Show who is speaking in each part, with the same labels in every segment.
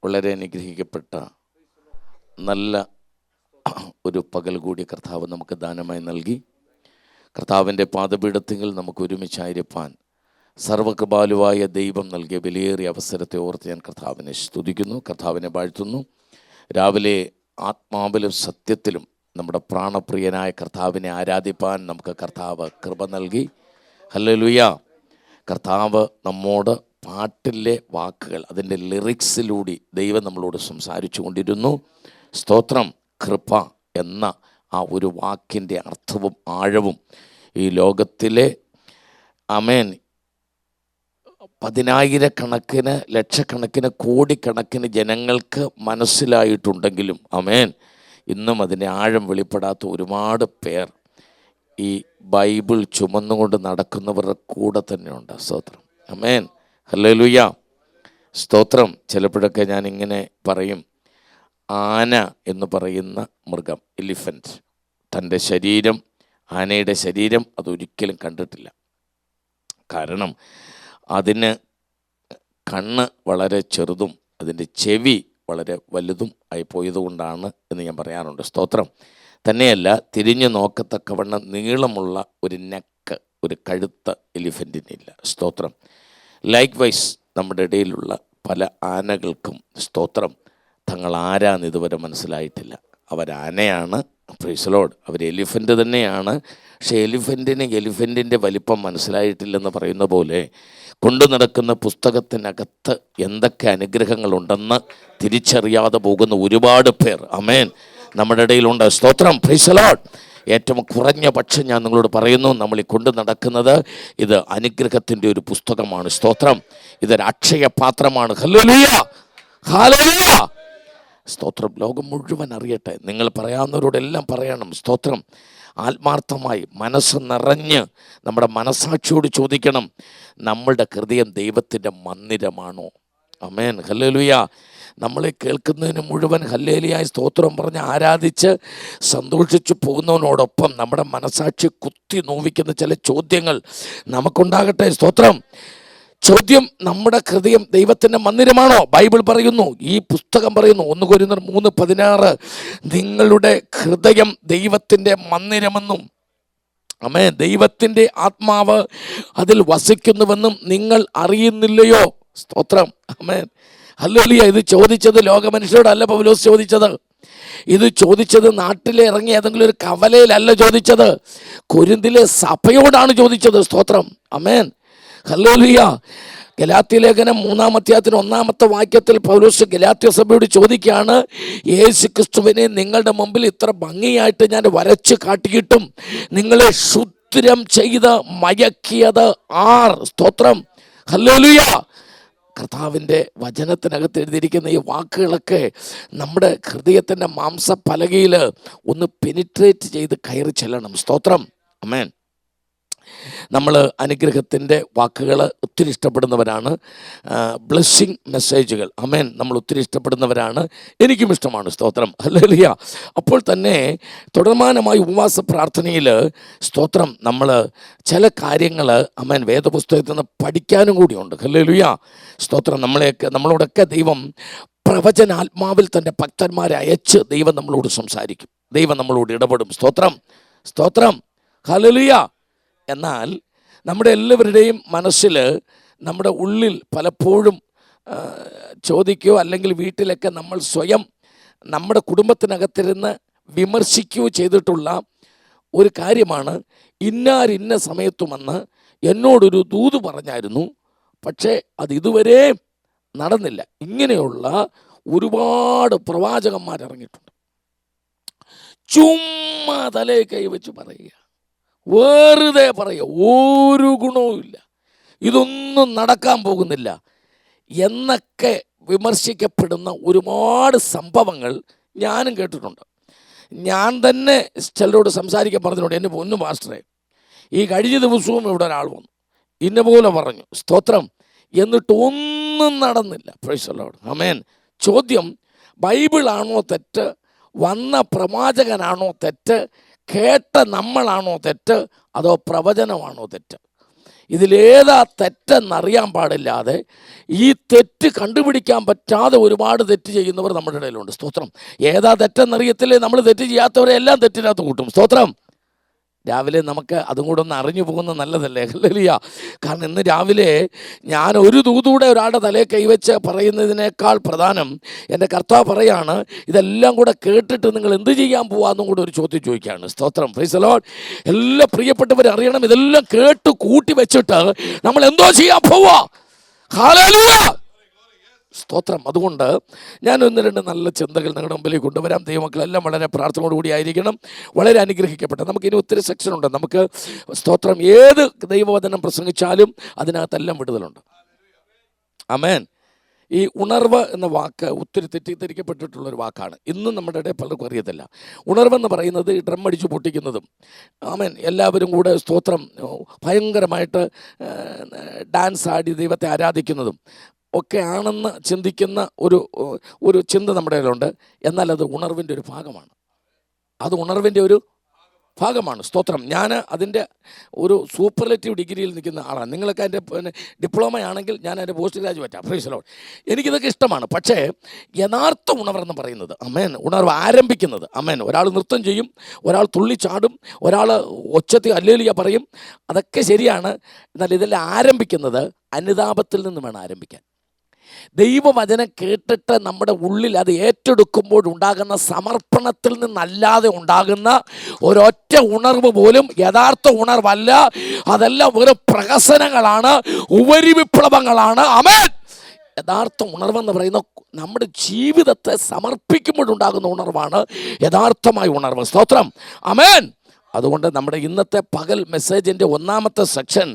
Speaker 1: വളരെ അനുഗ്രഹിക്കപ്പെട്ട നല്ല ഒരു പകൽ കൂടി കർത്താവ് നമുക്ക് ദാനമായി നൽകി. കർത്താവിൻ്റെ പാദപീഠത്തിൽ നമുക്ക് ഒരുമിച്ചായിരിക്കാൻ സർവകൃപാലുവായ ദൈവം നൽകിയ വിലയേറിയ അവസരത്തെ ഓർത്ത് ഞാൻ കർത്താവിനെ സ്തുതിക്കുന്നു, കർത്താവിനെ വാഴ്ത്തുന്നു. രാവിലെ ആത്മാവിലും സത്യത്തിലും നമ്മുടെ പ്രാണപ്രിയനായ കർത്താവിനെ ആരാധിപ്പാൻ നമുക്ക് കർത്താവ് കൃപ നൽകി. ഹല്ലേലൂയ. കർത്താവ് നമ്മോട് പാട്ടിലെ വാക്കുകൾ, അതിൻ്റെ ലിറിക്സിലൂടെ ദൈവം നമ്മളോട് സംസാരിച്ചു കൊണ്ടിരുന്നു. സ്തോത്രം. കൃപ എന്ന ആ ഒരു വാക്കിൻ്റെ അർത്ഥവും ആഴവും ഈ ലോകത്തിലെ ആമേൻ പതിനായിരക്കണക്കിന് ലക്ഷക്കണക്കിന് കോടിക്കണക്കിന് ജനങ്ങൾക്ക് മനസ്സിലായിട്ടുണ്ടെങ്കിലും ആമേൻ ഇന്നും അതിൻ്റെ ആഴം വെളിപ്പെടാത്ത ഒരുപാട് പേർ ഈ ബൈബിൾ ചുമന്നുകൊണ്ട് നടക്കുന്നവരുടെ കൂടെ തന്നെയുണ്ട്. സ്തോത്രം. ആമേൻ. ഹല്ലേലൂയ. സ്തോത്രം. ചിലപ്പോഴൊക്കെ ഞാൻ ഇങ്ങനെ പറയും, ആന എന്ന് പറയുന്ന മൃഗം, എലിഫൻറ്റ്, തൻ്റെ ശരീരം, ആനയുടെ ശരീരം അതൊരിക്കലും കണ്ടിട്ടില്ല. കാരണം അതിന് കണ്ണ് വളരെ ചെറുതും അതിൻ്റെ ചെവി വളരെ വലുതും ആയി പോയതുകൊണ്ടാണ് എന്ന് ഞാൻ പറയാറുണ്ട്. സ്തോത്രം. തന്നെയല്ല, തിരിഞ്ഞു നോക്കത്തക്കവണ്ണം നീളമുള്ള ഒരു നെക്ക്, ഒരു കഴുത്ത് എലിഫൻറ്റിനില്ല. സ്തോത്രം. ലൈക്ക് വൈസ് നമ്മുടെ ഇടയിലുള്ള പല ആനകൾക്കും സ്തോത്രം തങ്ങൾ ആരാന്ന് ഇതുവരെ മനസ്സിലായിട്ടില്ല. അവരാനയാണ്, പ്രൈസ് ദി ലോർഡ്. അവർ എലിഫൻ്റ് തന്നെയാണ്. പക്ഷേ എലിഫൻറ്റിൻ്റെ വലിപ്പം മനസ്സിലായിട്ടില്ലെന്ന് പറയുന്ന പോലെ കൊണ്ടു നടക്കുന്ന പുസ്തകത്തിനകത്ത് എന്തൊക്കെ അനുഗ്രഹങ്ങളുണ്ടെന്ന് തിരിച്ചറിയാതെ പോകുന്ന ഒരുപാട് പേർ ആമേൻ നമ്മുടെ ഇടയിലുണ്ട്. സ്തോത്രം. Price the Lord. ഏറ്റവും കുറഞ്ഞ പക്ഷം ഞാൻ നിങ്ങളോട് പറയുന്നു, നമ്മൾ ഈ കൊണ്ടു നടക്കുന്നത് ഇത് അനുഗ്രഹത്തിൻ്റെ ഒരു പുസ്തകമാണ്. സ്തോത്രം. ഇതൊരു അക്ഷയ പാത്രമാണ്. Hallelujah, hallelujah. സ്തോത്രം. ലോകം മുഴുവൻ അറിയട്ടെ. നിങ്ങൾ പറയാവുന്നവരോടെല്ലാം പറയണം. സ്തോത്രം. ആത്മാർത്ഥമായി മനസ്സ് നിറഞ്ഞ് നമ്മുടെ മനസ്സാക്ഷിയോട് ചോദിക്കണം, നമ്മളുടെ ഹൃദയം ദൈവത്തിൻ്റെ മന്ദിരമാണോ? ആമേൻ. ഹല്ലേലൂയ. നമ്മളെ കേൾക്കുന്നതിന് മുഴുവൻ ഹല്ലേലൂയായി സ്തോത്രം പറഞ്ഞ് ആരാധിച്ച് സന്തോഷിച്ചു പോകുന്നതിനോടൊപ്പം നമ്മുടെ മനസ്സാക്ഷി കുത്തി നോവിക്കുന്ന ചില ചോദ്യങ്ങൾ നമുക്കുണ്ടാകട്ടെ. സ്തോത്രം. ചോദ്യം, നമ്മുടെ ഹൃദയം ദൈവത്തിൻ്റെ മന്ദിരമാണോ? ബൈബിൾ പറയുന്നു, ഈ പുസ്തകം പറയുന്നു, 1 കൊരിന്ത്യർ 3:16, നിങ്ങളുടെ ഹൃദയം ദൈവത്തിൻ്റെ മന്ദിരമെന്നും ആമേൻ ദൈവത്തിൻ്റെ ആത്മാവ് അതിൽ വസിക്കുന്നുവെന്നും നിങ്ങൾ അറിയുന്നില്ലയോ? സ്തോത്രം. ആമേൻ. ഹല്ലേലൂയ. ഇത് ചോദിച്ചത് ലോകമനുഷ്യരോടല്ല പൗലോസ് ചോദിച്ചത്. ഇത് ചോദിച്ചത് നാട്ടിലെ ഇറങ്ങി ഏതെങ്കിലും ഒരു കവലയിലല്ല ചോദിച്ചത്, കൊരിന്തിലെ സഭയോടാണ് ചോദിച്ചത്. സ്തോത്രം. ആമേൻ. ഹല്ലേലൂയ. ഗലാത്യ ലേഖനം 3-ാം അധ്യായത്തിന് 1-ാമത്തെ വാക്യത്തിൽ പൗലോസ് ഗലാത്യ സഭയോട് ചോദിക്കുകയാണ്, യേശു ക്രിസ്തുവിനെ നിങ്ങളുടെ മുമ്പിൽ ഇത്ര ഭംഗിയായിട്ട് ഞാൻ വരച്ച് കാട്ടിയിട്ടും നിങ്ങളെ ക്ഷുദ്രം ചെയ്ത് മയക്കിയത് ആർ? സ്തോത്രം. ഹല്ലേലൂയ. കർത്താവിൻ്റെ വചനത്തിനകത്ത് എഴുതിയിരിക്കുന്ന ഈ വാക്കുകളൊക്കെ നമ്മുടെ ഹൃദയത്തിൻ്റെ മാംസപ്പലകയിൽ ഒന്ന് പെനിട്രേറ്റ് ചെയ്ത് കയറി ചെല്ലണം. സ്തോത്രം. ആമേൻ. നമ്മൾ അനുഗ്രഹത്തിൻ്റെ വാക്കുകൾ ഒത്തിരി ഇഷ്ടപ്പെടുന്നവരാണ്, ബ്ലെസ്സിങ് മെസ്സേജുകൾ ആമേൻ നമ്മൾ ഒത്തിരി ഇഷ്ടപ്പെടുന്നവരാണ്. എനിക്കും ഇഷ്ടമാണ്. സ്തോത്രം. ഹല്ലേലൂയ. അപ്പോൾ തന്നെ തുടർമാനമായി ഉപവാസ പ്രാർത്ഥനയിൽ സ്തോത്രം നമ്മൾ ചില കാര്യങ്ങൾ ആമേൻ വേദപുസ്തകത്തിൽ നിന്ന് പഠിക്കാനും കൂടിയുണ്ട്. ഹല്ലേലൂയ. സ്തോത്രം. നമ്മളോടൊക്കെ ദൈവം പ്രവചനാത്മാവിൽ തൻ്റെ ഭക്തന്മാരെ അയച്ച് ദൈവം നമ്മളോട് സംസാരിക്കും, ദൈവം നമ്മളോട് ഇടപെടും. സ്തോത്രം. സ്തോത്രം. ഹല്ലേലൂയ. എന്നാൽ നമ്മുടെ എല്ലാവരുടെയും മനസ്സിൽ, നമ്മുടെ ഉള്ളിൽ പലപ്പോഴും ചോദിക്കുകയോ അല്ലെങ്കിൽ വീട്ടിലൊക്കെ നമ്മൾ സ്വയം നമ്മുടെ കുടുംബത്തിനകത്തിരുന്ന് വിമർശിക്കുകയോ ചെയ്തിട്ടുള്ള ഒരു കാര്യമാണ്, ഇന്ന സമയത്തുമെന്ന് എന്നോടൊരു ദൂത് പറഞ്ഞായിരുന്നു, പക്ഷേ അത് ഇതുവരെ നടന്നില്ല. ഇങ്ങനെയുള്ള ഒരുപാട് പ്രവാചകന്മാരിറങ്ങിയിട്ടുണ്ട്. ചുമ്മാ തലേ കൈവച്ച് പറയുക, വെറുതെ പറയുക, ഒരു ഗുണവുമില്ല, ഇതൊന്നും നടക്കാൻ പോകുന്നില്ല എന്നൊക്കെ വിമർശിക്കപ്പെടുന്ന ഒരുപാട് സംഭവങ്ങൾ ഞാനും കേട്ടിട്ടുണ്ട്. ഞാൻ തന്നെ ചിലരോട് സംസാരിക്കാൻ പറഞ്ഞിട്ടുണ്ട്, എൻ്റെ പൊന്നു പാസ്റ്ററെ, ഈ കഴിഞ്ഞ ദിവസവും ഇവിടെ ഒരാൾ വന്നു, ഇന്നപോലെ പറഞ്ഞു. സ്തോത്രം. എന്നിട്ട് ഒന്നും നടന്നില്ല. Praise the lord. ആമേൻ. ചോദ്യം, ബൈബിളാണോ തെറ്റ്? വന്ന പ്രവാചകനാണോ തെറ്റ്? കേട്ട നമ്മളാണോ തെറ്റ്? അതോ പ്രവചനമാണോ തെറ്റ്? ഇതിലേതാ തെറ്റെന്നറിയാൻ പാടില്ലാതെ ഈ തെറ്റ് കണ്ടുപിടിക്കാൻ പറ്റാതെ ഒരുപാട് തെറ്റ് ചെയ്യുന്നവർ നമ്മുടെ ഇടയിലുണ്ട്. സ്തോത്രം. ഏതാ തെറ്റെന്നറിയത്തില്ലേ നമ്മൾ തെറ്റ് ചെയ്യാത്തവരെ എല്ലാം തെറ്റിനകത്ത് കൂട്ടും. സ്തോത്രം. രാവിലെ നമുക്ക് അതും കൂടെ ഒന്ന് അറിഞ്ഞു പോകുന്നത് നല്ലതല്ലേ? ഹല്ലേലൂയ. കാരണം ഇന്ന് രാവിലെ ഞാൻ ഒരു ദൂതൂടെ ഒരാളുടെ തലയിൽ കൈവച്ച് പറയുന്നതിനേക്കാൾ പ്രധാനം എൻ്റെ കർത്താവ് പറയാണ്, ഇതെല്ലാം കൂടെ കേട്ടിട്ട് നിങ്ങൾ എന്ത് ചെയ്യാൻ പോവാന്നും കൂടെ ഒരു ചോദ്യം ചോദിക്കുകയാണ്. സ്തോത്രം. Price the Lord. എല്ലാ പ്രിയപ്പെട്ടവർ അറിയണം, ഇതെല്ലാം കേട്ട് കൂട്ടി വെച്ചിട്ട് നമ്മൾ എന്തോ ചെയ്യാൻ പോവാ. ഹല്ലേലൂയ. സ്തോത്രം. അതുകൊണ്ട് ഞാൻ ഒന്ന് രണ്ട് നല്ല ചിന്തകൾ നിങ്ങളുടെ മുമ്പിലേക്ക് കൊണ്ടുവരാം. ദൈവമക്കളെല്ലാം വളരെ പ്രാർത്ഥനയോടുകൂടി ആയിരിക്കണം, വളരെ അനുഗ്രഹിക്കപ്പെട്ട. നമുക്കിനി ഒത്തിരി സെക്ഷനുണ്ട്. നമുക്ക് സ്തോത്രം ഏത് ദൈവവചനം പ്രസംഗിച്ചാലും അതിനകത്തെല്ലാം വിടുതലുണ്ട്. ആമേൻ. ഈ ഉണർവ് എന്ന വാക്ക് ഒത്തിരി തെറ്റിദ്ധരിക്കപ്പെട്ടിട്ടുള്ളൊരു വാക്കാണ്. ഇന്നും നമ്മുടെ ഇടയിൽ പലർക്കും അറിയത്തില്ല. ഉണർവെന്ന് പറയുന്നത് ഈ ഡ്രം അടിച്ച് പൊട്ടിക്കുന്നതും, ആമേൻ, എല്ലാവരും കൂടെ സ്തോത്രം ഭയങ്കരമായിട്ട് ഡാൻസ് ആടി ദൈവത്തെ ആരാധിക്കുന്നതും ഒക്കെ ആണെന്ന് ചിന്തിക്കുന്ന ഒരു ചിന്ത നമ്മുടെ കയ്യിലുണ്ട്. എന്നാൽ അത് ഉണർവിൻ്റെ ഒരു ഭാഗമാണ്. അത് ഉണർവിൻ്റെ ഒരു ഭാഗമാണ്. സ്തോത്രം. ഞാൻ അതിൻ്റെ ഒരു സൂപ്പർലേറ്റീവ് ഡിഗ്രിയിൽ നിൽക്കുന്ന ആളാണ്. നിങ്ങളൊക്കെ എൻ്റെ ഡിപ്ലോമ ആണെങ്കിൽ ഞാൻ എൻ്റെ പോസ്റ്റ് ഗ്രാജുവേറ്റാണ്. Praise the lord. എനിക്കിതൊക്കെ ഇഷ്ടമാണ്. പക്ഷേ യഥാർത്ഥ ഉണർവെന്ന് പറയുന്നത്, അമേൻ, ഉണർവ് ആരംഭിക്കുന്നത്, അമേൻ, ഒരാൾ നൃത്തം ചെയ്യും, ഒരാൾ തുള്ളിച്ചാടും, ഒരാൾ ഒച്ചത്തിൽ ഹല്ലേലൂയ പറയും, അതൊക്കെ ശരിയാണ്. എന്നാൽ ഇതെല്ലാം ആരംഭിക്കുന്നത് അനുതാപത്തിൽ നിന്ന് വേണം ആരംഭിക്കാൻ. ദൈവവചനം കേട്ടിട്ട് നമ്മുടെ ഉള്ളിൽ അത് ഏറ്റെടുക്കുമ്പോഴുണ്ടാകുന്ന സമർപ്പണത്തിൽ നിന്നല്ലാതെ ഉണ്ടാകുന്ന ഒരൊറ്റ ഉണർവ് പോലും യഥാർത്ഥ ഉണർവല്ല. അതെല്ലാം ഒരു പ്രഹസനങ്ങളാണ്, ഉപരിവിപ്ലവങ്ങളാണ്. ആമേൻ. യഥാർത്ഥ ഉണർവെന്ന് പറയുന്ന നമ്മുടെ ജീവിതത്തെ സമർപ്പിക്കുമ്പോഴുണ്ടാകുന്ന ഉണർവാണ് യഥാർത്ഥമായ ഉണർവ്. സ്തോത്രം. ആമേൻ. അതുകൊണ്ട് നമ്മുടെ ഇന്നത്തെ പകൽ മെസ്സേജിൻ്റെ ഒന്നാമത്തെ സെക്ഷൻ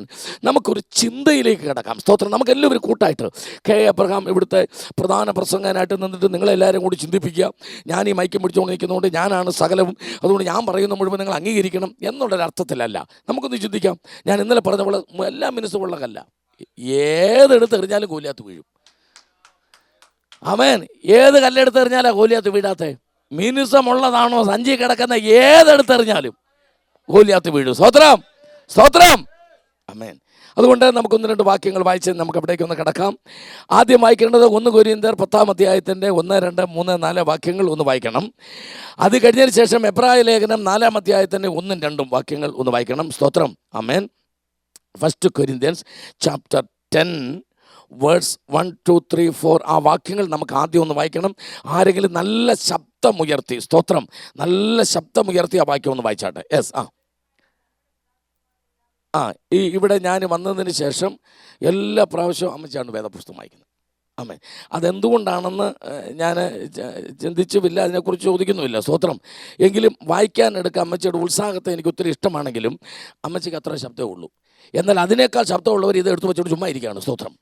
Speaker 1: നമുക്കൊരു ചിന്തയിലേക്ക് കിടക്കാം. സ്തോത്രം. നമുക്കെല്ലാവരും കൂട്ടായിട്ട് കെ അബ്രഹാം ഇവിടുത്തെ പ്രധാന പ്രസംഗനായിട്ട് നിന്നിട്ട് നിങ്ങളെല്ലാവരും കൂടി ചിന്തിപ്പിക്കുക. ഞാൻ ഈ മൈക്കും പിടിച്ചുകൊണ്ട് നിൽക്കുന്നതുകൊണ്ട് ഞാനാണ് സകലവും, അതുകൊണ്ട് ഞാൻ പറയുന്ന മുഴുവൻ നിങ്ങൾ അംഗീകരിക്കണം എന്നുള്ളൊരർത്ഥത്തിലല്ല. നമുക്കൊന്ന് ചിന്തിക്കാം. ഞാൻ ഇന്നലെ പറഞ്ഞ പോലെ എല്ലാ മിനിസുമുള്ള കല്ല ഏതെടുത്ത് എറിഞ്ഞാലും ഗോലിയാത്ത് വീഴും. ആമേൻ. ഏത് കല്ലെടുത്ത് എറിഞ്ഞാലാണ് ഗോലിയാത്ത് വീഴാത്തെ? മിനുസമുള്ളതാണോ സഞ്ചി കിടക്കുന്ന ഏതെടുത്തെറിഞ്ഞാലും ഗോലിയാത്ത് വീഴും. സ്തോത്രം. സ്തോത്രം. ആമേൻ. അതുകൊണ്ട് നമുക്കൊന്ന് രണ്ട് വാക്യങ്ങൾ വായിച്ച് നമുക്ക് അവിടേക്കൊന്ന് കിടക്കാം. ആദ്യം വായിക്കേണ്ടത് 1 കൊരിന്ത്യർ 10-ാം അധ്യായത്തിൻ്റെ 1, 2, 3, 4 വാക്യങ്ങൾ ഒന്ന് വായിക്കണം. അത് കഴിഞ്ഞതിന് ശേഷം എബ്രായ ലേഖനം 4-ാം അധ്യായത്തിൻ്റെ 1, 2 വാക്യങ്ങൾ ഒന്ന് വായിക്കണം. സ്തോത്രം. ആമേൻ. 1 കൊരിന്ത്യൻസ് ചാപ്റ്റർ 10 വേർഡ്സ് 1, 2, 3, 4 ആ വാക്യങ്ങൾ നമുക്ക് ആദ്യം ഒന്ന് വായിക്കണം. ആരെങ്കിലും നല്ല ശബ്ദമുയർത്തി, സ്തോത്രം, നല്ല ശബ്ദമുയർത്തി ആ വാക്യം ഒന്ന് വായിച്ചാട്ടെ. യെസ്. ഇവിടെ ഞാൻ വന്നതിന് ശേഷം എല്ലാ പ്രാവശ്യവും അമ്മച്ചാണ് വേദപുസ്തകം വായിക്കുന്നത്. ആമേൻ. അതെന്തുകൊണ്ടാണെന്ന് ഞാൻ ചിന്തിച്ചുമില്ല, അതിനെക്കുറിച്ച് ചോദിക്കുന്നുമില്ല. സ്തോത്രം. എങ്കിലും വായിക്കാൻ എടുക്കുക അമ്മച്ചിയുടെ ഉത്സാഹത്തെ എനിക്ക് ഒത്തിരി ഇഷ്ടമാണെങ്കിലും അമ്മച്ചിക്ക് അത്ര ശബ്ദമേ ഉള്ളൂ. എന്നാൽ അതിനേക്കാൾ ശബ്ദമുള്ളവർ ഇത് എടുത്തു വെച്ചോണ്ട് ചുമ്മാ ഇരിക്കുകയാണ്. സ്തോത്രം.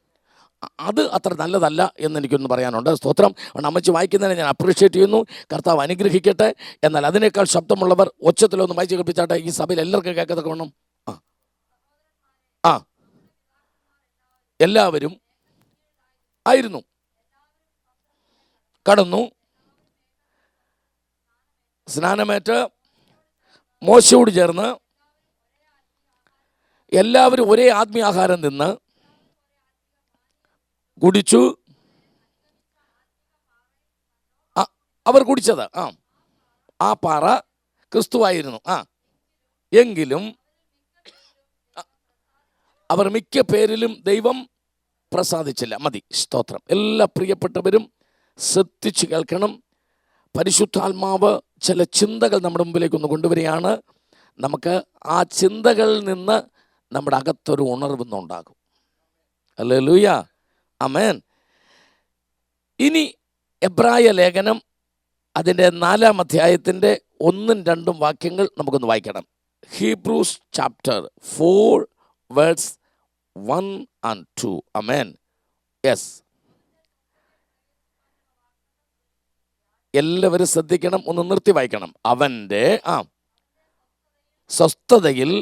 Speaker 1: അത് അത്ര നല്ലതല്ല എന്ന് എനിക്കൊന്ന് പറയാനുണ്ട്. സ്തോത്രം. അമ്മച്ചി വായിക്കുന്നതിനെ ഞാൻ അപ്രീഷിയേറ്റ് ചെയ്യുന്നു. കർത്താവ് അനുഗ്രഹിക്കട്ടെ. എന്നാൽ അതിനേക്കാൾ ശബ്ദമുള്ളവർ ഒച്ചത്തിലൊന്ന് വായിച്ച് കേൾപ്പിച്ചാട്ടെ. ഈ സഭയിൽ എല്ലാവർക്കും കേൾക്കത്തൊക്കെ വേണം. എല്ലാവരും ആയിരുന്നു, കടന്നു, സ്നാനമേറ്റ് മോശയോട് ചേർന്ന് എല്ലാവരും ഒരേ ആത്മീയാഹാരം തിന്ന് കുടിച്ചു. അവർ കുടിച്ചത് ആ പാറ ക്രിസ്തുവായിരുന്നു. എങ്കിലും അവർ മിക്ക പേരിലും ദൈവം പ്രസാദിച്ചില്ല. മതി. സ്തോത്രം. എല്ലാ പ്രിയപ്പെട്ടവരും ശ്രദ്ധിച്ച് കേൾക്കണം. പരിശുദ്ധാത്മാവ് ചില ചിന്തകൾ നമ്മുടെ മുമ്പിലേക്കൊന്ന് കൊണ്ടുവരികയാണ്. നമുക്ക് ആ ചിന്തകളിൽ നിന്ന് നമ്മുടെ അകത്തൊരു ഉണർവെന്നുണ്ടാകും. ഹല്ലേലൂയ. ആമേൻ. ഇനി എബ്രായ ലേഖനം അതിൻ്റെ 4-ാം അധ്യായത്തിൻ്റെ 1, 2 വാക്യങ്ങൾ നമുക്കൊന്ന് വായിക്കണം. Hebrews chapter 4 words 1 and 2. Amen. Yes. എല്ലാവരും ശ്രദ്ധിക്കണം. ഒന്ന് നിർത്തി വായിക്കണം. അവൻ്റെ സ്വസ്ഥതയിൽ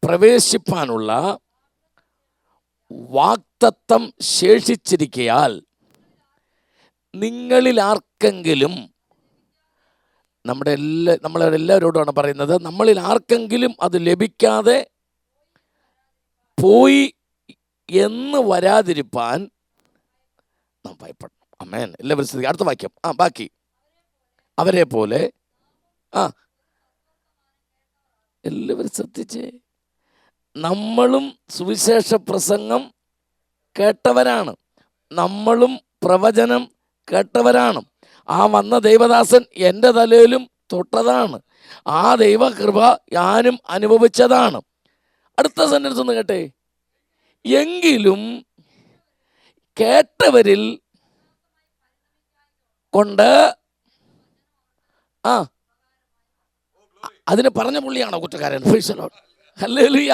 Speaker 1: പ്രവേശിപ്പാനുള്ള വാഗ്ദത്തം ശേഷിച്ചിരിക്കയാൽ നിങ്ങളിൽ ആർക്കെങ്കിലും, നമ്മളെല്ലാവരോടുമാണ് പറയുന്നത്, നമ്മളിൽ ആർക്കെങ്കിലും അത് ലഭിക്കാതെ പോയി എന്ന് വരാതിരിപ്പാൻ നാം ഭയപ്പെടണം. ആമേൻ. എല്ലാവരും ശ്രദ്ധിക്കുക. അടുത്ത വാക്യം. ബാക്കി അവരെ പോലെ. എല്ലാവരും ശ്രദ്ധിച്ചേ. നമ്മളും സുവിശേഷ പ്രസംഗം കേട്ടവരാണ്, നമ്മളും പ്രവചനം കേട്ടവരാണ്. ആ വന്ന ദൈവദാസൻ എൻ്റെ തലയിലും തൊട്ടതാണ്. ആ ദൈവകൃപ ഞാനും അനുഭവിച്ചതാണ്. അടുത്ത സെന്റൻസ് ഒന്ന് കേട്ടെ. എങ്കിലും കേട്ടവരിൽ കൊണ്ട് അതിന് പറഞ്ഞ പുള്ളിയാണോ കുറ്റക്കാരൻ? ഹല്ലേലൂയ.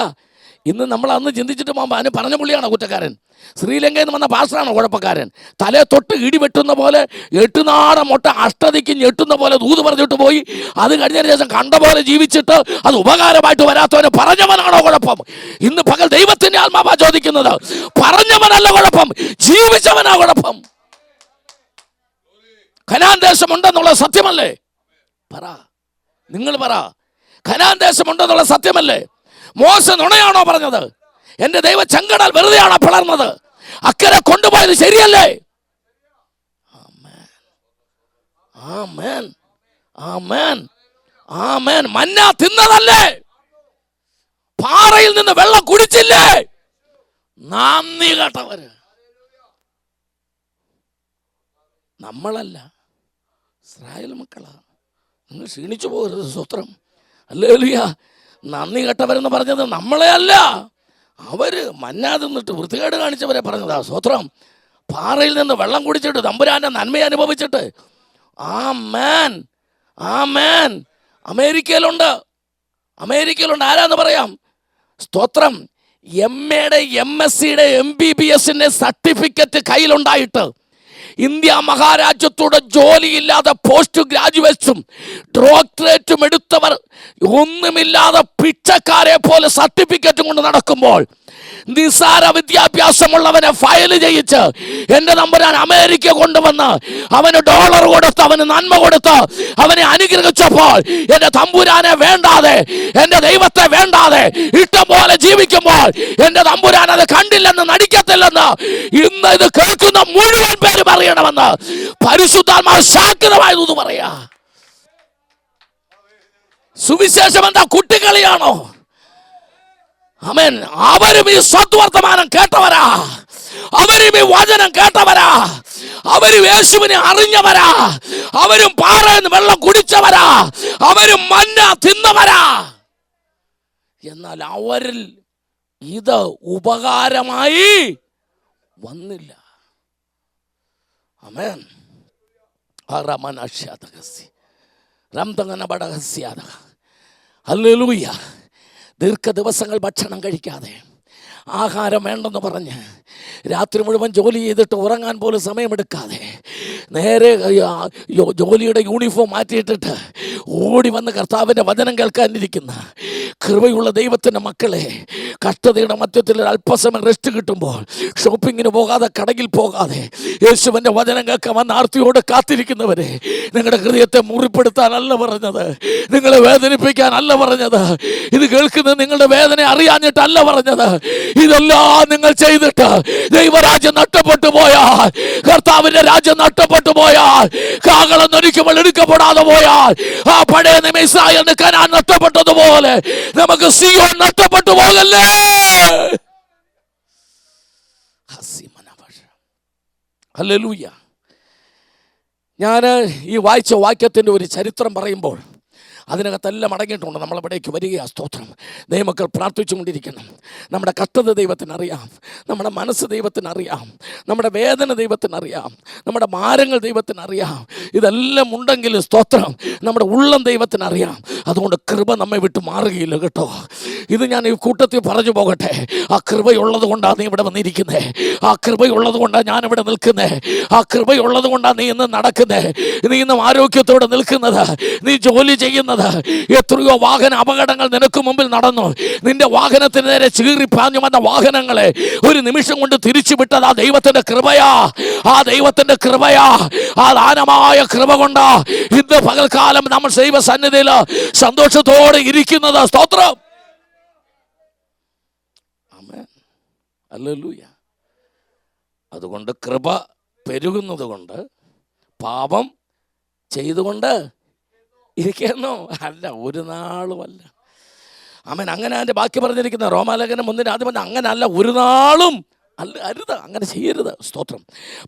Speaker 1: ഇന്ന് നമ്മൾ അന്ന് ചിന്തിച്ചിട്ട് പോകുമ്പോൾ അതിന് പറഞ്ഞ പുള്ളിയാണോ കുറ്റക്കാരൻ? ശ്രീലങ്കയിൽ നിന്ന് വന്ന പാസ്റ്ററാണോ കുഴപ്പക്കാരൻ? തലേ തൊട്ട് ഇടിവെട്ടുന്ന പോലെ 8 നാട മൊട്ട അഷ്ടതിക്ക് ഞെട്ടുന്ന പോലെ ദൂത് പറഞ്ഞിട്ട് പോയി അത് കഴിഞ്ഞതിന് ശേഷം കണ്ട പോലെ ജീവിച്ചിട്ട് അത് ഉപകാരമായിട്ട് വരാത്തവന് പറഞ്ഞവനാണോ കുഴപ്പം? ഇന്ന് പകൽ ദൈവത്തിന്റെ ആത്മാവാ ചോദിക്കുന്നത്. പറഞ്ഞവനല്ല കുഴപ്പം, ജീവിച്ചവനാ കുഴപ്പം. കനാൻ ദേശം ഉണ്ടെന്നുള്ള സത്യമല്ലേ? പറ, നിങ്ങൾ പറ. കനാൻ ദേശം ഉണ്ടെന്നുള്ള സത്യമല്ലേ? മോശ നുണയാണോ പറഞ്ഞത്? എന്റെ ദൈവ ചെങ്കടൽ വെറുതെയാണോ പിളർന്നത്? അക്കരെ കൊണ്ടുപോയത് ശരിയല്ലേ? ആമേൻ, ആമേൻ, ആമേൻ. മന്ന തിന്നതല്ലേ? പാറയിൽ നിന്ന് വെള്ളം കുടിച്ചില്ലേ? നന്ദി കേട്ടവര് നമ്മളല്ല, ഇസ്രായേൽ മക്കളാ. നിങ്ങൾ ക്ഷീണിച്ചു പോകരുത്. സ്തോത്രം. ഹല്ലേലൂയ. നന്ദി കേട്ടവരെന്ന് പറഞ്ഞത് നമ്മളെ അല്ല, അവര് മന്ന തിന്നിട്ട് വൃത്തികേട് കാണിച്ചവരെ പറഞ്ഞതാ. സ്തോത്രം. പാറയിൽ നിന്ന് വെള്ളം കുടിച്ചിട്ട് തമ്പുരാന്റെ നന്മയെ അനുഭവിച്ചിട്ട്. ആമേൻ, ആമേൻ. അമേരിക്കയിലുണ്ട്, അമേരിക്കയിലുണ്ട്. ആരാന്ന് പറയാം? സ്തോത്രം. MA-യുടെ MSc-യുടെ MBBS-ന്റെ സർട്ടിഫിക്കറ്റ് കയ്യിലുണ്ടായിട്ട് ഇന്ത്യ മഹാരാജ്യത്തോടെ ജോലിയില്ലാതെ പോസ്റ്റ് ഗ്രാജുവേറ്റ്സും ഡോക്ടറേറ്റും എടുത്തവർ ഒന്നുമില്ലാതെ പിച്ചക്കാരെ പോലെ സർട്ടിഫിക്കറ്റും കൊണ്ട് നടക്കുമ്പോൾ നിസാര വിദ്യാഭ്യാസമുള്ളവനെ ഫയൽ ചെയ്യിച്ച് എൻ്റെ തമ്പുരാൻ അമേരിക്ക കൊണ്ടുവന്ന് അവന് ഡോളർ കൊടുത്ത് അവന് നന്മ കൊടുത്ത് അവനെ അനുഗ്രഹിച്ചപ്പോൾ എൻ്റെ തമ്പുരാനെ വേണ്ടാതെ, എൻ്റെ ദൈവത്തെ വേണ്ടാതെ ഇഷ്ടം പോലെ ജീവിക്കുമ്പോൾ എൻ്റെ തമ്പുരാൻ അത് കണ്ടില്ലെന്ന് നടിക്കത്തില്ലെന്ന് ഇന്ന് ഇത് കേൾക്കുന്ന മുഴുവൻ പേരും അറിയണമെന്ന് പരിശുദ്ധാത്മാവ് ശാക്തമായതെന്ന് പറയാ. സുവിശേഷം എന്താ കുട്ടികളിയാണോ? ആമേൻ. അവരും ഈ സദ്വർത്തമാനം കേട്ടവരാ, അവരും ഈ വചനം കേട്ടവരാ, അവരും യേശുവിനെ അറിഞ്ഞവരാ, അവരും പാറയിൽ നിന്ന് വെള്ളം കുടിച്ചവരാ, അവരും മന്ന തിന്നവരാ. എന്നാൽ അവരിൽ ഇത് ഉപകാരമായി വന്നില്ല. ആമേൻ. ഹല്ലേലൂയ. ദീർഘദിവസങ്ങൾ ഭക്ഷണം കഴിക്കാതെ, ആഹാരം വേണ്ടെന്ന് പറഞ്ഞ് രാത്രി മുഴുവൻ ജോലി ചെയ്തിട്ട് ഉറങ്ങാൻ പോലും സമയമെടുക്കാതെ നേരെ ജോലിയുടെ യൂണിഫോം മാറ്റിയിട്ടിട്ട് ഓടി വന്ന് കർത്താവിൻ്റെ വചനം കേൾക്കാനിരിക്കുന്ന കൃപയുള്ള ദൈവത്തിൻ്റെ മക്കളെ, കഷ്ടതയുടെ മധ്യത്തിൽ അല്പസമയം റെസ്റ്റ് കിട്ടുമ്പോൾ ഷോപ്പിങ്ങിന് പോകാതെ, കടയിൽ പോകാതെ യേശുവിൻ്റെ വചനം കേൾക്കാൻ വന്ന് ആർത്തിയോട് കാത്തിരിക്കുന്നവരെ, നിങ്ങളുടെ ഹൃദയത്തെ മുറിപ്പെടുത്താനല്ല പറഞ്ഞത്, നിങ്ങളെ വേദനിപ്പിക്കാനല്ല പറഞ്ഞത്, ഇത് കേൾക്കുന്നത് നിങ്ങളുടെ വേദന അറിയാഞ്ഞിട്ടല്ല പറഞ്ഞത്. ഇതെല്ലാം നിങ്ങൾ ചെയ്തിട്ട് ദൈവരാജ്യം നഷ്ടപ്പെട്ടു പോയാൽ, കർത്താവിന്റെ രാജ്യം നഷ്ടപ്പെട്ടു പോയാൽ, കാകളൊന്നൊരിക്കുമ്പോൾ എടുക്കപ്പെടാതെ പോയാൽ, ആ പഴയ ഇസ്രായേലിന് കനാൻ നഷ്ടപ്പെട്ടതുപോലെ നമുക്ക് സിയോൻ നഷ്ടപ്പെട്ടു പോകല്ലേ. ഹല്ലേലൂയ. ഞാൻ ഈ വായിച്ച വാക്യത്തിൻ്റെ ഒരു ചരിത്രം പറയുമ്പോൾ അതിനകത്തെല്ലാം അടങ്ങിയിട്ടുണ്ട്. നമ്മളിവിടേക്ക് വരികയാണ്. സ്തോത്രം. ദൈവമക്കൾ പ്രാർത്ഥിച്ചുകൊണ്ടിരിക്കണം. നമ്മുടെ കഷ്ടത ദൈവത്തിനറിയാം, നമ്മുടെ മനസ്സ് ദൈവത്തിനറിയാം, നമ്മുടെ വേദന ദൈവത്തിനറിയാം, നമ്മുടെ ഭാരങ്ങൾ ദൈവത്തിനറിയാം. ഇതെല്ലാം ഉണ്ടെങ്കിൽ സ്തോത്രം നമ്മുടെ ഉള്ളം ദൈവത്തിനറിയാം. അതുകൊണ്ട് കൃപ നമ്മെ വിട്ട് മാറുകയില്ല കേട്ടോ. ഇത് ഞാൻ ഈ കൂട്ടത്തിൽ പറഞ്ഞു പോകട്ടെ. ആ കൃപയുള്ളത് കൊണ്ടാണ് നീ ഇവിടെ വന്നിരിക്കുന്നത്, ആ കൃപയുള്ളത് കൊണ്ടാണ് ഞാനിവിടെ നിൽക്കുന്നത്, ആ കൃപയുള്ളത് കൊണ്ടാണ് നീ ഇന്ന് നടക്കുന്നത്, നീ ഇന്നും ആരോഗ്യത്തോടെ നിൽക്കുന്നത്, നീ ജോലി ചെയ്യുന്നത്. എത്രയോ വാഹന അപകടങ്ങൾ നിനക്ക് മുമ്പിൽ നടന്നു. നിന്റെ വാഹനത്തിന് നേരെ ചീറി പാഞ്ഞു വന്ന വാഹനങ്ങളെ ഒരു നിമിഷം കൊണ്ട് തിരിച്ചു വിട്ടത് ആ ദൈവത്തിന്റെ കൃപയാ, ആ ദൈവത്തിന്റെ കൃപയാ, ആ ദാനമായ കൃപ കൊണ്ടാ ഇന്ന് പകൽക്കാലം നമ്മൾ ദൈവ സന്നിധിയിൽ സന്തോഷത്തോടെ ഇരിക്കുന്നത്. സ്തോത്രം. ആമേൻ. ഹല്ലേലൂയ. അതുകൊണ്ട് കൃപ പെരുകുന്നത് കൊണ്ട് പാപം ചെയ്തുകൊണ്ട് ഇരിക്കുന്നു അല്ല, ഒരു നാളുമല്ല. ആമേൻ. അങ്ങനെ അതിൻ്റെ ബാക്കി പറഞ്ഞിരിക്കുന്ന റോമാലേഖനം 1 ആദ്യം പറഞ്ഞ അങ്ങനെ അല്ല, ഒരു നാളും അല്ല, അരുത്, അങ്ങനെ ചെയ്യരുത്. സ്തോത്രം.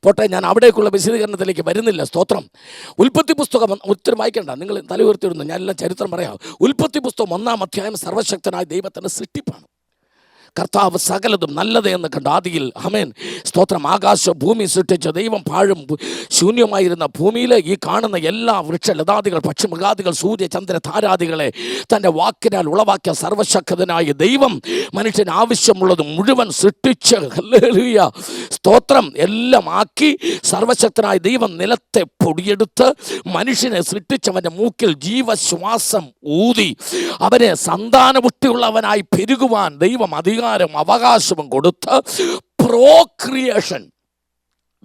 Speaker 1: പോട്ടെ, ഞാൻ അവിടേക്കുള്ള വിശദീകരണത്തിലേക്ക് വരുന്നില്ല. സ്തോത്രം. ഉൽപ്പത്തി പുസ്തകം ഒത്തിരി വായിക്കണ്ട, നിങ്ങൾ തല ഉയർത്തിയിടുന്നു, ഞാൻ എല്ലാം ചരിത്രം പറയാം. ഉൽപ്പത്തി പുസ്തകം 1-ാം അധ്യായം സർവശക്തനായ ദൈവത്തിൻ്റെ സൃഷ്ടിപ്പാണ്. കർത്താവ് സകലതും നല്ലത് എന്ന് കണ്ട് ആദിയിൽ, ആമേൻ, സ്തോത്രം, ആകാശ ഭൂമി സൃഷ്ടിച്ച ദൈവം പാഴും ശൂന്യമായിരുന്ന ഭൂമിയിൽ ഈ കാണുന്ന എല്ലാ വൃക്ഷലതാദികൾ, പക്ഷിമൃഗാദികൾ, സൂര്യ ചന്ദ്ര താരാദികളെ തൻ്റെ വാക്കിനാൽ ഉളവാക്കിയ സർവശക്തനായ ദൈവം മനുഷ്യന് ആവശ്യമുള്ളത് മുഴുവൻ സൃഷ്ടിച്ച്, ഹല്ലേലൂയ, സ്തോത്രം, എല്ലാം ആക്കി സർവശക്തനായ ദൈവം നിലത്തെ പൊടിയെടുത്ത് മനുഷ്യനെ സൃഷ്ടിച്ചവൻ്റെ മൂക്കിൽ ജീവശ്വാസം ഊതി അവനെ സന്താനപുഷ്ടിയുള്ളവനായി പെരുകുവാൻ ദൈവം അധികാരവും അവകാശവും കൊടുത്ത് പ്രോക്രിയേഷൻ,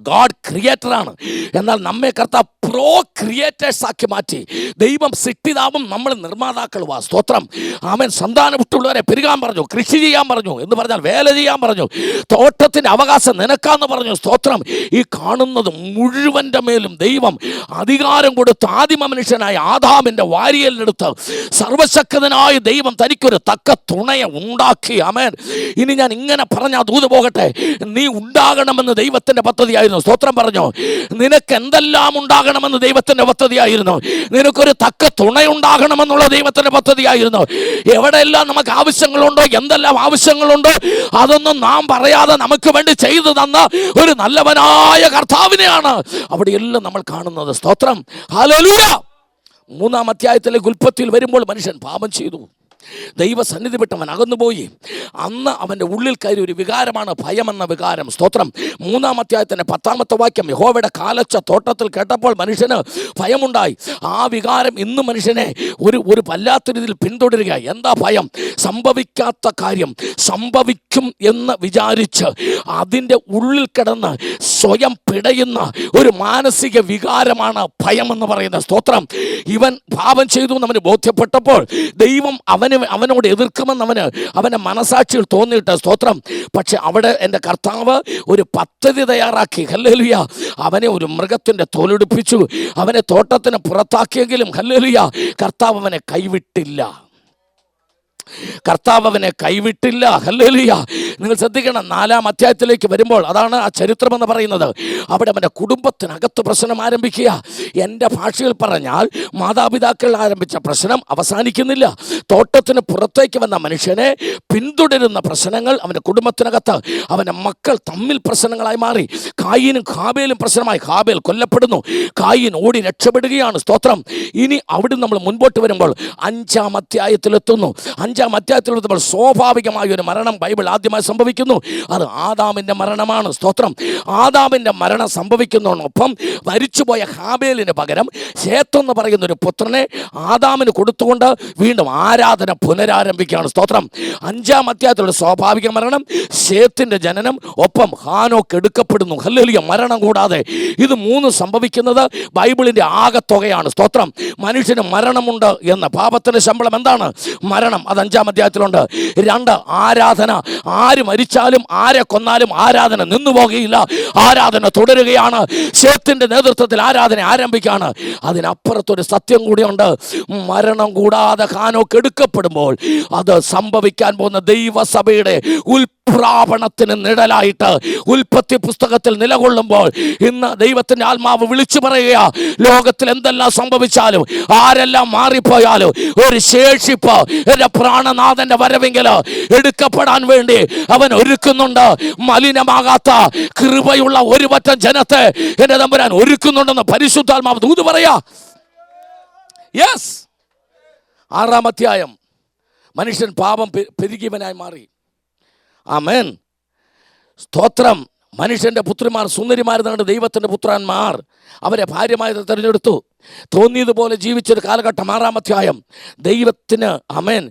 Speaker 1: ഗോഡ് ക്രിയേറ്ററാണ്. എന്നാൽ നമ്മെ കർത്താവ് പ്രോ ക്രിയേറ്റേഴ്സ് ആക്കി മാറ്റി. ദൈവം സൃഷ്ടിതാവും നമ്മൾ നിർമ്മാതാക്കളുവാ. സ്തോത്രം. ആമേൻ. സന്താനപുഷ്ടിയുള്ളവരെ പെരുകാൻ പറഞ്ഞു, കൃഷി ചെയ്യാൻ പറഞ്ഞു, എന്ന് പറഞ്ഞാൽ വേല ചെയ്യാൻ പറഞ്ഞു, തോട്ടത്തിൻ്റെ അവകാശം നിനക്കാന്ന് പറഞ്ഞു. സ്തോത്രം. ഈ കാണുന്നത് മുഴുവൻ്റെ മേലും ദൈവം അധികാരം കൊടുത്ത് ആദിമ മനുഷ്യനായ ആദാമിൻ്റെ വാരിയലിനെടുത്ത് സർവശക്തനായ ദൈവം തനിക്കൊരു തക്ക തുണയെ ഉണ്ടാക്കി. ആമേൻ. ഇനി ഞാൻ ഇങ്ങനെ പറഞ്ഞാൽ ദൂത് പോകട്ടെ, നീ ഉണ്ടാകണമെന്ന് ദൈവത്തിൻ്റെ പദ്ധതിയായിരുന്നു. സ്തോത്രം. പറഞ്ഞു, നിനക്ക് എന്തെല്ലാം ഉണ്ടാകണമെന്ന് ദൈവത്തിൻ്റെ പദ്ധതിയായിരുന്നു. നിനക്കൊരു തക്ക തുണയുണ്ടാകണമെന്നുള്ള ദൈവത്തിൻ്റെ പദ്ധതിയായിരുന്നു. എവിടെയെല്ലാം നമുക്ക് ആവശ്യങ്ങളുണ്ടോ, എന്തെല്ലാം ആവശ്യങ്ങളുണ്ടോ, അതൊന്നും നാം പറയാതെ നമുക്ക് വേണ്ടി ചെയ്തു തന്ന ഒരു നല്ലവനായ കർത്താവിനെയാണ് അവിടെയെല്ലാം നമ്മൾ കാണുന്നത്. സ്തോത്രം. ഹല്ലേലൂയ. 3-ാം അധ്യായത്തിലേക്ക് ഉൽപ്പത്തിയിൽ വരുമ്പോൾ മനുഷ്യൻ പാപം ചെയ്തു, ദൈവസന്നിധി വിട്ടവൻ അകന്നുപോയി. അന്ന് അവൻ്റെ ഉള്ളിൽ കയറി ഒരു വികാരമാണ് ഭയമെന്ന വികാരം. സ്തോത്രം. 3-ാം അധ്യായത്തിൻ്റെ 10-ാമത്തെ വാക്യം, യഹോവയുടെ കാലച്ച തോട്ടത്തിൽ കേട്ടപ്പോൾ മനുഷ്യന് ഭയമുണ്ടായി. ആ വികാരം ഇന്ന് മനുഷ്യനെ ഒരു വല്ലാത്ത രീതിയിൽ പിന്തുടരുക. എന്താ ഭയം? സംഭവിക്കാത്ത കാര്യം സംഭവിക്കും എന്ന് വിചാരിച്ച് അതിൻ്റെ ഉള്ളിൽ കിടന്ന് സ്വയം പിടയുന്ന ഒരു മാനസിക വികാരമാണ് ഭയമെന്ന് പറയുന്നത്. സ്തോത്രം. ഇവൻ പാപം ചെയ്തു എന്ന് അവന് ബോധ്യപ്പെട്ടപ്പോൾ ദൈവം അവനോട് എതിർക്കുമെന്ന് അവൻ്റെ മനസാക്ഷിയിൽ തോന്നിയിട്ട്, സ്തോത്രം, പക്ഷെ അവിടെ എൻ്റെ കർത്താവ് ഒരു പദ്ധതി തയ്യാറാക്കി. ഹല്ലേലൂയ. അവനെ ഒരു മൃഗത്തിൻ്റെ തോലെടുപ്പിച്ചു, അവനെ തോട്ടത്തിന് പുറത്താക്കിയെങ്കിലും ഹല്ലേലൂയ, കർത്താവ് അവനെ കൈവിട്ടില്ല. കർത്താവ് അവനെ കൈവിട്ടില്ല. ഹല്ലേലൂയ. നിങ്ങൾ ശ്രദ്ധിക്കണം, 4-ാം അധ്യായത്തിലേക്ക് വരുമ്പോൾ അതാണ് ആ ചരിത്രമെന്ന് പറയുന്നത്. അവിടെ അവൻ്റെ കുടുംബത്തിനകത്ത് പ്രശ്നം ആരംഭിക്കുക. എൻ്റെ ഭാഷയിൽ പറഞ്ഞാൽ മാതാപിതാക്കൾ ആരംഭിച്ച പ്രശ്നം അവസാനിക്കുന്നില്ല. തോട്ടത്തിന് പുറത്തേക്ക് വന്ന മനുഷ്യനെ പിന്തുടരുന്ന പ്രശ്നങ്ങൾ അവൻ്റെ കുടുംബത്തിനകത്ത്, അവൻ്റെ മക്കൾ തമ്മിൽ പ്രശ്നങ്ങളായി മാറി. കായീനും ഹാബേലും പ്രശ്നമായി. ഹാബേൽ കൊല്ലപ്പെടുന്നു, കായീൻ ഓടി രക്ഷപ്പെടുകയാണ്. സ്തോത്രം. ഇനി അവിടെ നമ്മൾ മുൻപോട്ട് വരുമ്പോൾ 5-ാം അധ്യായത്തിലെത്തുന്നു. 5-ാം അധ്യായത്തിലെത്തുമ്പോൾ സ്വാഭാവികമായ ഒരു മരണം ബൈബിൾ ആദ്യമായി സംഭവിക്കുന്നു. അത് ആദാമിൻ്റെ മരണമാണ്. സ്തോത്രം. ആദാമിൻ്റെ മരണം സംഭവിക്കുന്നതോടൊപ്പം മരിച്ചുപോയ ഹാബേലിന് പകരം ശേത്ത് എന്ന് പറയുന്ന ഒരു പുത്രനെ ആദാമിന് കൊടുത്തുകൊണ്ട് വീണ്ടും ആരാധന പുനരാരംഭിക്കുകയാണ്. സ്തോത്രം. 5-ാം അധ്യായത്തിലുള്ള സ്വാഭാവിക മരണം, ശേത്തിൻ്റെ ജനനം, ഒപ്പം ഹാനോക്ക് എടുക്കപ്പെടുന്നു. ഹല്ലേലൂയ. മരണം കൂടാതെ ഇത് 3 സംഭവിക്കുന്നത് ബൈബിളിൻ്റെ ആകത്തുകയാണ്. സ്തോത്രം. മനുഷ്യന് മരണമുണ്ട് എന്ന്. പാപത്തിൻ്റെ ശമ്പളം എന്താണ്? മരണം. അത് 5-ാം അധ്യായത്തിലുണ്ട്. 2, ആരാധന. ആര് മരിച്ചാലും ആരെ കൊന്നാലും ആരാധന നിന്നുപോകുകയില്ല, ആരാധന തുടരുകയാണ്. ശേത്തിന്റെ നേതൃത്വത്തിൽ ആരാധന ആരംഭിക്കുകയാണ്. അതിനപ്പുറത്തൊരു സത്യം കൂടിയുണ്ട്. മരണം കൂടാതെ ഹാനോക്ക് എടുക്കപ്പെടുമ്പോൾ അത് സംഭവിക്കാൻ പോകുന്ന ദൈവസഭയുടെ ഉൽപ്രാപണത്തിന് നിഴലായിട്ട് ഉൽപ്പത്തി പുസ്തകത്തിൽ നിലകൊള്ളുമ്പോൾ ഇന്ന് ദൈവത്തിൻ്റെ ആത്മാവ് വിളിച്ചു പറയുക, ലോകത്തിൽ എന്തെല്ലാം സംഭവിച്ചാലും ആരെല്ലാം മാറിപ്പോയാലും ഒരു ശേഷിപ്പ് എൻ്റെ പ്രാണനാഥൻ്റെ വരവെങ്കിൽ എടുക്കപ്പെടാൻ വേണ്ടി അവൻ ഒരുക്കുന്നുണ്ട്. മലിനമാകാത്ത കൃപയുള്ള ഒരു പറ്റം ജനത്തെ എൻ്റെ തമ്പുരാൻ ഒരുക്കുന്നുണ്ടെന്ന് പരിശുദ്ധാത്മാവ് ദൂത് പറയാ. യെസ്. 6-ാം അധ്യായം, മനുഷ്യൻ പാപം പെരുകിയവനായി മാറി. ആമേൻ. സ്തോത്രം. മനുഷ്യൻ്റെ പുത്രിമാർ സുന്ദരിമാരെന്നാണ് ദൈവത്തിൻ്റെ പുത്രന്മാർ. അവരെ ഭാര്യമായി തിരഞ്ഞെടുത്തു. തോന്നിയതുപോലെ ജീവിച്ചൊരു കാലഘട്ടം. 6-ാം അധ്യായം. ദൈവത്തിന് ആമേൻ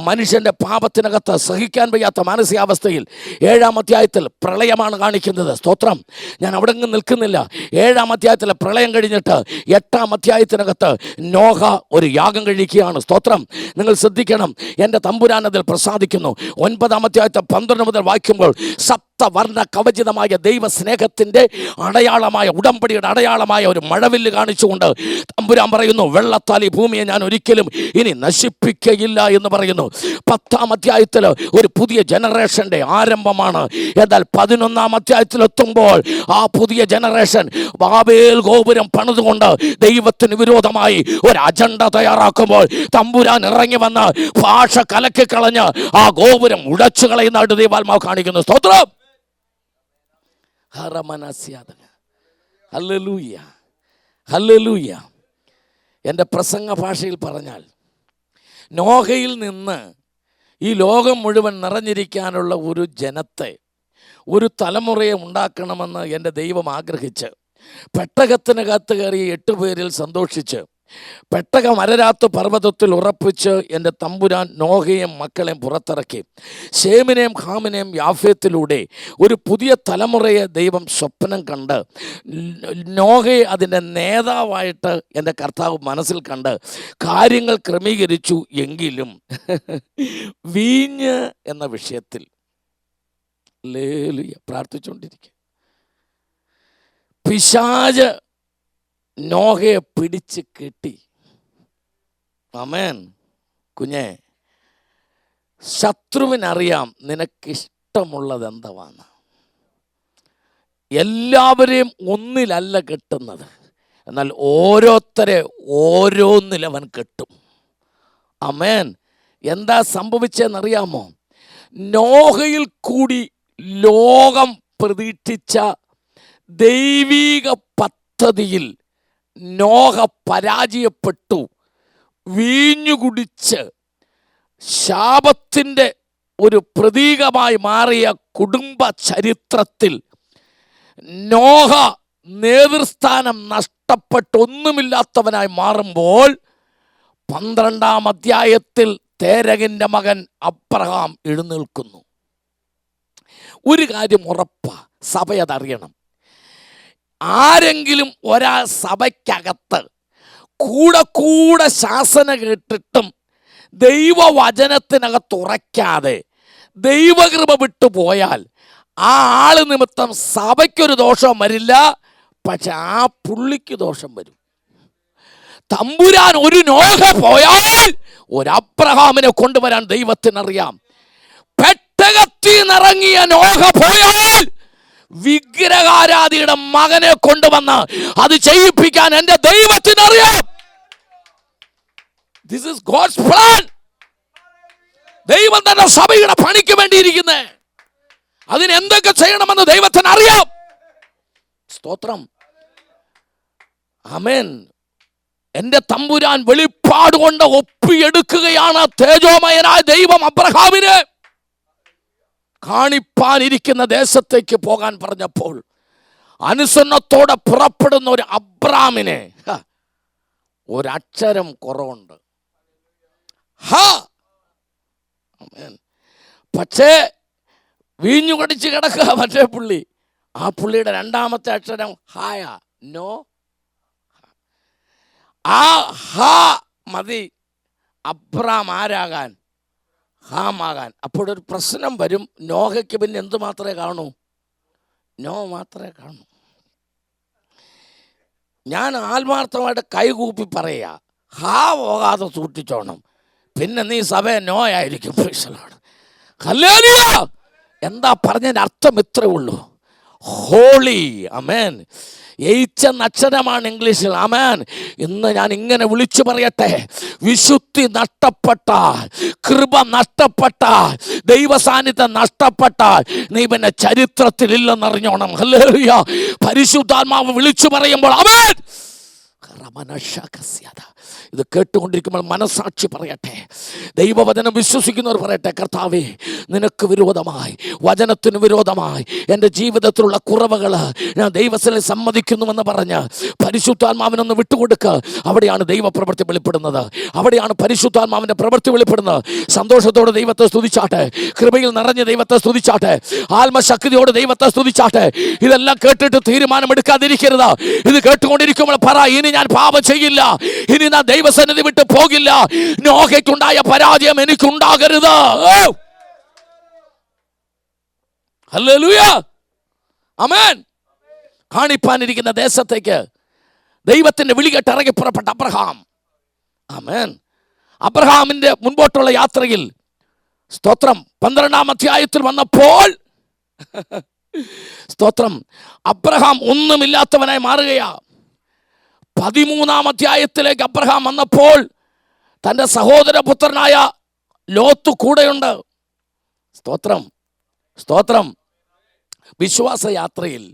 Speaker 1: മനുഷ്യൻ്റെ പാപത്തിനകത്ത് സഹിക്കാൻ വയ്യാത്ത മാനസികാവസ്ഥയിൽ 7-ാം അധ്യായത്തിൽ പ്രളയമാണ് കാണിക്കുന്നത്. സ്തോത്രം. ഞാൻ അവിടെ നിൽക്കുന്നില്ല. 7-ാം അധ്യായത്തിലെ പ്രളയം കഴിഞ്ഞിട്ട് 8-ാം അധ്യായത്തിനകത്ത് നോഹ ഒരു യാഗം കഴിക്കുകയാണ്. സ്തോത്രം. നിങ്ങൾ ശ്രദ്ധിക്കണം, എൻ്റെ തമ്പുരാൻ അതിൽ പ്രസാദിക്കുന്നു. 9-ാം അധ്യായത്തെ 12 മുതൽ വായിക്കുമ്പോൾ വർണ്ണ കവചിതമായ ദൈവസ്നേഹത്തിൻ്റെ അടയാളമായ, ഉടമ്പടിയുടെ അടയാളമായ ഒരു മഴവില്ല് കാണിച്ചുകൊണ്ട് തമ്പുരാൻ പറയുന്നു, വെള്ളത്താൽ ഈ ഭൂമിയെ ഞാൻ ഒരിക്കലും ഇനി നശിപ്പിക്കയില്ല എന്ന് പറയുന്നു. 10-ാം അധ്യായത്തിൽ ഒരു പുതിയ ജനറേഷൻ്റെ ആരംഭമാണ്. എന്നാൽ 11-ാം അധ്യായത്തിലെത്തുമ്പോൾ ആ പുതിയ ജനറേഷൻ ബാബേൽ ഗോപുരം പണിതുകൊണ്ട് ദൈവത്തിന് വിരോധമായി ഒരു അജണ്ട തയ്യാറാക്കുമ്പോൾ തമ്പുരാൻ ഇറങ്ങി വന്ന് ഭാഷ കലക്കിക്കളഞ്ഞ് ആ ഗോപുരം ഉടച്ചു കളയുന്നതായിട്ട് ദൈവാത്മാവ് കാണിക്കുന്നു. സ്തോത്രം. Hallelujah, hallelujah. എൻ്റെ പ്രസംഗ ഭാഷയിൽ പറഞ്ഞാൽ, നോഹയിൽ നിന്ന് ഈ ലോകം മുഴുവൻ നിറഞ്ഞിരിക്കാനുള്ള ഒരു ജനത്തെ, ഒരു തലമുറയെ ഉണ്ടാക്കണമെന്ന് എൻ്റെ ദൈവം ആഗ്രഹിച്ച് പെട്ടകത്തിനകത്ത് കയറി 8 പേരിൽ സന്തോഷിച്ച് പെട്ടകം അരരാത്ത് പർവ്വതത്തിൽ ഉറപ്പിച്ച് എൻ്റെ തമ്പുരാൻ നോഹയെയും മക്കളെയും പുറത്തിറക്കി. ശേമിനെയും ഹാമിനെയും യാഫേത്തിലൂടെ ഒരു പുതിയ തലമുറയെ ദൈവം സ്വപ്നം കണ്ട് നോഹയെ അതിൻ്റെ നേതാവായിട്ട് എൻ്റെ കർത്താവ് മനസ്സിൽ കണ്ട് കാര്യങ്ങൾ ക്രമീകരിച്ചു. എങ്കിലും വീഞ്ഞ് എന്ന വിഷയത്തിൽ പ്രാർത്ഥിച്ചുകൊണ്ടിരിക്കുക. പിശാച് നോഹയെ പിടിച്ച് കെട്ടി. ആമേൻ. കുഞ്ഞെ, ശത്രുവിനറിയാം നിനക്കിഷ്ടമുള്ളത് എന്തുവാണ്. എല്ലാവരെയും ഒന്നിലല്ല കെട്ടുന്നത്, എന്നാൽ ഓരോരുത്തരെ ഓരോന്നിലവൻ കെട്ടും. ആമേൻ. എന്താ സംഭവിച്ചതെന്നറിയാമോ? നോഹയിൽ കൂടി ലോകം പ്രതീക്ഷിച്ച ദൈവീക പദ്ധതിയിൽ നോഹ പരാജയപ്പെട്ടു. വീഞ്ഞു കുടിച്ച് ശാപത്തിൻ്റെ ഒരു പ്രതീകമായി മാറിയ കുടുംബ ചരിത്രത്തിൽ നോഹ നേതൃസ്ഥാനം നഷ്ടപ്പെട്ടൊന്നുമില്ലാത്തവനായി മാറുമ്പോൾ 12-ാം അധ്യായത്തിൽ തേരകിൻ്റെ മകൻ അബ്രഹാം എഴുന്നേൽക്കുന്നു. ഒരു കാര്യം ഉറപ്പാ, സഭയതറിയണം. ആരെങ്കിലും ഒരാൾ സഭയ്ക്കകത്ത് കൂടെ ശാസന കേട്ടിട്ടും ദൈവവചനത്തിനകത്ത് ഉറയ്ക്കാതെ ദൈവകൃപ വിട്ടുപോയാൽ ആ ആള് നിമിത്തം സഭയ്ക്കൊരു ദോഷം വരില്ല, പക്ഷെ ആ പുള്ളിക്ക് ദോഷം വരും. തമ്പുരാൻ ഒരു നോഹ പോയാൽ ഒരു അബ്രഹാമിനെ കൊണ്ടുവരാൻ ദൈവത്തിനറിയാം. പെട്ടകത്തിൽ നിന്നിറങ്ങിയ നോഹ പോയാൽ വിഗ്രഹാരാധിയുടെ മകനെ കൊണ്ടുവന്ന് അത് ചെയ്യിപ്പിക്കാൻ എൻ്റെ ദൈവത്തിനറിയാം. This is God's plan. ദൈവം തന്നെ സഭയുടെ പണിക്ക് വേണ്ടിയിരിക്കുന്നേ. അതിന് എന്തൊക്കെ ചെയ്യണമെന്ന് ദൈവത്തിന് അറിയാം. സ്തോത്രം. ആമേൻ. എൻ്റെ തമ്പുരാൻ വെളിപ്പാട് കൊണ്ട് ഒപ്പിയെടുക്കുകയാണ് തേജോമയനായ ദൈവം അബ്രഹാമിനെ കാണിപ്പാനിരിക്കുന്ന ദേശത്തേക്ക് പോകാൻ പറഞ്ഞപ്പോൾ അനുസരണത്തോടെ പുറപ്പെടുന്ന ഒരു അബ്രാമിനെ ഒരക്ഷരം കുറവുണ്ട്. പക്ഷേ വീഞ്ഞു കടിച്ച് കിടക്കുക മറ്റേ പുള്ളി. ആ പുള്ളിയുടെ 2ാമത്തെ അക്ഷരം ഹായ, നോ. ആ ഹാ മതി അബ്രാം ആരാകാൻ, ഹാമാകാൻ. അപ്പോഴൊരു പ്രശ്നം വരും. നോഹയ്ക്ക് പിന്നെ എന്ത് മാത്രമേ കാണൂ? നോ മാത്രമേ കാണൂ. ഞാൻ ആത്മാർത്ഥമായിട്ട് കൈകൂപ്പി പറയുക, ഹാ പോകാതെ സൂക്ഷിച്ചോണം, പിന്നെ നീ സഭയെ നോ ആയിരിക്കും. ഹല്ലേലൂയ. എന്താ പറഞ്ഞതിൻ്റെ അർത്ഥം ഇത്രേ ഉള്ളൂ, ഹോളി. ആമേൻ. എന്ന അക്ഷരമാണ് ഇംഗ്ലീഷിൽ. ആമേൻ. ഇന്ന് ഞാൻ ഇങ്ങനെ വിളിച്ചു പറയട്ടെ, വിശുദ്ധി നഷ്ടപ്പെട്ടാൽ, കൃപ നഷ്ടപ്പെട്ടാൽ, ദൈവസാന്നിധ്യം നഷ്ടപ്പെട്ടാൽ നീ പിന്നെ ചരിത്രത്തിൽ ഇല്ലെന്നറിഞ്ഞോണം. ഹല്ലേലൂയ. പരിശുദ്ധാത്മാവ് വിളിച്ചു പറയുമ്പോൾ ആമേൻ ഇത് കേട്ടുകൊണ്ടിരിക്കുമ്പോൾ മനസാക്ഷി പറയട്ടെ, ദൈവവചനം വിശ്വസിക്കുന്നവർ പറയട്ടെ, കർത്താവേ, നിനക്ക് വിരോധമായി, വചനത്തിന് വിരോധമായി എൻ്റെ ജീവിതത്തിലുള്ള കുറവുകൾ ഞാൻ ദൈവത്തിൽ സമ്മതിക്കുന്നുവെന്ന് പറഞ്ഞ് പരിശുദ്ധാത്മാവിനൊന്ന് വിട്ടുകൊടുക്കുക. അവിടെയാണ് ദൈവപ്രവൃത്തി വെളിപ്പെടുന്നത്, അവിടെയാണ് പരിശുദ്ധാത്മാവിൻ്റെ പ്രവൃത്തി വെളിപ്പെടുന്നത്. സന്തോഷത്തോടെ ദൈവത്തെ സ്തുതിച്ചാട്ടെ, കൃപയിൽ നിറഞ്ഞ ദൈവത്തെ സ്തുതിച്ചാട്ടെ, ആത്മശക്തിയോടെ ദൈവത്തെ സ്തുതിച്ചാട്ടെ. ഇതെല്ലാം കേട്ടിട്ട് തീരുമാനമെടുക്കാതിരിക്കരുത്. ഇത് കേട്ടുകൊണ്ടിരിക്കുമ്പോൾ പറ, ഇനി ഞാൻ പാപം ചെയ്യില്ല, ഇനി ഞാൻ ദൈവസന്നിധി വിട്ട് പോകില്ല. നോഹയ്ക്കുണ്ടായ പരാജയം എനിക്കുണ്ടാകരുത്. ഹല്ലേലൂയ, ആമേൻ. കാണിപ്പാനിരിക്കുന്ന ദേശത്തേക്ക് ദൈവത്തിന്റെ വിളി കേട്ട് ഇറങ്ങി പുറപ്പെട്ട അബ്രഹാം, ആമേൻ. അബ്രഹാമിന്റെ മുൻപോട്ടുള്ള യാത്രയിൽ സ്തോത്രം 12-ാം അധ്യായത്തിൽ വന്നപ്പോൾ സ്തോത്രം അബ്രഹാം ഒന്നുമില്ലാത്തവനായി മാറുകയാ. 13-ാം അധ്യായത്തിലേക്ക് അബ്രഹാം വന്നപ്പോൾ തൻ്റെ സഹോദരപുത്രനായ ലോത്ത് കൂടെയുണ്ട്. സ്തോത്രം, സ്തോത്രം. വിശ്വാസയാത്രയിൽ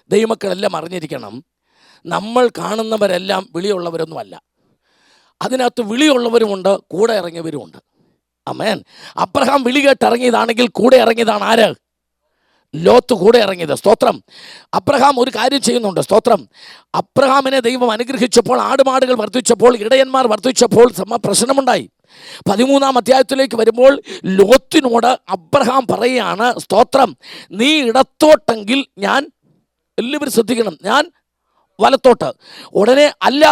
Speaker 1: ദൈവമക്കളെല്ലാം അറിഞ്ഞിരിക്കണം, നമ്മൾ കാണുന്നവരെല്ലാം വിളിയുള്ളവരൊന്നുമല്ല. അതിനകത്ത് വിളിയുള്ളവരുമുണ്ട്, കൂടെ ഇറങ്ങിയവരുമുണ്ട്. ആമേൻ. അബ്രഹാം വിളി കേട്ട് ഇറങ്ങിയതാണെങ്കിൽ കൂടെ ഇറങ്ങിയതാണ് ആര്? ലോത്ത് കൂടെ ഇറങ്ങിയത്. സ്തോത്രം. അബ്രഹാം ഒരു കാര്യം ചെയ്യുന്നുണ്ട്. സ്തോത്രം. അബ്രഹാമിനെ ദൈവം അനുഗ്രഹിച്ചപ്പോൾ, ആടുമാടുകൾ വർദ്ധിച്ചപ്പോൾ, ഇടയന്മാർ വർദ്ധിച്ചപ്പോൾ പ്രശ്നമുണ്ടായി. 13-ാം അധ്യായത്തിലേക്ക് വരുമ്പോൾ ലോത്തിനോട് അബ്രഹാം പറയുകയാണ്, സ്തോത്രം, നീ ഇടത്തോട്ടെങ്കിൽ ഞാൻ, എല്ലാവരും ശ്രദ്ധിക്കണം, ഞാൻ വലത്തോട്ട്. ഉടനെ അല്ല,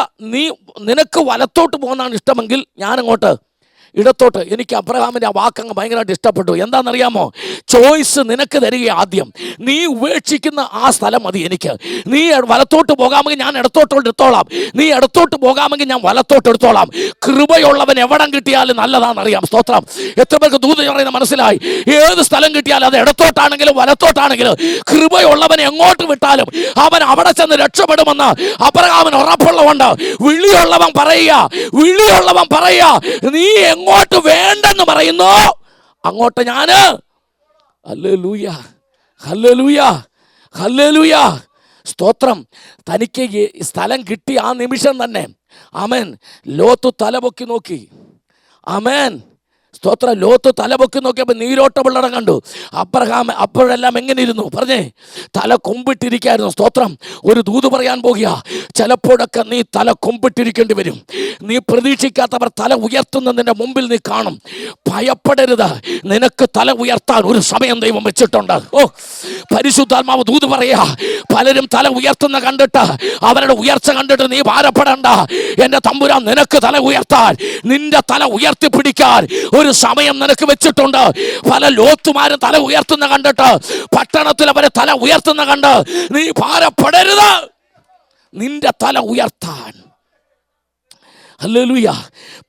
Speaker 1: നിനക്ക് വലത്തോട്ട് പോകുന്നതാണ് ഇഷ്ടമെങ്കിൽ ഞാൻ അങ്ങോട്ട് ഇടത്തോട്ട്. എനിക്ക് അബ്രഹാമിൻ്റെ ആ വാക്കങ്ങ് ഭയങ്കരമായിട്ട് ഇഷ്ടപ്പെട്ടു. എന്താണെന്നറിയാമോ? ചോയ്സ് നിനക്ക് തരിക. ആദ്യം നീ ഉപേക്ഷിക്കുന്ന ആ സ്ഥലം മതി എനിക്ക്. നീ വലത്തോട്ട് പോകാമെങ്കിൽ ഞാൻ ഇടത്തോട്ട് എടുത്തോളാം, നീ ഇടത്തോട്ട് പോകാമെങ്കിൽ ഞാൻ വലത്തോട്ട് എടുത്തോളാം. കൃപയുള്ളവൻ എവിടം കിട്ടിയാലും നല്ലതാണെന്നറിയാം. സ്തോത്രം. എത്ര പേർക്ക് ദൂത് പറയുന്നത് മനസ്സിലായി? ഏത് സ്ഥലം കിട്ടിയാലും, അത് ഇടത്തോട്ടാണെങ്കിലും വലത്തോട്ടാണെങ്കിലും, കൃപയുള്ളവനെ എങ്ങോട്ട് വിട്ടാലും അവൻ അവിടെ ചെന്ന് രക്ഷപ്പെടുമെന്ന് അബ്രഹാമിന് ഉറപ്പുള്ളതുകൊണ്ട് വിളിയുള്ളവൻ പറയുക, നീ എങ്ങോട്ട് വേണ്ടെന്ന് പറയുന്നു അങ്ങോട്ട് ഞാന്. Hallelujah, hallelujah, hallelujah. സ്തോത്രം. തനിക്ക് സ്ഥലം കിട്ടി ആ നിമിഷം തന്നെ, ആമേൻ, ലോത്ത് തലപൊക്കി നോക്കി. ആമേൻ. സ്തോത്രം. ലോത്ത് തലപൊക്കി നോക്കിയപ്പോൾ നീരോട്ടമുള്ളടം കണ്ടു. അബ്രഹാം അപ്പോഴെല്ലാം എങ്ങനെ ഇരുന്നു? പറഞ്ഞേ, തല കൊമ്പിട്ടിരിക്കായിരുന്നു. സ്തോത്രം. ഒരു ദൂത് പറയാൻ പോകുക. ചിലപ്പോഴൊക്കെ നീ തല കൊമ്പിട്ടിരിക്കേണ്ടി വരും. നീ പ്രതീക്ഷിക്കാത്തവർ തല ഉയർത്തുന്നതിൻ്റെ മുമ്പിൽ നീ കാണും. ഭയപ്പെടരുത്, നിനക്ക് തല ഉയർത്താൻ ഒരു സമയം ദൈവം വെച്ചിട്ടുണ്ട്. ഓ, പരിശുദ്ധാത്മാവ് ദൂത് പറയാ. പലരും തല ഉയർത്തുന്ന കണ്ടിട്ട്, അവരുടെ ഉയർച്ച കണ്ടിട്ട് നീ ഭാരപ്പെടണ്ട. എൻ്റെ തമ്പുരാൻ നിനക്ക് തല ഉയർത്താൻ, നിന്റെ തല ഉയർത്തിപ്പിടിക്കാൻ ഒരു സമയം നിനക്ക് വെച്ചിട്ടുണ്ട്. പല ലോത്തുമാരും തല ഉയർത്തുന്ന കണ്ടിട്ട്, പട്ടണത്തിൽ അവരെ തല ഉയർത്തുന്ന കണ്ട് നീ ഭാരപ്പെടരുത്, നിന്റെ തല ഉയർത്താൻ. ഹല്ലേലൂയ.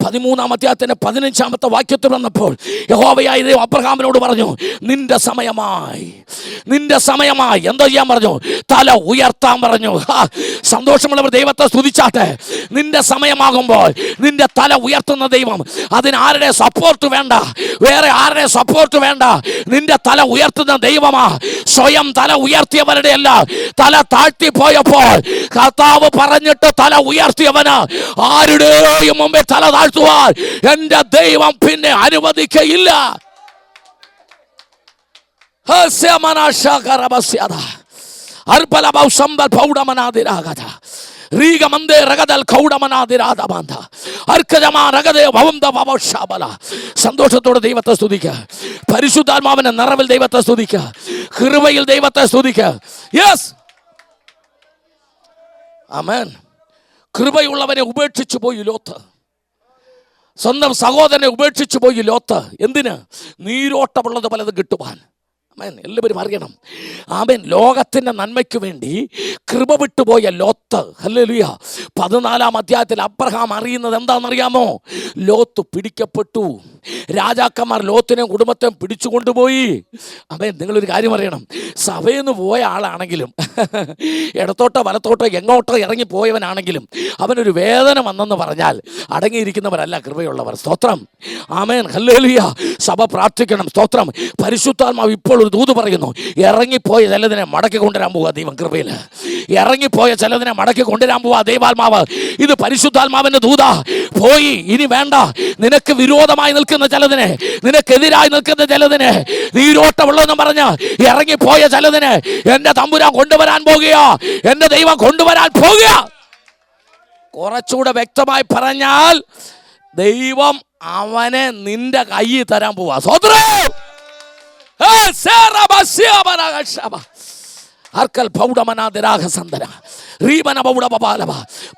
Speaker 1: 13-ാം അധ്യായത്തിന്റെ 15-ാമത്തെ വാക്യത്തിൽ വന്നപ്പോൾ യഹോവയായ ദൈവം അബ്രഹാമിനോട് പറഞ്ഞു, നിന്റെ സമയമായി, നിന്റെ സമയമായി. എന്തോ ചെയ്യാൻ പറഞ്ഞു? തല ഉയർത്താൻ പറഞ്ഞു. സന്തോഷമുള്ളവർ ദൈവത്തെ സ്തുതിച്ചാട്ടെ. നിന്റെ സമയമാകുമ്പോൾ നിന്റെ തല ഉയർത്തുന്ന ദൈവം. അതിന് ആരുടെ സപ്പോർട്ട് വേണ്ട, വേറെ ആരുടെ സപ്പോർട്ട് വേണ്ട. നിന്റെ തല ഉയർത്തുന്ന ദൈവമാ. സ്വയം തല ഉയർത്തിയവരുടെ അല്ല, തല താഴ്ത്തിപ്പോയപ്പോൾ കർത്താവ് പറഞ്ഞിട്ട് തല ഉയർത്തിയവന് ആരുടെ മുമ്പേ തല താഴ്ത്തുവാൻ എന്റെ ദൈവം പിന്നെ അനുവദിക്കയില്ല. സന്തോഷത്തോടെ ദൈവത്തെ സ്തുതിക്കുക. പരിശുദ്ധാത്മാവിന്റെ നിറവിൽ ദൈവത്തെ സ്തുതിക്കുക. കൃപയിൽ ദൈവത്തെ സ്തുതിക്കുക. യെസ്, ആമേൻ. കൃപയുള്ളവനെ ഉപേക്ഷിച്ചു പോയി ലോത്ത്. സ്വന്തം സഹോദരനെ ഉപേക്ഷിച്ചു പോയി ലോത്ത്. എന്തിന്? നീരോട്ടമുള്ളത് പലതും കിട്ടുവാൻ. ആമേൻ. എല്ലാവരും അറിയണം. ആമേൻ. ലോകത്തിൻ്റെ നന്മയ്ക്ക് വേണ്ടി കൃപ വിട്ടുപോയ ലോത്ത്. ഹല്ലേലൂയ. 14-ാം അധ്യായത്തിൽ അബ്രഹാം അറിയുന്നത് എന്താണെന്നറിയാമോ? ലോത്ത് പിടിക്കപ്പെട്ടു. രാജാക്കന്മാർ ലോത്തിനെയും കുടുംബത്തെയും പിടിച്ചു കൊണ്ടുപോയി. ആമേൻ. നിങ്ങളൊരു കാര്യം അറിയണം, സഭയിൽ നിന്ന് പോയ ആളാണെങ്കിലും ഇടത്തോട്ടോ വലത്തോട്ടോ എങ്ങോട്ടോ ഇറങ്ങി പോയവനാണെങ്കിലും അവനൊരു വേദന വന്നെന്ന് പറഞ്ഞാൽ അടങ്ങിയിരിക്കുന്നവരല്ല കൃപയുള്ളവർ. സ്തോത്രം. ആമേൻ. ഹല്ലേലൂയ. സഭ പ്രാർത്ഥിക്കണം. സ്തോത്രം. പരിശുദ്ധാത്മാവ് ഇപ്പോൾ ഒരു ദൂത് പറയുന്നു, ഇറങ്ങിപ്പോയ ചിലതിനെ മടക്കി കൊണ്ടുവരാൻ പോവുക ദൈവം കൃപയിൽ. ഇറങ്ങിപ്പോയ ചിലതിനെ മടക്കി കൊണ്ടുവരാൻ പോവുക ദൈവാത്മാവ്. ഇത് പരിശുദ്ധാത്മാവിന്റെ ദൂതാ. പോയി, ഇനി വേണ്ട. നിനക്ക് വിരോധമായി നിൽക്കുന്ന ചിലതിനെ, നിനക്കെതിരായി നിൽക്കുന്ന ചിലതിനെ, നീരോട്ടമുള്ളതെന്ന് പറഞ്ഞ് ഇറങ്ങിപ്പോയ ചിലതിനെ എന്റെ തമ്പുരാൻ കൊണ്ടുവരാൻ പോകുക, എന്റെ ദൈവം കൊണ്ടുവരാൻ പോകുക. കുറച്ചുകൂടെ വ്യക്തമായി പറഞ്ഞാൽ ദൈവം അവനെ നിന്റെ കയ്യിൽ തരാൻ പോവാ.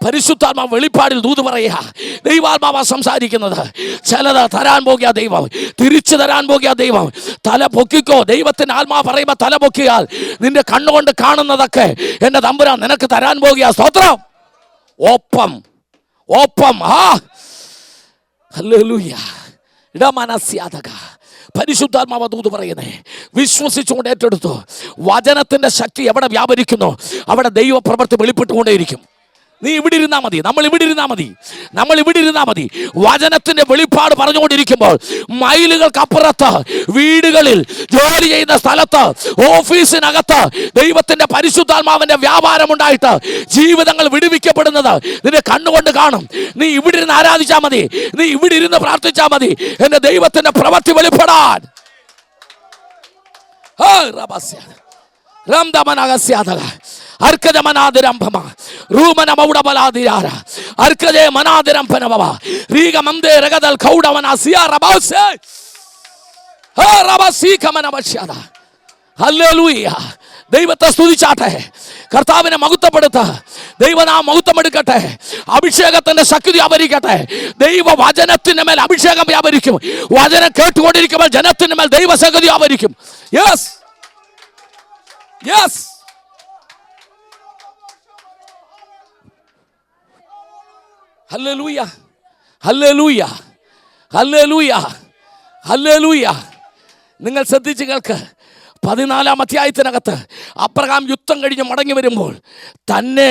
Speaker 1: പരിശുദ്ധാത്മാവ് വെളിപ്പാടിൽ ദൂത് പറയുക. ദൈവാത്മാവ സംസാരിക്കുന്നത്. ചിലത് തരാൻ പോകുക ദൈവം, തിരിച്ചു തരാൻ പോകുക ദൈവം. തല പൊക്കിക്കോ. ദൈവത്തിന്റെ ആത്മാവ് പറയുമ്പോൾ തല പൊക്കിയാൽ നിന്റെ കണ്ണുകൊണ്ട് കാണുന്നതൊക്കെ എന്റെ തമ്പുരാൻ നിനക്ക് തരാൻ പോകുക. സ്തോത്രം. ഒപ്പം ഒപ്പം ഹല്ലേലൂയ. ഇടമനസ്യാതക പരിശുദ്ധാത്മാവ് ദൂത് പറയുന്നേ. വിശ്വസിച്ചുകൊണ്ട് ഏറ്റെടുത്തു. വചനത്തിന്റെ ശക്തി എവിടെ വ്യാപരിക്കുന്നു അവിടെ ദൈവ പ്രവൃത്തി വെളിപ്പെട്ടുകൊണ്ടേയിരിക്കും. നീ ഇവിടെ ഇരുന്നാ മതി, നമ്മൾ ഇവിടെ ഇരുന്നാ മതി. വചനത്തിന്റെ വെളിപ്പാട് പറഞ്ഞുകൊണ്ടിരിക്കുമ്പോൾ മൈലുകൾക്കപ്പുറത്ത്, വീടുകളിൽ, ജോലി ചെയ്യുന്ന സ്ഥലത്ത്, ഓഫീസിനകത്ത് ദൈവത്തിന്റെ പരിശുദ്ധാത്മാവിന്റെ വ്യാപാരം ഉണ്ടായിട്ട് ജീവിതങ്ങൾ വിടുവിക്കപ്പെടുന്നത് നിന്റെ കണ്ണുകൊണ്ട് കാണും. നീ ഇവിടെ ഇരുന്ന് ആരാധിച്ചാൽ മതി, നീ ഇവിടെ ഇരുന്ന് പ്രാർത്ഥിച്ചാൽ മതി, എന്റെ ദൈവത്തിന്റെ പ്രവൃത്തി വെളിപ്പെടാൻ. ദൈവത്തെ സ്തുതിച്ചാട്ടെ, കർത്താവിനെ മഹത്വപ്പെടുത്ത, ദൈവനാം മഹത്വമെടുക്കട്ടെ, അഭിഷേകത്തിന്റെ ശക്തി വ്യാപരിക്കട്ടെ. ദൈവ വചനത്തിന്റെ മേൽ അഭിഷേകം വ്യാപരിക്കും. വചനം കേട്ടുകൊണ്ടിരിക്കുമ്പോൾ ജനത്തിന്റെ മേൽ ദൈവശക്തി വ്യാപരിക്കും. Yes yes. Hallelujah hallelujah hallelujah hallelujah. നിങ്ങൾ ശ്രദ്ധിച്ച് കേൾക്ക്. 14-ാം അധ്യായത്തിനകത്ത് അബ്രഹാം യുദ്ധം കഴിഞ്ഞ് മടങ്ങി വരുമ്പോൾ തന്നെ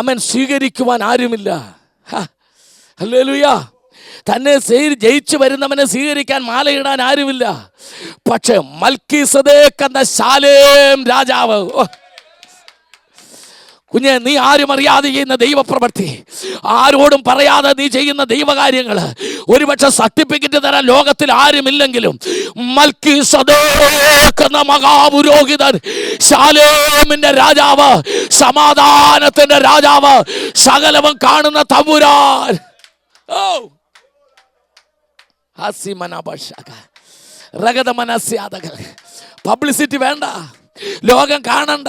Speaker 1: അവൻ സ്വീകരിക്കുവാൻ ആരുമില്ല. ഹല്ലേലൂയ. തന്നെ ജയിച്ചു വരുന്നവനെ സ്വീകരിക്കാൻ മാലയിടാൻ ആരുമില്ല. പക്ഷെ മൽക്കീസദേക്ക് എന്ന ശാലേം രാജാവ്, കുഞ്ഞെ, നീ ആരും അറിയാതെ ചെയ്യുന്ന ദൈവപ്രവൃത്തി, ആരോടും പറയാതെ നീ ചെയ്യുന്ന ദൈവകാര്യങ്ങൾ, ഒരുപക്ഷെ സർട്ടിഫിക്കറ്റ് തരാൻ ലോകത്തിൽ ആരുമില്ലെങ്കിലും മൽക്കീസദേക്ക് എന്ന മഹാപുരോഹിതൻ, ശാലേമിന്റെ രാജാവ്, സമാധാനത്തിന്റെ രാജാവ്, സകലവും കാണുന്ന തമ്പുരാൻ. പബ്ലിസിറ്റി വേണ്ട, ലോകം കാണണ്ട,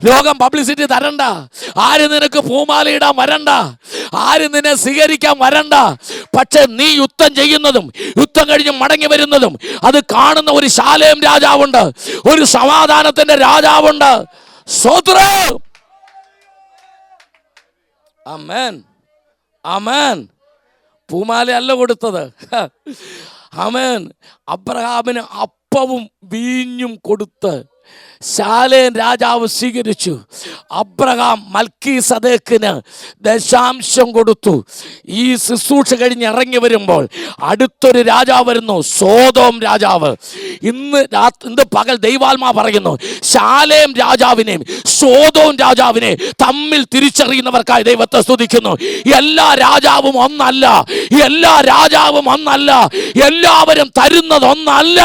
Speaker 1: ലോകം പബ്ലിസിറ്റി തരണ്ട, ആരും നിനക്ക് പൂമാലയിടാൻ വരണ്ട, ആരും നിന്നെ സ്വീകരിക്കാൻ വരണ്ട. പക്ഷെ നീ യുദ്ധം ചെയ്യുന്നതും യുദ്ധം കഴിഞ്ഞ് മടങ്ങി വരുന്നതും അത് കാണുന്ന ഒരു ശാലേം രാജാവുണ്ട്, ഒരു സമാധാനത്തിന്റെ രാജാവുണ്ട്. സ്തോത്രം. ആമേൻ ആമേൻ. പൂമാല അല്ല കൊടുത്തത്. ആമേൻ. അബ്രഹാമിന് അപ്പവും വീഞ്ഞും കൊടുത്ത് ശാലേം രാജാവ് സ്വീകരിച്ചു. അബ്രഹാം മൽക്കീസദേക്കിന് ദശാംശം കൊടുത്തു. ഈ ശുശ്രൂഷ കഴിഞ്ഞ് ഇറങ്ങി വരുമ്പോൾ അടുത്തൊരു രാജാവ് വരുന്നു, സോദോം രാജാവ്. ഇന്ന് പകൽ ദൈവാത്മാ പറയുന്നു, ശാലേം രാജാവിനെയും സോദോം രാജാവിനെയും തമ്മിൽ തിരിച്ചറിയുന്നവർക്കായി ദൈവത്തെ സ്തുതിക്കുന്നു. എല്ലാ രാജാവും ഒന്നല്ല, എല്ലാ രാജാവും ഒന്നല്ല, എല്ലാവരും തരുന്നത് ഒന്നല്ല.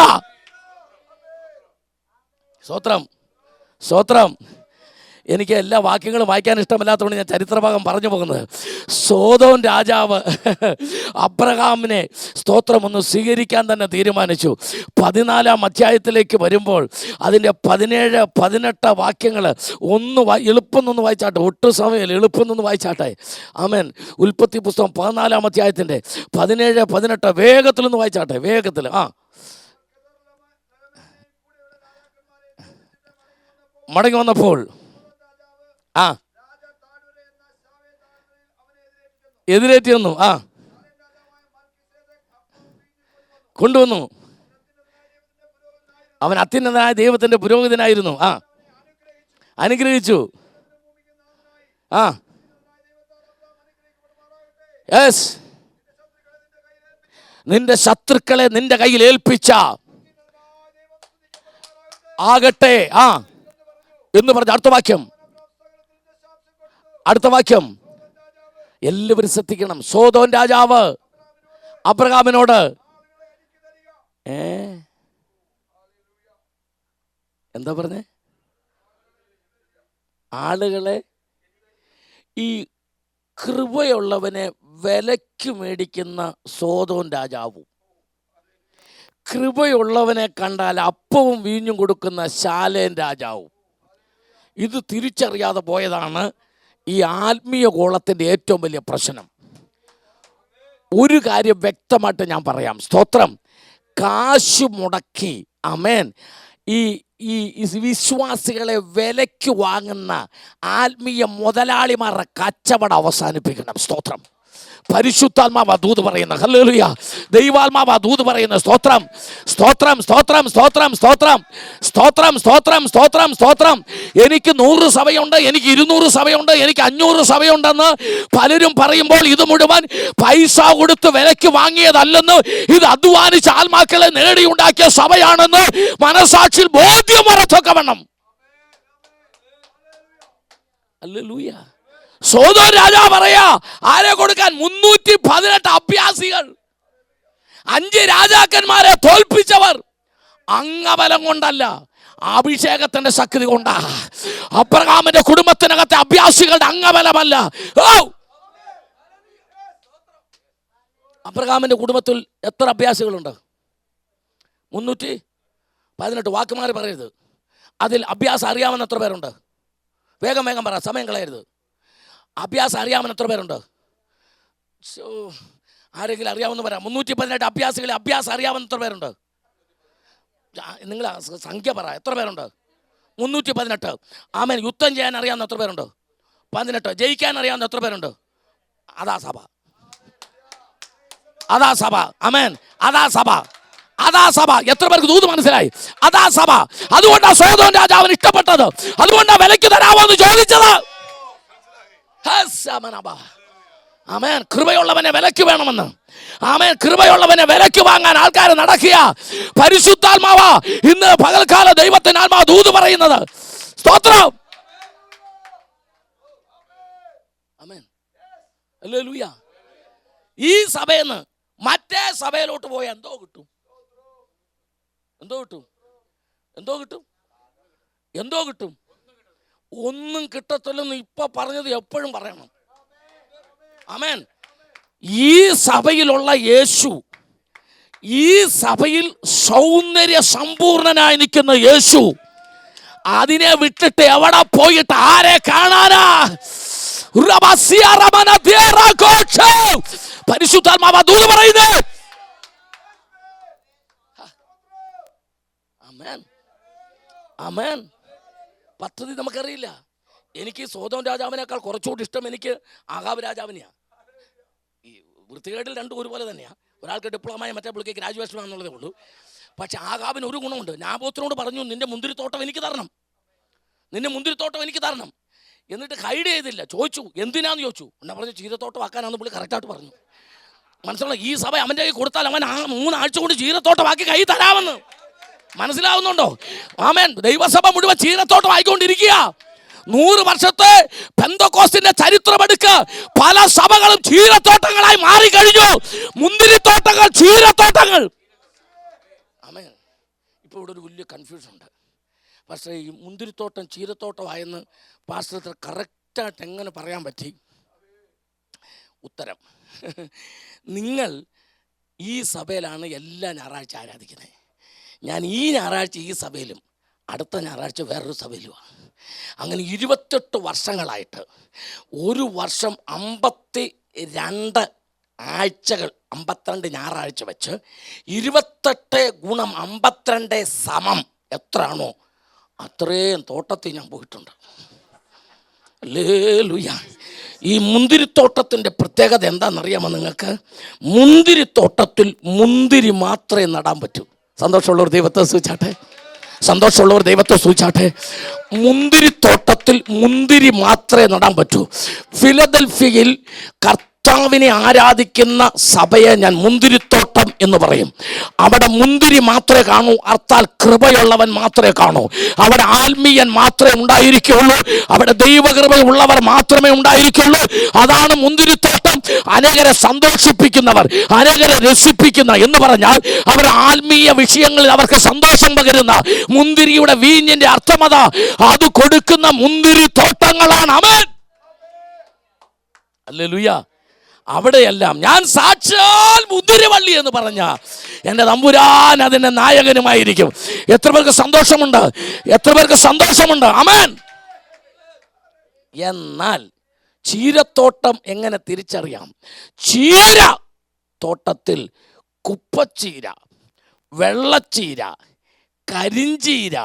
Speaker 1: സ്തോത്രം സ്തോത്രം. എനിക്ക് എല്ലാ വാക്യങ്ങളും വായിക്കാൻ ഇഷ്ടമല്ലാത്തതുകൊണ്ട് ഞാൻ ചരിത്രഭാഗം പറഞ്ഞു പോകുന്നത്. സോദോം രാജാവ് അബ്രഹാമിനെ സ്തോത്രം ഒന്ന് സ്വീകരിക്കാൻ തന്നെ തീരുമാനിച്ചു. 14-ാം അധ്യായത്തിലേക്ക് വരുമ്പോൾ അതിൻ്റെ 17-18 വാക്യങ്ങൾ എളുപ്പം വായിച്ചാട്ടെ, ഒട്ടും സമയമില്ല, എളുപ്പം വായിച്ചാട്ടെ. ആമേൻ. ഉൽപ്പത്തി പുസ്തകം 14-ാം അധ്യായത്തിൻ്റെ 17-18 വേഗത്തിലൊന്ന് വായിച്ചാട്ടെ, വേഗത്തിൽ. മടങ്ങി വന്നപ്പോൾ എതിരേറ്റി വന്നു, കൊണ്ടുവന്നു. അവൻ അത്യുന്നതനായ ദൈവത്തിന്റെ പുരോഹിതനായിരുന്നു. അനുഗ്രഹിച്ചു. യെസ്. നിന്റെ ശത്രുക്കളെ നിന്റെ കയ്യിൽ ഏൽപ്പിച്ച ആകട്ടെ എന്ന് പറഞ്ഞ അടുത്ത വാക്യം എല്ലാവരും ശ്രദ്ധിക്കണം. സോദോം രാജാവ് അബ്രഹാമിനോട് എന്താ പറഞ്ഞേ? ആളുകളെ, ഈ കൃപയുള്ളവനെ വിലയ്ക്ക് മേടിക്കുന്ന സോദോം രാജാവും, കൃപയുള്ളവനെ കണ്ടാൽ അപ്പവും വീഞ്ഞും കൊടുക്കുന്ന ശാലേം രാജാവും, ഇത് തിരിച്ചറിയാതെ പോയതാണ് ഈ ആത്മീയ ഗോളത്തിൻ്റെ ഏറ്റവും വലിയ പ്രശ്നം. ഒരു കാര്യം വ്യക്തമായിട്ട് ഞാൻ പറയാം. സ്തോത്രം. കാശ് മുടക്കി ആമേൻ ഈ വിശ്വാസികളെ വിലയ്ക്ക് വാങ്ങുന്ന ആത്മീയ മുതലാളിമാരുടെ കച്ചവടം അവസാനിപ്പിക്കണം. സ്തോത്രം. പരിശുദ്ധാത്മാവ് ദൂത് പറയുന്ന ഹല്ലേലൂയ. ദൈവാത്മാവ് ദൂത് പറയുന്ന സ്തോത്രം സ്തോത്രം സ്തോത്രം സ്തോത്രം സ്തോത്രം സ്തോത്രം സ്തോത്രം സ്തോത്രം സ്തോത്രം. എനിക്ക് 100 സഭയുണ്ട്, എനിക്ക് 200 സഭയുണ്ട്, എനിക്ക് 500 സഭയുണ്ടെന്ന് പലരും പറയുമ്പോൾ ഇത് മുഴുവൻ പൈസ കൊടുത്ത് വിലയ്ക്ക് വാങ്ങിയതല്ലെന്ന്, ഇത് അധ്വാനിച്ച ആത്മാക്കളെ നേടിയുണ്ടാക്കിയ സഭയാണെന്ന് മനസാക്ഷിയിൽ ബോധ്യം വരത്തൊക്കെ വേണം. ഹല്ലേലൂയ. സോദോം രാജാവ് പറയാ, ആരെ കൊടുക്കാൻ? 318 അഭ്യാസികൾ, 5 രാജാക്കന്മാരെ തോൽപ്പിച്ചവർ. അംഗബലം കൊണ്ടല്ല, അഭിഷേകത്തിന്റെ ശക്തി കൊണ്ടാ. അബ്രഹാമിന്റെ കുടുംബത്തിനകത്തെ അഭ്യാസികളുടെ അംഗബലമല്ല. അബ്രഹാമിന്റെ കുടുംബത്തിൽ എത്ര അഭ്യാസികളുണ്ട്? 318. വാക്കുമാര് പറയരുത്. അതിൽ അഭ്യാസം അറിയാവുന്ന എത്ര പേരുണ്ട്? വേഗം വേഗം പറ, സമയം കളയരുത്. അഭ്യാസം അറിയാവുന്ന എത്ര പേരുണ്ട്? ആരെങ്കിലും അറിയാവുന്ന പറയാം. 318 അഭ്യാസികളെ അഭ്യാസം അറിയാവുന്ന എത്ര പേരുണ്ട്? നിങ്ങൾ സംഖ്യ പറ, എത്ര പേരുണ്ട്? 318. ആമേൻ. യുദ്ധം ചെയ്യാൻ അറിയാവുന്ന എത്ര പേരുണ്ട്? 18. ജയിക്കാൻ അറിയാവുന്ന എത്ര പേരുണ്ട്? അതാ സഭ, അതാ സഭ. ആമേൻ. അതാ സഭ, അതാ സഭ. എത്ര പേർക്ക് ദൂത് മനസ്സിലായി? അതാ സഭ. അതുകൊണ്ടാണ് സോദോം രാജാവിന് ഇഷ്ടപ്പെട്ടത്, അതുകൊണ്ടാണ് വിലയ്ക്ക് തരാമെന്ന് ചോദിച്ചത്. ആമേൻ. കൃപയുള്ളവനെ വിലയ്ക്ക് വേണമെന്ന്. ആമേൻ. കൃപയുള്ളവനെ വിലയ്ക്ക് വാങ്ങാൻ ആൾക്കാർ നടക്കുക. പരിശുദ്ധാത്മാവ ഇന്ന് പകൽക്കാല ദൈവത്തിന്റെ ആത്മാവ് ദൂത് പറയുന്നത്. സ്തോത്രം. ആമേൻ. ഹല്ലേലൂയ. ഈ സഭയെന്ന് മറ്റേ സഭയിലോട്ട് പോയാൽ എന്തോ കിട്ടും? എന്തോ കിട്ടും? എന്തോ കിട്ടും? എന്തോ കിട്ടും? ഒന്നും കിട്ടത്തില്ലെന്ന് ഇപ്പൊ പറഞ്ഞത് എപ്പോഴും പറയണം. ആമേൻ. ഈ സഭയിലുള്ള യേശു, ഈ സഭയിൽ സൗന്ദര്യ സമ്പൂർണനായി നിൽക്കുന്ന യേശു, അതിനെ വിട്ടിട്ട് എവിടെ പോയിട്ട് ആരെ കാണാനാ? പരിശുദ്ധാത്മാവ് ദൂത് പറയുന്നത്. ആമേൻ. ആമേൻ. പദ്ധതി നമുക്കറിയില്ല. എനിക്ക് സോദോം രാജാവിനേക്കാൾ കുറച്ചുകൂടി ഇഷ്ടം എനിക്ക് ആഹാബ് രാജാവിനെയാണ്. ഈ വൃത്തികേടിൽ രണ്ടും ഒരുപോലെ തന്നെയാണ്. ഒരാൾക്ക് ഡിപ്ലോമയും മറ്റേ പുള്ളിക്ക് ഗ്രാജുവേഷൻ ആണെന്നുള്ളതേ ഉള്ളൂ. പക്ഷെ ആഹാബിന് ഒരു ഗുണമുണ്ട്. നാബോത്തിനോട് പറഞ്ഞു, നിന്റെ മുന്തിരിത്തോട്ടം എനിക്ക് തരണം, നിന്റെ മുന്തിരിത്തോട്ടം എനിക്ക് തരണം. എന്നിട്ട് ഹൈഡ് ചെയ്തില്ല. ചോദിച്ചു, എന്തിനാന്ന് ചോദിച്ചു. എന്നാ പറഞ്ഞു, ചീരത്തോട്ടം ആക്കാനാന്ന് പുള്ളി കറക്റ്റായിട്ട് പറഞ്ഞു. മനസ്സിലാവും. ഈ സഭ അവൻ്റെ കൈ കൊടുത്താൽ അവൻ 3 ആഴ്ച കൊണ്ട് ചീരത്തോട്ടമാക്കി കൈ തരാമെന്ന്. മനസ്സിലാവുന്നുണ്ടോ? ആമേൻ. ദൈവസഭ മുഴുവൻ ചീരത്തോട്ടം ആയിക്കൊണ്ടിരിക്കുക. 100 വർഷത്തെ പെന്തക്കോസ്തിന്റെ ചരിത്രമെടുക്ക്. പല സഭകളും ചീരത്തോട്ടങ്ങളായി മാറിക്കഴിഞ്ഞു. മുന്തിരിത്തോട്ടങ്ങൾ, ചീരത്തോട്ടങ്ങൾ. ആമേൻ. ഇപ്പോൾ ഇവിടെ ഒരു വലിയ കൺഫ്യൂഷൻ ഉണ്ട്. പക്ഷേ ഈ മുന്തിരിത്തോട്ടം ചീരത്തോട്ടമായെന്ന് പാസ്റ്റർ കറക്റ്റായിട്ട് എങ്ങനെ പറയാൻ പറ്റി? ഉത്തരം, നിങ്ങൾ ഈ സഭയിലാണ് എല്ലാ ഞായറാഴ്ച ആരാധിക്കുന്നത്. ഞാൻ ഈ ഞായറാഴ്ച ഈ സഭയിലും അടുത്ത ഞായറാഴ്ച വേറൊരു സഭയിലുമാണ്. അങ്ങനെ 28 വർഷങ്ങളായിട്ട് ഒരു വർഷം 52 ആഴ്ചകൾ, 52 ഞായറാഴ്ച വെച്ച് 28 ഗുണം 52 സമം എത്രയാണോ അത്രയും തോട്ടത്തിൽ ഞാൻ പോയിട്ടുണ്ട്. ഹല്ലേലൂയ. ഈ മുന്തിരിത്തോട്ടത്തിൻ്റെ പ്രത്യേകത എന്താണെന്നറിയാമോ നിങ്ങൾക്ക്? മുന്തിരിത്തോട്ടത്തിൽ മുന്തിരി മാത്രമേ നടാൻ പറ്റൂ. സന്തോഷമുള്ളവർ ദൈവത്തെ സൂചിച്ചാട്ടെ, സന്തോഷമുള്ളവർ ദൈവത്തെ സൂചിച്ചാട്ടെ. മുന്തിരിത്തോട്ടത്തിൽ മുന്തിരി മാത്രമേ നടാൻ പറ്റൂ. ഫിലദൽഫിയയിൽ കർത്താവിനെ ആരാധിക്കുന്ന സഭയെ ഞാൻ മുന്തിരിത്തോട്ടം എന്ന് പറയും. അവിടെ മുന്തിരി മാത്രമേ കാണൂ, അർത്ഥാൽ കൃപയുള്ളവൻ മാത്രമേ കാണൂ. അവിടെ ആത്മീയൻ മാത്രമേ ഉണ്ടായിരിക്കുള്ളൂ, അവിടെ ദൈവകൃപയുള്ളവർ മാത്രമേ ഉണ്ടായിരിക്കുള്ളൂ. അതാണ് മുന്തിരിത്തോട്ടം. അനേകരെ സന്തോഷിപ്പിക്കുന്നവർ, അനേകരെ രസിപ്പിക്കുന്ന എന്ന് പറഞ്ഞാൽ അവർ ആത്മീയ വിഷയങ്ങളിൽ അവർക്ക് സന്തോഷം പകരുന്ന മുന്തിരിയുടെ വീഞ്ഞിന്റെ അർത്ഥമത അത് കൊടുക്കുന്ന മുന്തിരിത്തോട്ടങ്ങളാണ്. ആമേൻ, ഹല്ലേലൂയ. അവിടെയെല്ലാം ഞാൻ സാക്ഷാൽ മുന്തിരിവള്ളി എന്ന് പറഞ്ഞ എൻ്റെ തമ്പുരാൻ അതിൻ്റെ നായകനുമായിരിക്കും. എത്ര പേർക്ക് സന്തോഷമുണ്ട്? എത്ര പേർക്ക് സന്തോഷമുണ്ട്? ആമേൻ. എന്നാൽ ചീരത്തോട്ടം എങ്ങനെ തിരിച്ചറിയാം? ചീര തോട്ടത്തിൽ കുപ്പച്ചീര, വെള്ളച്ചീര, കരിഞ്ചീര,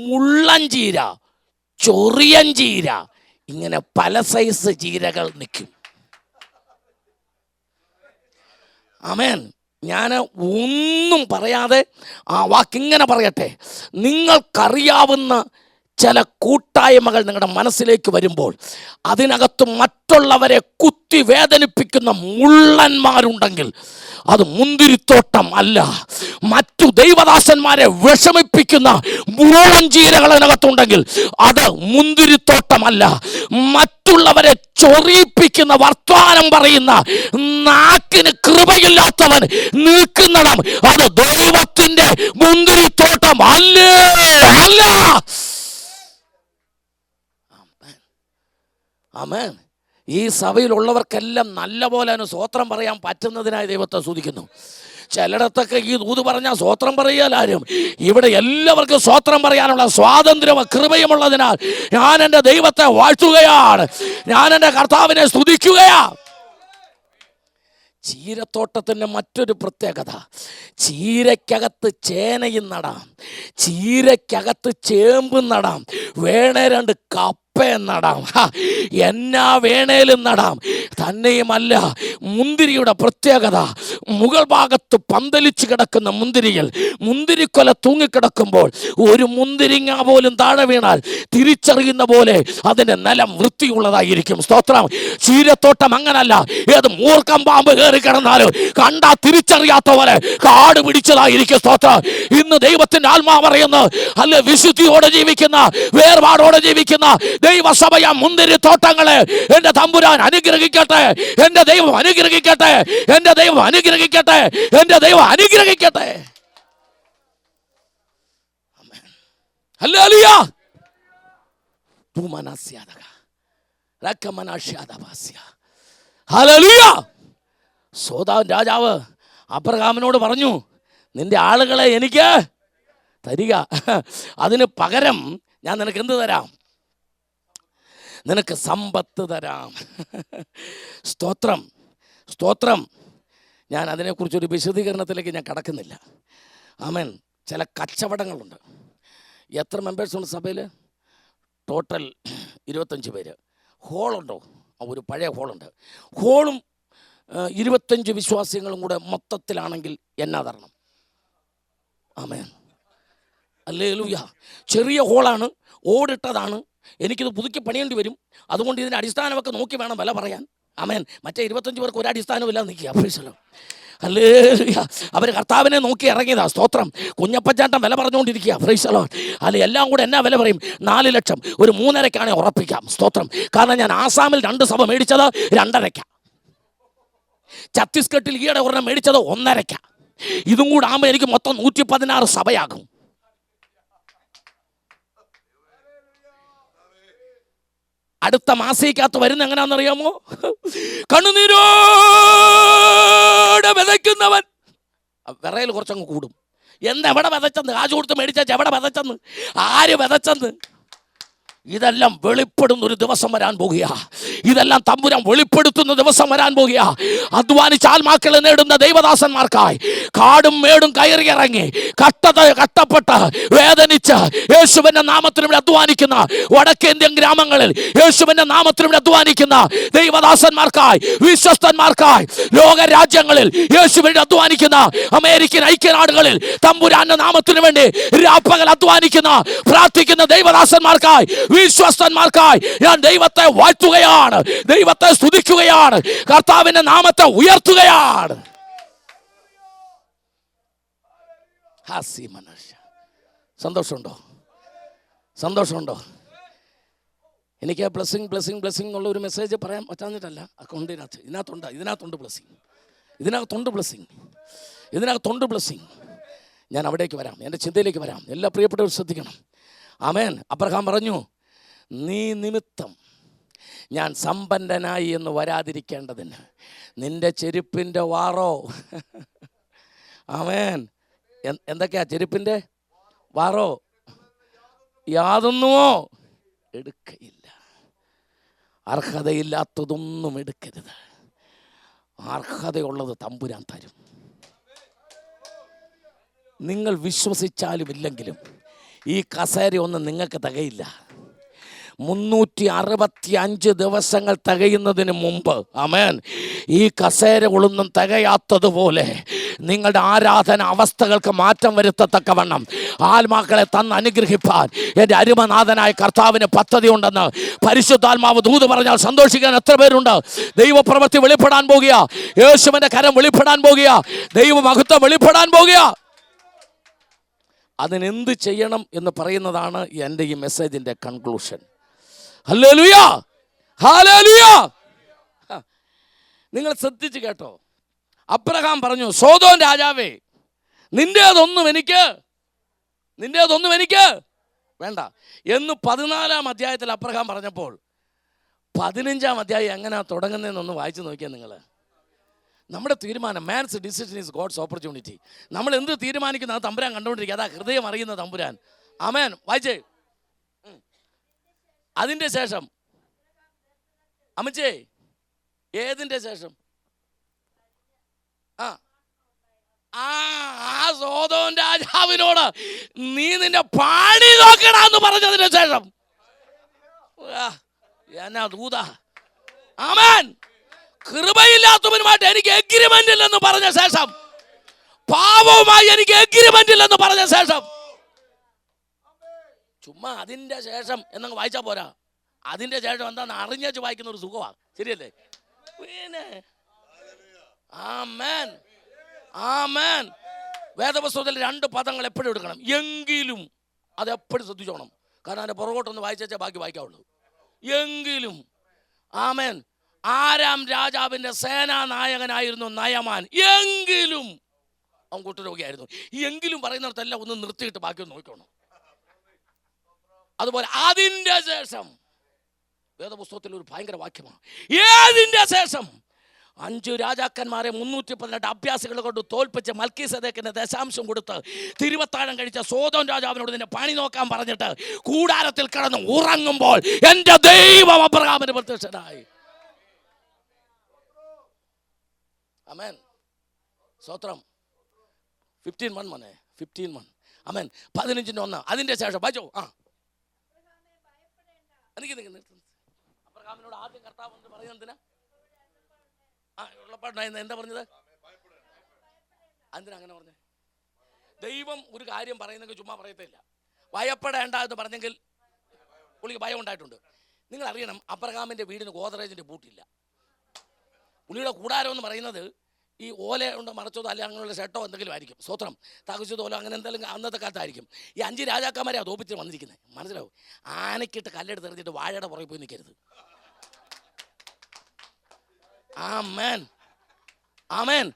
Speaker 1: മുള്ളഞ്ചീര, ചൊറിയഞ്ചീര, ഇങ്ങനെ പല സൈസ് ചീരകൾ നിൽക്കും. ആമേൻ. ഞാൻ ഒന്നും പറയാതെ ആ വാക്കിങ്ങനെ പറയട്ടെ. നിങ്ങൾക്കറിയാവുന്ന ചില കൂട്ടായ്മകൾ നിങ്ങളുടെ മനസ്സിലേക്ക് വരുമ്പോൾ അതിനകത്ത് മറ്റുള്ളവരെ കുത്തി വേദനിപ്പിക്കുന്ന മുള്ളന്മാരുണ്ടെങ്കിൽ അത് മുന്തിരിത്തോട്ടം അല്ല. മറ്റു ദൈവദാസന്മാരെ വിഷമിപ്പിക്കുന്ന മുള്ളഞ്ചീരകൾ അതിനകത്തുണ്ടെങ്കിൽ അത് മുന്തിരിത്തോട്ടമല്ല. മറ്റുള്ളവരെ ചൊറിയിപ്പിക്കുന്ന വർത്തമാനം പറയുന്ന നാക്കിന് കൃപയില്ലാത്തവൻ നിൽക്കുന്നതും അത് ദൈവത്തിന്റെ മുന്തിരിത്തോട്ടം അല്ലേ, അല്ല. ആമേൻ. ഈ സഭയിലുള്ളവർക്കെല്ലാം നല്ലപോലെ സ്വോത്രം പറയാൻ പറ്റുന്നതിനായി ദൈവത്തെ സ്തുതിക്കുന്നു. ചിലയിടത്തൊക്കെ ഈ ദൂത് പറഞ്ഞാൽ സ്വോത്രം പറയാലാരും. ഇവിടെ എല്ലാവർക്കും സ്വോത്രം പറയാനുള്ള സ്വാതന്ത്ര്യവും കൃപയുമുള്ളതിനാൽ ഞാൻ എൻ്റെ ദൈവത്തെ വാഴ്ത്തുകയാണ്, ഞാൻ എൻ്റെ കർത്താവിനെ സ്തുതിക്കുകയാണ്. ചീരത്തോട്ടത്തിൻ്റെ മറ്റൊരു പ്രത്യേകത, ചീരയ്ക്കകത്ത് ചേനയും നടാം, ചീരയ്ക്കകത്ത് ചേമ്പും നടാം, വേണേ രണ്ട് കപ്പയും നടാം, എന്നാ വേണേലും നടാം. തന്നെയുമല്ല, മുന്തിരിയുടെ പ്രത്യേകത മുകൾ ഭാഗത്ത് പന്തലിച്ച് കിടക്കുന്ന മുന്തിരികൾ, മുന്തിരിക്കൊല തൂങ്ങിക്കിടക്കുമ്പോൾ ഒരു മുന്തിരിങ്ങ പോലും താഴെ വീണാൽ തിരിച്ചറിയുന്ന പോലെ അതിൻ്റെ നിലം വൃത്തിയുള്ളതായിരിക്കും. സ്തോത്രം. ചീരത്തോട്ടം അങ്ങനല്ല. ഏത് മൂർഖം പാമ്പ് കയറി കിടന്നാലും കണ്ടാ തിരിച്ചറിയാത്ത പോലെ കാട് പിടിച്ചതായിരിക്കും. സ്തോത്രം. ഇന്ന് ദൈവത്തിന്റെ ആത്മാവ് പറയുന്നു, അല്ലെ, വിശുദ്ധിയോടെ ജീവിക്കുന്ന, വേർപാടോടെ ജീവിക്കുന്ന ദൈവസഭയ മുന്തിരി തോട്ടങ്ങളെ എന്റെ തമ്പുരാൻ അനുഗ്രഹിക്കട്ടെ, എന്റെ ദൈവം അനുഗ്രഹിക്കട്ടെ, എന്റെ ദൈവം അനുഗ്രഹിക്കട്ടെ, എന്റെ ദൈവം അനുഗ്രഹിക്കട്ടെ. ഹല്ലേലൂയ. ഹല്ലേലൂയ. സോദാൻ രാജാവ് അബ്രഹാമിനോട് പറഞ്ഞു, നിന്റെ ആളുകളെ എനിക്ക് തരിക, അതിന് പകരം ഞാൻ നിനക്ക് എന്ത് തരാം? നിനക്ക് സമ്പത്ത് തരാം. സ്തോത്രം, സ്തോത്രം. ഞാൻ അതിനെക്കുറിച്ചൊരു വിശദീകരണത്തിലേക്ക് ഞാൻ കടക്കുന്നില്ല. ആമേൻ. ചില കച്ചവടങ്ങളുണ്ട്. എത്ര മെമ്പേഴ്സുണ്ട് സഭയിൽ? ടോട്ടൽ 25 പേര്. ഹോളുണ്ടോ? ഒരു പഴയ ഹോളുണ്ട്. ഹോളും 25 വിശ്വാസികളും കൂടെ മൊത്തത്തിലാണെങ്കിൽ എന്നാ തരണം? ആമേൻ, ഹല്ലേലൂയ. ചെറിയ ഹോളാണ്, ഓടിട്ടതാണ്. എനിക്കിത് പുതുക്കി പണിയേണ്ടി വരും. അതുകൊണ്ട് ഇതിൻ്റെ അടിസ്ഥാനമൊക്കെ നോക്കി വേണം വില പറയാൻ. ആമേൻ. മറ്റേ 25 പേർക്ക് ഒരു അടിസ്ഥാനമില്ല നിൽക്കുക. അപ്രീശല്ലോ. ഹല്ലേലൂയ. അവർ കർത്താവിനെ നോക്കി ഇറങ്ങിയതാ. സ്തോത്രം. കുഞ്ഞപ്പച്ചാട്ടം വില പറഞ്ഞുകൊണ്ടിരിക്കുക. ഫ്രൈസലോ. അല്ലെ, എല്ലാം കൂടെ എന്നാ വില പറയും? 4 ലക്ഷം. ഒരു 3.5 ഉറപ്പിക്കാം. സ്തോത്രം. കാരണം ഞാൻ ആസാമിൽ 2 സഭ മേടിച്ചത് 2.5. ഛത്തീസ്ഗഡിൽ ഈയിടെ ഒരെണ്ണം മേടിച്ചത് 1.5. ഇതും കൂടെ ആകുമ്പോൾ എനിക്ക് മൊത്തം 116 സഭയാകും. അടുത്ത മാസേക്കകത്ത് വരുന്ന എങ്ങനെയാണെന്നറിയാമോ? കണ്ണുനീരോടെ വിതയ്ക്കുന്നവൻ വിറയിൽ കുറച്ചങ്ങ് കൂടും. എവിടെ വിതച്ചെന്ന്? കാശ് കൊടുത്ത് മേടിച്ച എവിടെ വിതച്ചെന്ന്? ആര് വിതച്ചെന്ന്? ഇതെല്ലാം വെളിപ്പെടുന്ന ഒരു ദിവസം വരാൻ പോകുക. ഇതെല്ലാം തമ്പുരാൻ വെളിപ്പെടുത്തുന്ന ദിവസം വരാൻ പോകുക. അധ്വാനിച്ച് ആത്മാക്കളെ നേടുന്ന ദൈവദാസന്മാർക്കായി കാടും മേടും കയറിയിറങ്ങി കഷ്ടപ്പെട്ട് വേദനിച്ച് യേശുവിന്റെ നാമത്തിന് വേണ്ടി അധ്വാനിക്കുന്ന വടക്കേന്ത്യൻ ഗ്രാമങ്ങളിൽ യേശുവിന്റെ നാമത്തിന് വേണ്ടി അധ്വാനിക്കുന്ന ദൈവദാസന്മാർക്കായി, വിശ്വസ്തന്മാർക്കായി, ലോകരാജ്യങ്ങളിൽ യേശുവിനെ അധ്വാനിക്കുന്ന അമേരിക്കൻ ഐക്യനാടുകളിൽ തമ്പുരാന്റെ നാമത്തിന് വേണ്ടി രാപ്പകൽ അധ്വാനിക്കുന്ന പ്രാർത്ഥിക്കുന്ന ദൈവദാസന്മാർക്കായി, വിശ്വസ്തന്മാർക്കായി ഞാൻ ദൈവത്തെ വാഴ്ത്തുകയാണ്, ദൈവത്തെ സ്തുതിക്കുകയാണ്, കർത്താവിന്റെ നാമത്തെ ഉയർത്തുകയാണ്. ഹാസി മനുഷ്യ, സന്തോഷമുണ്ടോ? സന്തോഷമുണ്ടോ? എനിക്ക് ബ്ലെസ്സിങ് ബ്ലെസ്സിങ് ബ്ലെസ്സിങ് എന്നുള്ള ഒരു മെസ്സേജ് പറയാൻ പറ്റാഞ്ഞിട്ടല്ല. അക്കൗണ്ടിനകത്ത് ഇതിനകത്തുണ്ട് ബ്ലെസ്സിങ്, ഇതിനകത്തുണ്ട് ബ്ലെസ്സിങ്, ഇതിനകത്തുണ്ട് ബ്ലെസ്സിങ്. ഞാൻ അവിടേക്ക് വരാം, എൻ്റെ ചിന്തയിലേക്ക് വരാം. എല്ലാ പ്രിയപ്പെട്ടവരും ശ്രദ്ധിക്കണം. ആമേൻ. അബ്രഹാം പറഞ്ഞു, നീ നിമിത്തം ഞാൻ സമ്പന്നനായി എന്ന് വരാതിരിക്കേണ്ടതിന് നിന്റെ ചെരുപ്പിൻ്റെ വാറോ. ആമേൻ. എന്തൊക്കെയാ ചെരുപ്പിൻ്റെ വാറോ? യാതൊന്നുമോ എടുക്കയില്ല. അർഹതയില്ലാത്തതൊന്നും എടുക്കരുത്. അർഹതയുള്ളത് തമ്പുരാൻ തരും. നിങ്ങൾ വിശ്വസിച്ചാലും ഇല്ലെങ്കിലും ഈ കസേരയൊന്നും നിങ്ങൾക്ക് തികയില്ല. 365 ദിവസങ്ങൾ തികയുന്നതിന് മുമ്പ്, ആമേൻ, ഈ കസേരകളൊന്നും തികയാത്തതുപോലെ നിങ്ങളുടെ ആരാധന അവസ്ഥകൾക്ക് മാറ്റം വരുത്തത്തക്കവണ്ണം ആത്മാക്കളെ തന്ന് അനുഗ്രഹിപ്പാൻ എൻ്റെ അരുമനാഥനായ കർത്താവിന് പദ്ധതി ഉണ്ടെന്ന് പരിശുദ്ധാത്മാവ് ദൂത് പറഞ്ഞാൽ സന്തോഷിക്കാൻ എത്ര പേരുണ്ട്? ദൈവപ്രവൃത്തി വെളിപ്പെടാൻ പോകുക, യേശുവിൻ്റെ കരം വെളിപ്പെടാൻ പോകുക, ദൈവമഹത്വം വെളിപ്പെടാൻ പോകുക. അതിനെന്ത് ചെയ്യണം എന്ന് പറയുന്നതാണ് എൻ്റെ ഈ മെസ്സേജിൻ്റെ കൺക്ലൂഷൻ. Hallelujah, hallelujah. നിങ്ങൾ ശ്രദ്ധിച്ച് കേട്ടോ. അബ്രഹാം പറഞ്ഞു, സോദോം രാജാവേ, നിന്റേതൊന്നും എനിക്ക് വേണ്ട എന്ന് 14-ാം അധ്യായത്തിൽ അബ്രഹാം പറഞ്ഞപ്പോൾ 15-ാം അധ്യായം എങ്ങനെയാ തുടങ്ങുന്നതെന്നൊന്ന് വായിച്ചു നോക്കിയാൽ നിങ്ങൾ. നമ്മുടെ തീരുമാനം, man's decision is God's opportunity. നമ്മൾ എന്ത് തീരുമാനിക്കുന്ന അത് തമ്പുരാൻ കണ്ടുകൊണ്ടിരിക്കുക. അതാ ഹൃദയം അറിയുന്ന തമ്പുരാൻ. ആമേൻ. വായിച്ചേ. അതിൻ്റെ ശേഷം അമ്മച്ചേ, ഏതിൻ്റെ ശേഷം? ആ സോദോം രാജാവിനോട് നീ നിന്റെ പാണി നോക്കണമെന്ന് പറഞ്ഞതിന് ശേഷം എന്നാ ദൂത. ആമേൻ. കൃപയില്ലാത്തവനുമായിട്ട് എനിക്ക് എഗ്രിമെന്റ് ഇല്ലെന്ന് പറഞ്ഞ ശേഷം, പാവവുമായി എനിക്ക് എഗ്രിമെന്റ് ഇല്ലെന്ന് പറഞ്ഞ ശേഷം, ചുമ്മാ അതിൻ്റെ ശേഷം എന്നങ്ങ് വായിച്ചാൽ പോരാ. അതിൻ്റെ ശേഷം എന്താന്ന് അറിഞ്ഞേച്ച് വായിക്കുന്ന ഒരു സുഖമാണ്. ശരിയല്ലേ? പിന്നെ ആമേൻ, ആമേൻ. വേദപുസ്തകത്തിൽ 2 പദങ്ങൾ എപ്പോഴും എടുക്കണം. എങ്കിലും അതെപ്പോഴും ശ്രദ്ധിച്ചോണം. കാരണം അതിൻ്റെ പുറകോട്ടൊന്ന് വായിച്ചാൽ ബാക്കി വായിക്കാവുള്ളൂ. എങ്കിലും. ആമേൻ. ആരാം രാജാവിൻ്റെ സേനാനായകനായിരുന്നു നയമാൻ. എങ്കിലും അവൻ കുഷ്ഠരോഗിയായിരുന്നു. ഈ എങ്കിലും പറയുന്നിടത്തെല്ലാം ഒന്ന് നിർത്തിയിട്ട് ബാക്കി ഒന്ന് നോക്കണം. അതുപോലെ അതിൻ്റെ ശേഷം, വേദപുസ്തകത്തിൽ ഒരു ഭയങ്കര വാക്യമാണ്. ഏതിൻ്റെ ശേഷം 5 രാജാക്കന്മാരെ 318 അഭ്യാസികളെ കൊണ്ട് തോൽപ്പിച്ച് മൽക്കീസേദെക്കിന് ദശാംശം കൊടുത്ത് തിരുവത്താഴം കഴിച്ച സോദോം രാജാവിനോട് നിന്നെ പണി നോക്കാൻ പറഞ്ഞിട്ട് കൂടാരത്തിൽ കിടന്ന് ഉറങ്ങുമ്പോൾ എൻ്റെ ദൈവം അബ്രഹാമിന് പ്രത്യക്ഷനായി. ആമേൻ. സ്തോത്രം. 15:1 മോനെ, 15:1. ആമേൻ. 15:1. അതിൻ്റെ ശേഷം വായിച്ചോ. അബ്രഹാമിനോട് ആദ്യം കർത്താവ് എന്ന് പറയുന്നത് എന്തിനാ? ഉള്ളപ്പാടുണ്ടായിരുന്നു. എന്താ പറഞ്ഞത്? എന്തിനാ അങ്ങനെ പറഞ്ഞത്? ദൈവം ഒരു കാര്യം പറയുന്നെങ്കിൽ ചുമ്മാ പറയത്തില്ല. ഭയപ്പെടേണ്ട എന്ന് പറഞ്ഞെങ്കിൽ പുള്ളിക്ക് ഭയം ഉണ്ടായിട്ടുണ്ട്. നിങ്ങൾ അറിയണം, അബ്രഹാമിൻ്റെ വീടിന് ഗോദ്രേജിൻ്റെ പൂട്ടില്ല. പുള്ളിയുടെ കൂടാരം എന്ന് പറയുന്നത് ഈ ഓല കൊണ്ട് മറച്ചതോ അല്ലെങ്കിൽ അങ്ങനെയുള്ള ഷർട്ടോ എന്തെങ്കിലും ആയിരിക്കും. സ്വത്രം തകച്ചതോലോ അങ്ങനെ എന്തെങ്കിലും അന്നത്തെ കാലത്തായിരിക്കും. ഈ 5 രാജാക്കന്മാരെ തോപ്പിച്ച് വന്നിരിക്കുന്നത്. മനസ്സിലാവും? ആനക്കിട്ട് കല്ലെടുത്ത് എറിഞ്ഞിട്ട് വാഴയുടെ പുറകെ പോയി നിൽക്കരുത്. ആമേൻ, ആമേൻ.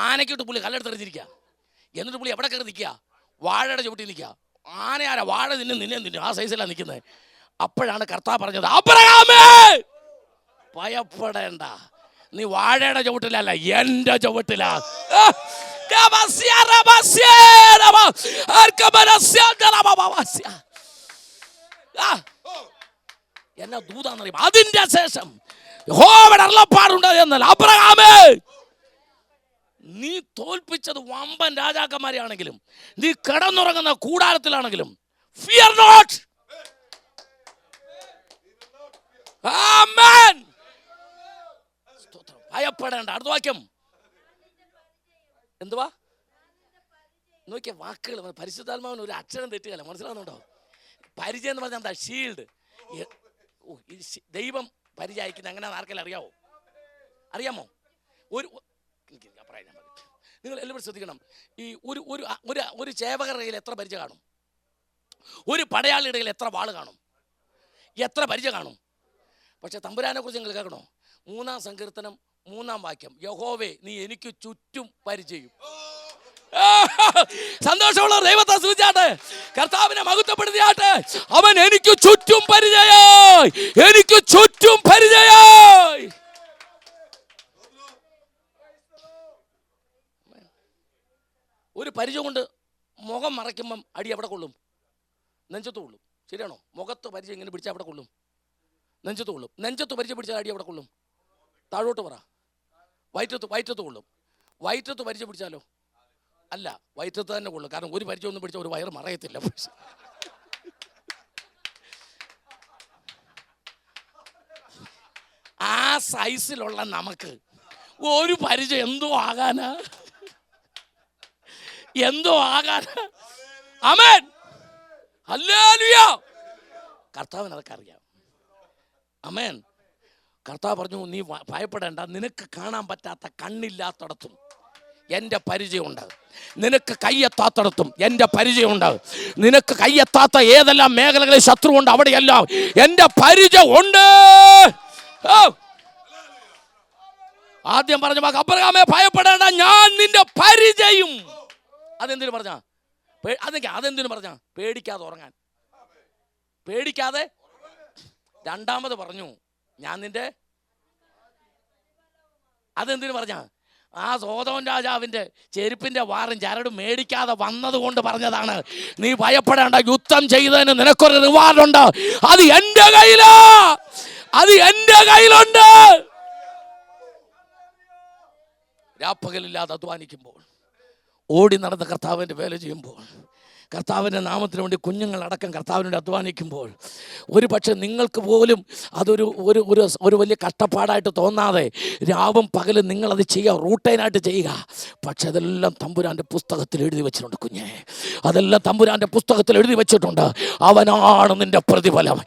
Speaker 1: ആനക്കിട്ട് പുള്ളി കല്ലെടുത്തെറിഞ്ഞിരിക്കുക. എന്നിട്ട് പുള്ളി എവിടെ കയറി നിൽക്കുക? വാഴയുടെ ചവിട്ടി നിൽക്കുക. ആനയാരാ? വാഴ നിന്നെ ആ സൈസിലാണ് നിൽക്കുന്നത്. അപ്പോഴാണ് കർത്താവ് പറഞ്ഞത്, അബ്രഹാമേ ഭയപ്പെടേണ്ട, നീ വാഴയുടെ ചവിട്ടിലല്ല എൻ്റെ ചവിട്ടിലാ. എന്നാ ദൂതാന്നറിയാം. അതിൻ്റെ ശേഷം യഹോവയുടെ അരുളപ്പാടുണ്ട് എന്നാൽ, അബ്രഹാമേ നീ തോൽപ്പിച്ചത് വമ്പൻ രാജാക്കന്മാരെയാണെങ്കിലും നീ കിടന്നുറങ്ങുന്ന കൂടാരത്തിലാണെങ്കിലും ഫിയർ നോട്ട്. ആമേൻ. ഭയപ്പെടേണ്ട. അടുത്ത വാക്യം എന്തുവാ? നോക്കിയ വാക്കുകൾ പരിശുദ്ധാത്മാവിന് ഒരു അക്ഷരം തെറ്റുകയല്ല. മനസ്സിലാവുന്നുണ്ടോ? പരിചയം എന്ന് പറഞ്ഞാൽ എന്താ? ഷീൽഡ്. ദൈവം പരിചയിക്കുന്ന എങ്ങനെ ആർക്കെല്ലാം അറിയാമോ? അറിയാമോ? നിങ്ങൾ എല്ലാവരും ശ്രദ്ധിക്കണം. ഈ ഒരു ചേവകരുടെ കയ്യിൽ എത്ര പരിചയം കാണും? ഒരു പടയാളിയുടെ കയ്യിൽ എത്ര വാള് കാണും? എത്ര പരിചയം കാണും? പക്ഷെ തമ്പുരാനെ കുറിച്ച് നിങ്ങൾ കേൾക്കണോ? 3-ാം സങ്കീർത്തനം 3-ാം വാക്യം, യഹോവേ നീ എനിക്ക് ചുറ്റും പരിചയം. സന്തോഷമുള്ള ദൈവത്തെ സ്തുതിച്ചാട്ടെ, കർത്താവിനെ മഹത്വപ്പെടുത്തിയാട്ടെ. അവൻ എനിക്ക് ചുറ്റും പരിചയായി, എനിക്ക് ചുറ്റും പരിചയായി. ഒരു പരിചയം കൊണ്ട് മുഖം മറയ്ക്കുമ്പം അടി എവിടെ കൊള്ളും? നെഞ്ചത്ത് കൊള്ളും. ശരിയാണോ? മുഖത്ത് പരിചയം ഇങ്ങനെ പിടിച്ചാൽ എവിടെ കൊള്ളും? നെഞ്ചത്ത് കൊള്ളും. നെഞ്ചത്ത് പരിചയം പിടിച്ചാൽ അടി എവിടെ കൊള്ളും? താഴോട്ട് പറ. വയറ്റത്ത് കൊള്ളും. വയറ്റത്ത് പരിചയം പിടിച്ചാലോ? അല്ല, വയറ്റത്ത് തന്നെ കൊള്ളും. കാരണം ഒരു പരിചയം ഒന്നും പിടിച്ചാൽ ഒരു വയറ് മറയത്തില്ല. ആ സൈസിലുള്ള നമുക്ക് ഒരു പരിചയം എന്തോ ആകാനാ? എന്തോ ആകാനാ? ആമേൻ, ഹല്ലേലൂയ. കർത്താവിന് അതൊക്കെ അറിയാം. ആമേൻ. കർത്താവ് പറഞ്ഞു, നീ ഭയപ്പെടേണ്ട, നിനക്ക് കാണാൻ പറ്റാത്ത കണ്ണില്ലാത്തടത്തും എൻ്റെ പരിചയമുണ്ട്. നിനക്ക് കയ്യെത്താത്തടത്തും എൻ്റെ പരിചയമുണ്ട്. നിനക്ക് കയ്യെത്താത്ത ഏതെല്ലാം മേഖലകളിൽ ശത്രുവുണ്ട് അവിടെയെല്ലാം എൻ്റെ പരിചയം ഉണ്ട്. ആദ്യം പറഞ്ഞ വാക്ക്, അബ്രഹാമേ ഭയപ്പെടേണ്ട, ഞാൻ നിന്റെ പരിചയം. അതെന്തിനു പറഞ്ഞ? അതെന്തിനു പറഞ്ഞ? പേടിക്കാതെ ഉറങ്ങാൻ. പേടിക്കാതെ. രണ്ടാമത് പറഞ്ഞു, ഞാൻ നിന്റെ. അതെന്തിനു പറഞ്ഞ? ആ സോദോം രാജാവിന്റെ ചെരുപ്പിന്റെ വാറും ചരടും മേടിക്കാതെ വന്നത് കൊണ്ട് പറഞ്ഞതാണ്. നീ ഭയപ്പെടേണ്ട, യുദ്ധം ചെയ്തതിന് നിനക്കൊരു റിവാർഡുണ്ട്. അത് എൻ്റെ കയ്യിലാ, അത് എൻ്റെ കയ്യിലുണ്ട്. രാപ്പകലില്ലാതെ അധ്വാനിക്കുമ്പോൾ, ഓടി നടന്ന് കർത്താവിൻ്റെ വേല ചെയ്യുമ്പോൾ, കർത്താവിൻ്റെ നാമത്തിന് വേണ്ടി കുഞ്ഞുങ്ങളടക്കം കർത്താവിനോട് അധ്വാനിക്കുമ്പോൾ, ഒരു പക്ഷെ നിങ്ങൾക്ക് പോലും അതൊരു ഒരു ഒരു വലിയ കഷ്ടപ്പാടായിട്ട് തോന്നാതെ രാവും പകലും നിങ്ങളത് ചെയ്യുക, റൂട്ടൈനായിട്ട് ചെയ്യുക. പക്ഷെ അതെല്ലാം തമ്പുരാൻ്റെ പുസ്തകത്തിൽ എഴുതി വെച്ചിട്ടുണ്ട് കുഞ്ഞെ. അതെല്ലാം തമ്പുരാൻ്റെ പുസ്തകത്തിൽ എഴുതി വെച്ചിട്ടുണ്ട്. അവനാണ് നിൻ്റെ പ്രതിഫലം.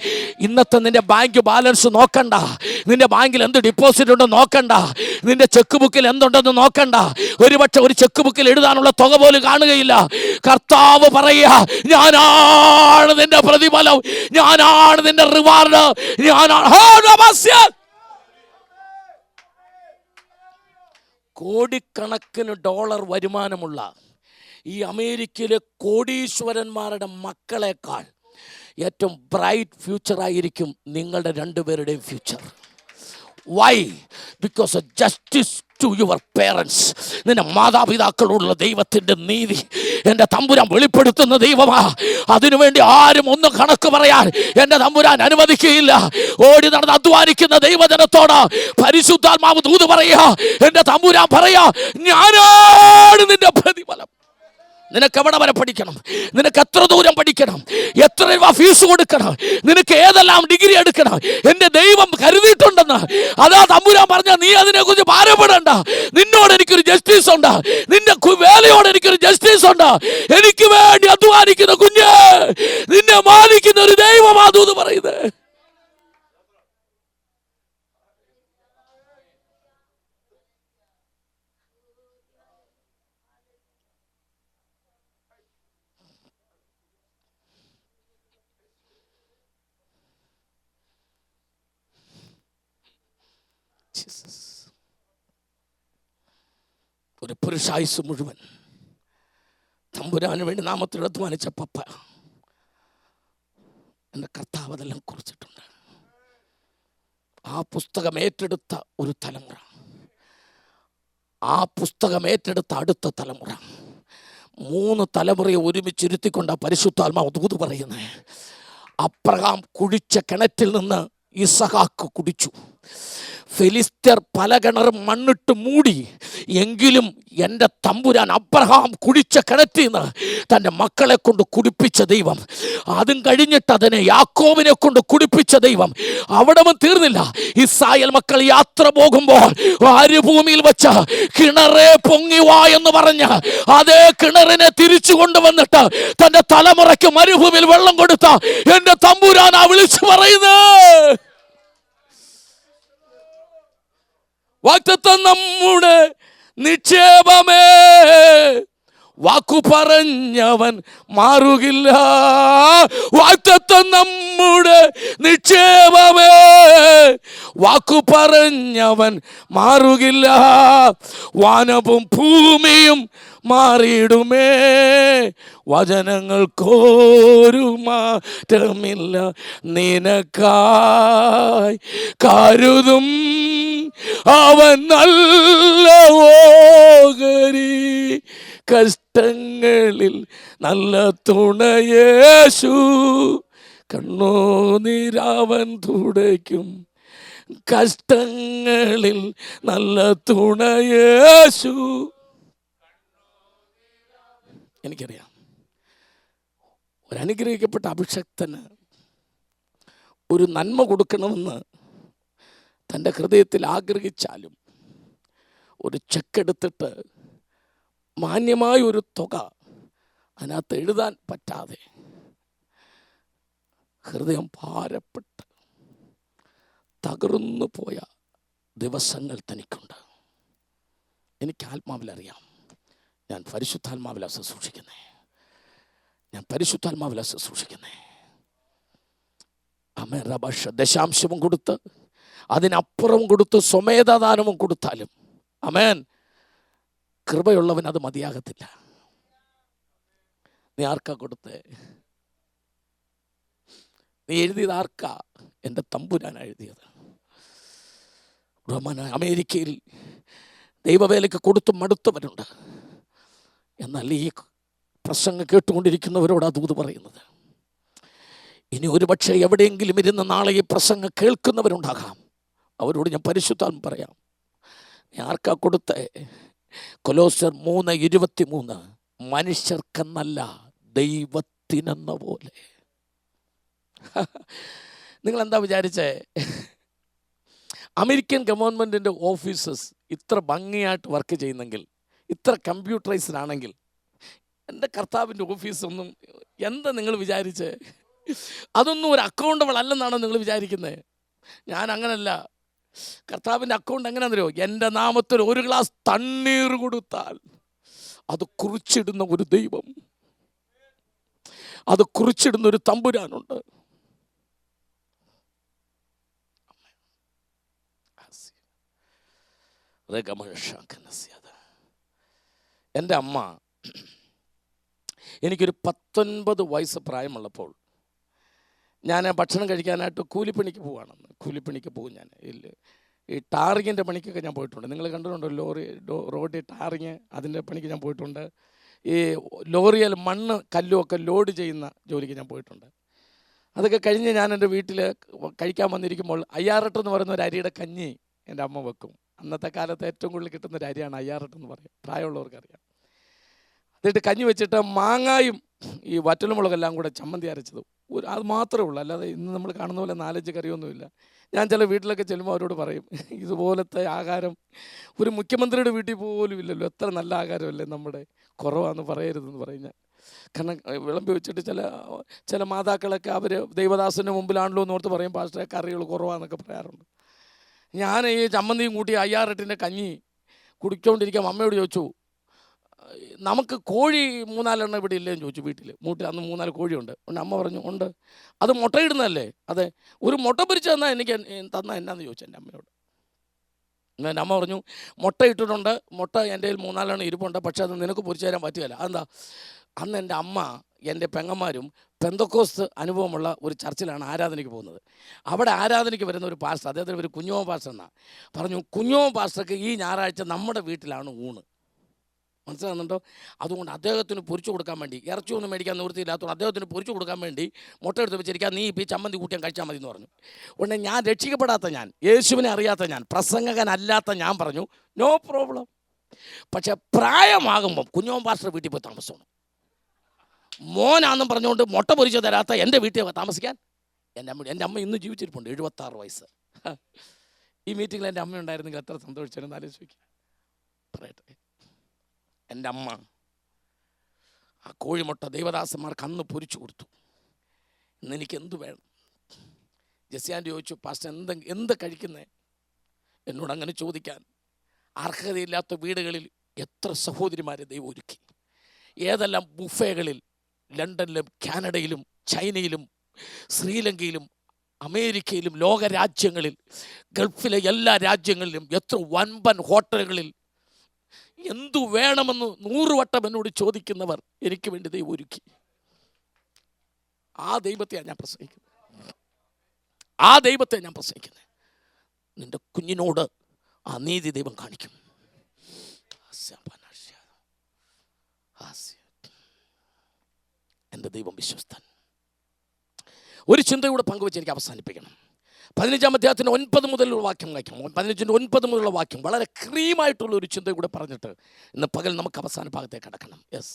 Speaker 1: ഇന്നത്തെ നിൻ്റെ ബാങ്ക് ബാലൻസ് നോക്കണ്ട, നിൻ്റെ ബാങ്കിൽ എന്ത് ഡിപ്പോസിറ്റ് ഉണ്ടെന്ന് നോക്കണ്ട, നിൻ്റെ ചെക്ക് ബുക്കിൽ എന്തുണ്ടെന്ന് നോക്കണ്ട. ഒരുപക്ഷെ ഒരു ചെക്ക് ബുക്കിൽ എഴുതാനുള്ള തുക പോലും കാണുകയില്ല. കർത്താവ് പറയുക, ഞാനാണ് നിന്റെ പ്രതിഫലം, ഞാനാണ് നിന്റെ റിവാർഡ്, കോടിക്കണക്കിന് ഡോളർ വരുമാനമുള്ള ഈ അമേരിക്കയിലെ കോടീശ്വരന്മാരുടെ മക്കളെക്കാൾ ഏറ്റവും ബ്രൈറ്റ് ഫ്യൂച്ചറായിരിക്കും നിങ്ങളുടെ രണ്ടുപേരുടെയും future. Why? Because of justice to your parents. നിന്റെ മാതാപിതാക്കളോടുള്ള ദൈവത്തിൻ്റെ നീതി എൻ്റെ തമ്പുരാൻ വെളിപ്പെടുത്തുന്ന ദൈവമാ. അതിനുവേണ്ടി ആരും ഒന്നും കണക്ക് പറയാൻ എൻ്റെ തമ്പുരാൻ അനുവദിക്കുകയില്ല. ഓടി നടന്ന് അധ്വാനിക്കുന്ന ദൈവജനത്തോട് പരിശുദ്ധാത്മാവ് ദൂത് പറയുക, എൻ്റെ തമ്പുരാൻ പറയാ, ഞാനാണ് നിന്റെ പ്രതിഫലം. നിനക്ക് എവിടെ വരെ പഠിക്കണം? നിനക്ക് എത്ര ദൂരം പഠിക്കണം? എത്ര രൂപ ഫീസ് കൊടുക്കണം? നിനക്ക് ഏതെല്ലാം ഡിഗ്രി എടുക്കണം? എൻ്റെ ദൈവം കരുതിയിട്ടുണ്ടെന്ന്. അതാ തമ്പുരാൻ പറഞ്ഞ, നീ അതിനെ കുറിച്ച് ഭാരപ്പെടണ്ട. നിന്നോട് എനിക്കൊരു ജസ്റ്റിസ് ഉണ്ട്, നിന്റെ വേലയോട് എനിക്കൊരു ജസ്റ്റിസ് ഉണ്ട്. എനിക്ക് വേണ്ടി അധ്വാനിക്കുന്ന കുഞ്ഞ്, നിന്നെ മാനിക്കുന്ന ഒരു ദൈവമാ ദൂത് പറയുന്നത്. ഒരു പുരുഷായുസ് മുഴുവൻ തമ്പുരാന് വേണ്ടി നാമത്തിൽ അധ്വാനിച്ച പപ്പ, എൻ്റെ കർത്താവ് അതെല്ലാം കുറിച്ചിട്ടുണ്ട്. ആ പുസ്തകം ഏറ്റെടുത്ത ഒരു തലമുറ, ആ പുസ്തകം ഏറ്റെടുത്ത അടുത്ത തലമുറ, 3 തലമുറയെ ഒരുമിച്ചിരുത്തിക്കൊണ്ട് പരിശുദ്ധാത്മാവ് ദൂത് പറയുന്നത്. അബ്രഹാം കുഴിച്ച കിണറ്റിൽ നിന്ന് ഇസഹാക്ക് കുടിച്ചു. ഫെലിസ്ത്യർ പല കിണറും മണ്ണിട്ട് മൂടി, എങ്കിലും എൻ്റെ തമ്പുരാൻ അബ്രഹാം കുഴിച്ച കിണറ്റിൽ നിന്ന് തൻ്റെ മക്കളെ കൊണ്ട് കുടിപ്പിച്ച ദൈവം, അതും കഴിഞ്ഞിട്ട് അതിനെ യാക്കോബിനെ കൊണ്ട് കുടിപ്പിച്ച ദൈവം. അവിടെ തീർന്നില്ല. ഇസ്രായേൽ മക്കൾ യാത്ര പോകുമ്പോൾ മരുഭൂമിയിൽ വെച്ച് കിണറേ പൊങ്ങി വാ എന്ന് പറഞ്ഞ് അതേ കിണറിനെ തിരിച്ചു കൊണ്ടുവന്നിട്ട് തൻ്റെ തലമുറയ്ക്ക് മരുഭൂമിയിൽ വെള്ളം കൊടുത്ത എൻ്റെ തമ്പുരാനാ വിളിച്ചു പറയുന്നത്. വാഗ്ദത്തം നമ്മുടെ നിക്ഷേപമേ, വാക്കു പറഞ്ഞവൻ മാറുകില്ല. വാഗ്ദത്തം നമ്മുടെ നിക്ഷേപമേ, വാക്കു പറഞ്ഞവൻ മാറുകില്ല. വാനവും ഭൂമിയും മാറിയിടുമേ, വചനങ്ങൾക്കൊരു മാറ്റമില്ല. നിനക്കായി കരുതും അവൻ നല്ല ഓഹരി, കഷ്ടങ്ങളിൽ നല്ല തുണയേശു. കണ്ണുനീരവൻ തുടയ്ക്കും, കഷ്ടങ്ങളിൽ നല്ല തുണയേശു. എനിക്കറിയാം, ഒരനുഗ്രഹിക്കപ്പെട്ട അഭിഷക്തന് ഒരു നന്മ കൊടുക്കണമെന്ന് തൻ്റെ ഹൃദയത്തിൽ ആഗ്രഹിച്ചാലും ഒരു ചെക്കെടുത്തിട്ട് മാന്യമായ ഒരു തുക അതിനകത്ത് എഴുതാൻ പറ്റാതെ ഹൃദയം ഭാരപ്പെട്ട് തകർന്നു പോയ ദിവസങ്ങൾ തനിക്കുണ്ട്. എനിക്ക് ആത്മാവിലറിയാം, ഞാൻ പരിശുദ്ധാത്മാവിലാണ് ശുശ്രൂഷിക്കുന്നത്. ആമേൻ. റബഷ ദശാംശവും കൊടുത്ത് അതിനപ്പുറം കൊടുത്ത് സ്വമേധാദാനവും കൊടുത്താലും ആമേൻ, കൃപയുള്ളവൻ അത് മതിയാകത്തില്ല. നീ ആർക്കാ കൊടുത്തേ? നീ എഴുതിയത് ആർക്കാ? എൻ്റെ തമ്പുരാനാണ് എഴുതിയത്. അമേരിക്കയിൽ ദൈവവേലയ്ക്ക് കൊടുത്തു മടുത്തവരുണ്ട്. എന്നാൽ ഈ പ്രസംഗം കേട്ടുകൊണ്ടിരിക്കുന്നവരോട് ആ ദൂത് പറയുന്നത്, ഇനി ഒരുപക്ഷെ എവിടെയെങ്കിലും ഇരുന്ന് നാളെ ഈ പ്രസംഗം കേൾക്കുന്നവരുണ്ടാകാം. അവരോട് ഞാൻ പരിശുദ്ധാത്മ പറയാം, നീ ആർക്കാ കൊടുത്തേ? കൊലോസ്യർ 3:23, മനുഷ്യർക്കെന്നല്ല ദൈവത്തിനെന്ന പോലെ. നിങ്ങളെന്താ വിചാരിച്ചേ? അമേരിക്കൻ ഗവൺമെൻറ്റിൻ്റെ ഓഫീസസ് ഇത്ര ഭംഗിയായിട്ട് വർക്ക് ചെയ്യുന്നെങ്കിൽ, ഇത്ര കമ്പ്യൂട്ടറൈസ്ഡ് ആണെങ്കിൽ, എൻ്റെ കർത്താവിൻ്റെ ഓഫീസൊന്നും എന്താ നിങ്ങൾ വിചാരിച്ചേ? അതൊന്നും ഒരു അക്കൗണ്ടബിൾ അല്ലെന്നാണോ നിങ്ങൾ വിചാരിക്കുന്നത്? ഞാൻ അങ്ങനല്ല. കർത്താവിൻ്റെ അക്കൗണ്ട് എങ്ങനെയാണെന്നറിയോ? എൻ്റെ നാമത്തിൽ ഒരു ഗ്ലാസ് തണ്ണീർ കൊടുത്താൽ അത് കുറിച്ചിടുന്ന ഒരു ദൈവം, അത് കുറിച്ചിടുന്ന ഒരു തമ്പുരാനുണ്ട്. എൻ്റെ അമ്മ എനിക്കൊരു 19 വയസ്സ് പ്രായമുള്ളപ്പോൾ ഞാൻ ഭക്ഷണം കഴിക്കാനായിട്ട് കൂലിപ്പണിക്ക് പോകും. ഞാൻ ഈ ടാറിങ്ങിൻ്റെ പണിക്കൊക്കെ ഞാൻ പോയിട്ടുണ്ട്. നിങ്ങൾ കണ്ടിട്ടുണ്ടോ? റോഡിൽ ടാറിങ്, അതിൻ്റെ പണിക്ക് ഞാൻ പോയിട്ടുണ്ട്. ഈ ലോറിയിൽ മണ്ണ് കല്ലുമൊക്കെ ലോഡ് ചെയ്യുന്ന ജോലിക്ക് ഞാൻ പോയിട്ടുണ്ട്. അതൊക്കെ കഴിഞ്ഞ് ഞാൻ എൻ്റെ വീട്ടിൽ കഴിക്കാൻ വന്നിരിക്കുമ്പോൾ അയ്യാറട്ടെന്ന് പറയുന്ന ഒരു അരിയുടെ കഞ്ഞി എൻ്റെ അമ്മ വെക്കും. അന്നത്തെ കാലത്ത് ഏറ്റവും കൂടുതൽ കിട്ടുന്ന ഒരു അരിയാണ് അയ്യാറട്ടെന്ന് പറയും, പ്രായമുള്ളവർക്കറിയാം. എന്നിട്ട് കഞ്ഞി വെച്ചിട്ട് മാങ്ങായും ഈ വറ്റൽമുളകെല്ലാം കൂടെ ചമ്മന്തി അരച്ചത്, അത് മാത്രമേ ഉള്ളൂ. അല്ലാതെ ഇന്ന് നമ്മൾ കാണുന്ന പോലെ 4-5 കറിയൊന്നുമില്ല. ഞാൻ ചില വീട്ടിലൊക്കെ ചെല്ലുമ്പോൾ അവരോട് പറയും, ഇതുപോലത്തെ ആഹാരം ഒരു മുഖ്യമന്ത്രിയുടെ വീട്ടിൽ പോലും ഇല്ലല്ലോ, എത്ര നല്ല ആഹാരമല്ലേ നമ്മുടെ, കുറവാന്ന് പറയരുതെന്ന് പറയും ഞാൻ. കാരണം വിളമ്പി വെച്ചിട്ട് ചില മാതാക്കളൊക്കെ അവർ ദൈവദാസൻ്റെ മുമ്പിലാണല്ലോ എന്ന് ഓർത്ത് പറയും, പാസ്റ്ററെ കറികൾ കുറവാന്നൊക്കെ പറയാറുണ്ട്. ഞാൻ ഈ ചമ്മന്തിയും കൂട്ടി അയ്യാറെട്ടിൻ്റെ കഞ്ഞി കുടിച്ചുകൊണ്ടിരിക്കാം. അമ്മയോട് ചോദിച്ചു, നമുക്ക് കോഴി 4 ഇവിടെ ഇല്ലേന്ന് ചോദിച്ചു. വീട്ടിൽ അന്ന് 3-4 കോഴിയുണ്ട്. അമ്മ പറഞ്ഞു, ഉണ്ട്. അത് മുട്ടയിടുന്നതല്ലേ? അതെ. ഒരു മുട്ട പൊരിച്ച് തന്നാൽ എനിക്ക് എന്നാന്ന് ചോദിച്ചു എൻ്റെ അമ്മയോട്. എൻ്റെ അമ്മ പറഞ്ഞു, മുട്ട ഇട്ടിട്ടുണ്ട്, മുട്ട എൻ്റെ കയ്യിൽ 3-4 ഇരിപ്പുണ്ട്, പക്ഷേ അത് നിനക്ക് പൊരിച്ചു തരാൻ പറ്റുകയില്ല. അതെന്താ? അന്ന് എൻ്റെ അമ്മ എൻ്റെ പെങ്ങന്മാരും പെന്തക്കോസ്ത് അനുഭവമുള്ള ഒരു ചർച്ചിലാണ് ആരാധനയ്ക്ക് പോകുന്നത്. അവിടെ ആരാധനയ്ക്ക് വരുന്ന ഒരു പാസ്റ്റർ, അദ്ദേഹത്തിന് ഒരു കുഞ്ഞോമൻ പാസ്റ്റർ എന്നാണ്, പറഞ്ഞു, കുഞ്ഞോമൻ പാസ്റ്റർക്ക് ഈ ഞായറാഴ്ച നമ്മുടെ വീട്ടിലാണ് ഊണ്. മനസ്സിലാകുന്നുണ്ടോ? അതുകൊണ്ട് അദ്ദേഹത്തിന് പൊരിച്ചു കൊടുക്കാൻ വേണ്ടി, ഇറച്ചിയൊന്നും മേടിക്കാൻ നിവൃത്തിയില്ലാത്തതുകൊണ്ട് അദ്ദേഹത്തിന് പൊരിച്ചു കൊടുക്കാൻ വേണ്ടി മുട്ട എടുത്ത് വെച്ചിരിക്കാൻ, നീ ഇപ്പോൾ ഈ ചമ്മന്തി കൂട്ടിയാൽ കഴിച്ചാൽ മതി എന്ന് പറഞ്ഞു. ഉടനെ ഞാൻ, രക്ഷിക്കപ്പെടാത്ത ഞാൻ, യേശുവിനെ അറിയാത്ത ഞാൻ, പ്രസംഗകനല്ലാത്ത ഞാൻ പറഞ്ഞു നോ പ്രോബ്ലം. പക്ഷെ പ്രായമാകുമ്പം കുഞ്ഞോൻ പാസ്റ്റർ വീട്ടിൽ പോയി താമസമാണ്. മോനാന്നും പറഞ്ഞുകൊണ്ട് മുട്ട പൊരിച്ച് തരാത്ത എൻ്റെ വീട്ടിൽ താമസിക്കാൻ എൻ്റെ അമ്മ ഇന്ന് ജീവിച്ചിരിപ്പുണ്ട്, 76 വയസ്സ്. ഈ മീറ്റിങ്ങിൽ എൻ്റെ അമ്മ ഉണ്ടായിരുന്നെങ്കിൽ എത്ര സന്തോഷിച്ചാലും ആലോചിക്കുക. പറയട്ടെ, എൻ്റെ അമ്മ ആ കോഴിമുട്ട ദൈവദാസന്മാർക്ക് അന്ന് പൊരിച്ചു കൊടുത്തു. ഇന്ന് എനിക്ക് എന്ത് വേണം? ജെസ്സിയാൻ്റെ ചോദിച്ചു, പാസ്റ്റർ എന്ത് കഴിക്കുന്നേ? എന്നോട് അങ്ങനെ ചോദിക്കാൻ അർഹതയില്ലാത്ത വീടുകളിൽ എത്ര സഹോദരിമാരെ ദൈവം ഒരുക്കി. ഏതെല്ലാം ബുഫേകളിൽ ലണ്ടനിലും കാനഡയിലും ചൈനയിലും ശ്രീലങ്കയിലും അമേരിക്കയിലും ലോകരാജ്യങ്ങളിൽ ഗൾഫിലെ എല്ലാ രാജ്യങ്ങളിലും എത്ര വൻപൻ ഹോട്ടലുകളിൽ എന്തു വേണമെന്ന് 100 വട്ടം എന്നോട് ചോദിക്കുന്നവർ എനിക്ക് വേണ്ടി ദൈവം ഒരുക്കി. ആ ദൈവത്തെയാണ് ഞാൻ പ്രസംഗിക്കുന്നത്. ആ ദൈവത്തെ ഞാൻ പ്രസംഗിക്കുന്നത്. നിന്റെ കുഞ്ഞിനോട് ആ നീതി ദൈവം കാണിക്കും. എൻ്റെ ദൈവം വിശ്വസ്തൻ. ഒരു ചിന്തയൂടെ പങ്കുവെച്ച് എനിക്ക് അവസാനിപ്പിക്കണം. 15-ാം അധ്യായത്തിൻ്റെ 9 മുതലുള്ള വാക്യം വായിക്കാം. 15-ന്റെ 9 മുതലുള്ള വാക്യം വളരെ ക്രീമായിട്ടുള്ള ഒരു ചിന്ത കൂടെ പറഞ്ഞിട്ട് ഇന്ന് പകൽ നമുക്ക് അവസാന ഭാഗത്തേക്ക് കടക്കണം. യെസ്.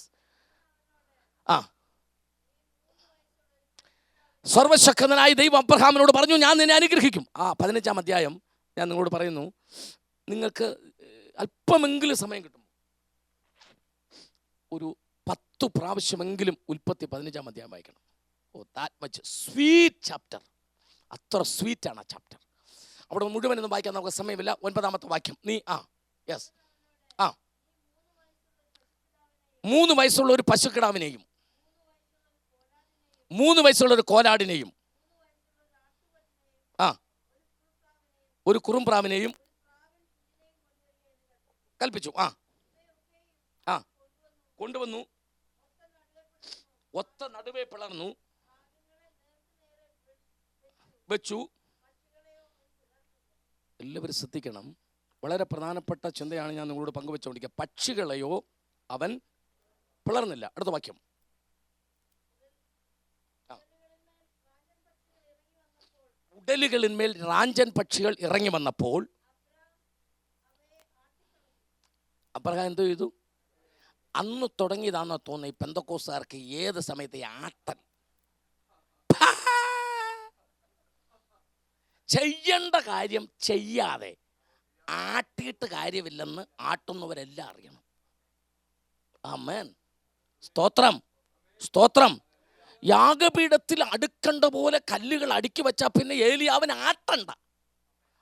Speaker 1: സർവശക്തനായ ദൈവം അബ്രഹാമിനോട് പറഞ്ഞു, ഞാൻ നിന്നെ അനുഗ്രഹിക്കും. 15-ാം അധ്യായം ഞാൻ നിങ്ങളോട് പറയുന്നു, നിങ്ങൾക്ക് അല്പമെങ്കിലും സമയം കിട്ടും, ഒരു 10 പ്രാവശ്യമെങ്കിലും ഉൽപ്പത്തി 15-ാം അധ്യായം വായിക്കണം. That much sweet chapter. അത്ര സ്വീറ്റാണ് ആ ചാപ്റ്റർ. അവിടെ മുഴുവനൊന്നും വായിക്കാൻ നമുക്ക് സമയമില്ല. 9-ാമത്തെ വാക്യം. യെസ് 3 വയസ്സുള്ള ഒരു പശുക്കിടാവിനെയും 3 വയസ്സുള്ള ഒരു കോലാടിനെയും ഒരു കുറുംപ്രാവിനെയും കൽപ്പിച്ചു. കൊണ്ടുവന്നു, ഒത്ത നടുവേ പിളർന്നു വെച്ചു. എല്ലാവരും ശ്രദ്ധിക്കണം, വളരെ പ്രധാനപ്പെട്ട ചിന്തയാണ് ഞാൻ നിങ്ങളോട് പങ്കുവെച്ചുകൊണ്ടിരിക്കുക. പക്ഷികളെയോ അവൻ പിളർന്നില്ല. അടുത്ത വാക്യം. ഉടലുകളിന്മേൽ റാഞ്ചൻ പക്ഷികൾ ഇറങ്ങി വന്നപ്പോൾ അബ്രഹാം എന്തോ ചെയ്തു? അന്ന് തുടങ്ങിയതാണെന്ന് തോന്നുന്നു ഈ പെന്തക്കോസ്തുകാർക്ക് ഏത് സമയത്ത് ആട്ടൽ. ചെയ്യേണ്ട കാര്യം ചെയ്യാതെ ആട്ടിയിട്ട് കാര്യമില്ലെന്ന് ആട്ടുന്നവരെല്ലാം അറിയണം. ആമേൻ. സ്തോത്രം, സ്തോത്രം. യാഗപീഠത്തിൽ അടുക്കണ്ട പോലെ കല്ലുകൾ അടുക്കി വെച്ചാൽ പിന്നെ ഏലിയാവിന് ആട്ടണ്ട,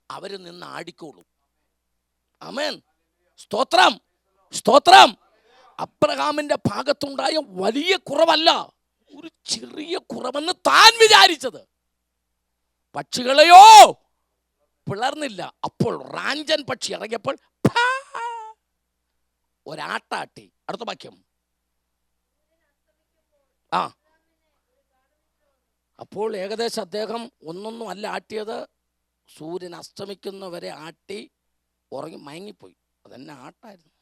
Speaker 1: അവര് നിന്ന് ആടിക്കോളൂ. ആമേൻ. സ്തോത്രം, സ്തോത്രം. അബ്രഹാമിന്റെ ഭാഗത്തുണ്ടായ വലിയ കുറവല്ല, ഒരു ചെറിയ കുറവെന്ന് താൻ വിചാരിച്ചത്. പക്ഷികളെയോ പിളർന്നില്ല. അപ്പോൾ റാഞ്ചൻ പക്ഷി ഇറങ്ങിയപ്പോൾ ഒരാട്ടാട്ടി. അടുത്ത വാക്യം. അപ്പോൾ ഏകദേശം അദ്ദേഹം ഒന്നൊന്നും അല്ല ആട്ടിയത്, സൂര്യൻ അസ്തമിക്കുന്നവരെ ആട്ടി ഉറങ്ങി മയങ്ങിപ്പോയി. അതെന്നെ ആട്ടായിരുന്നു.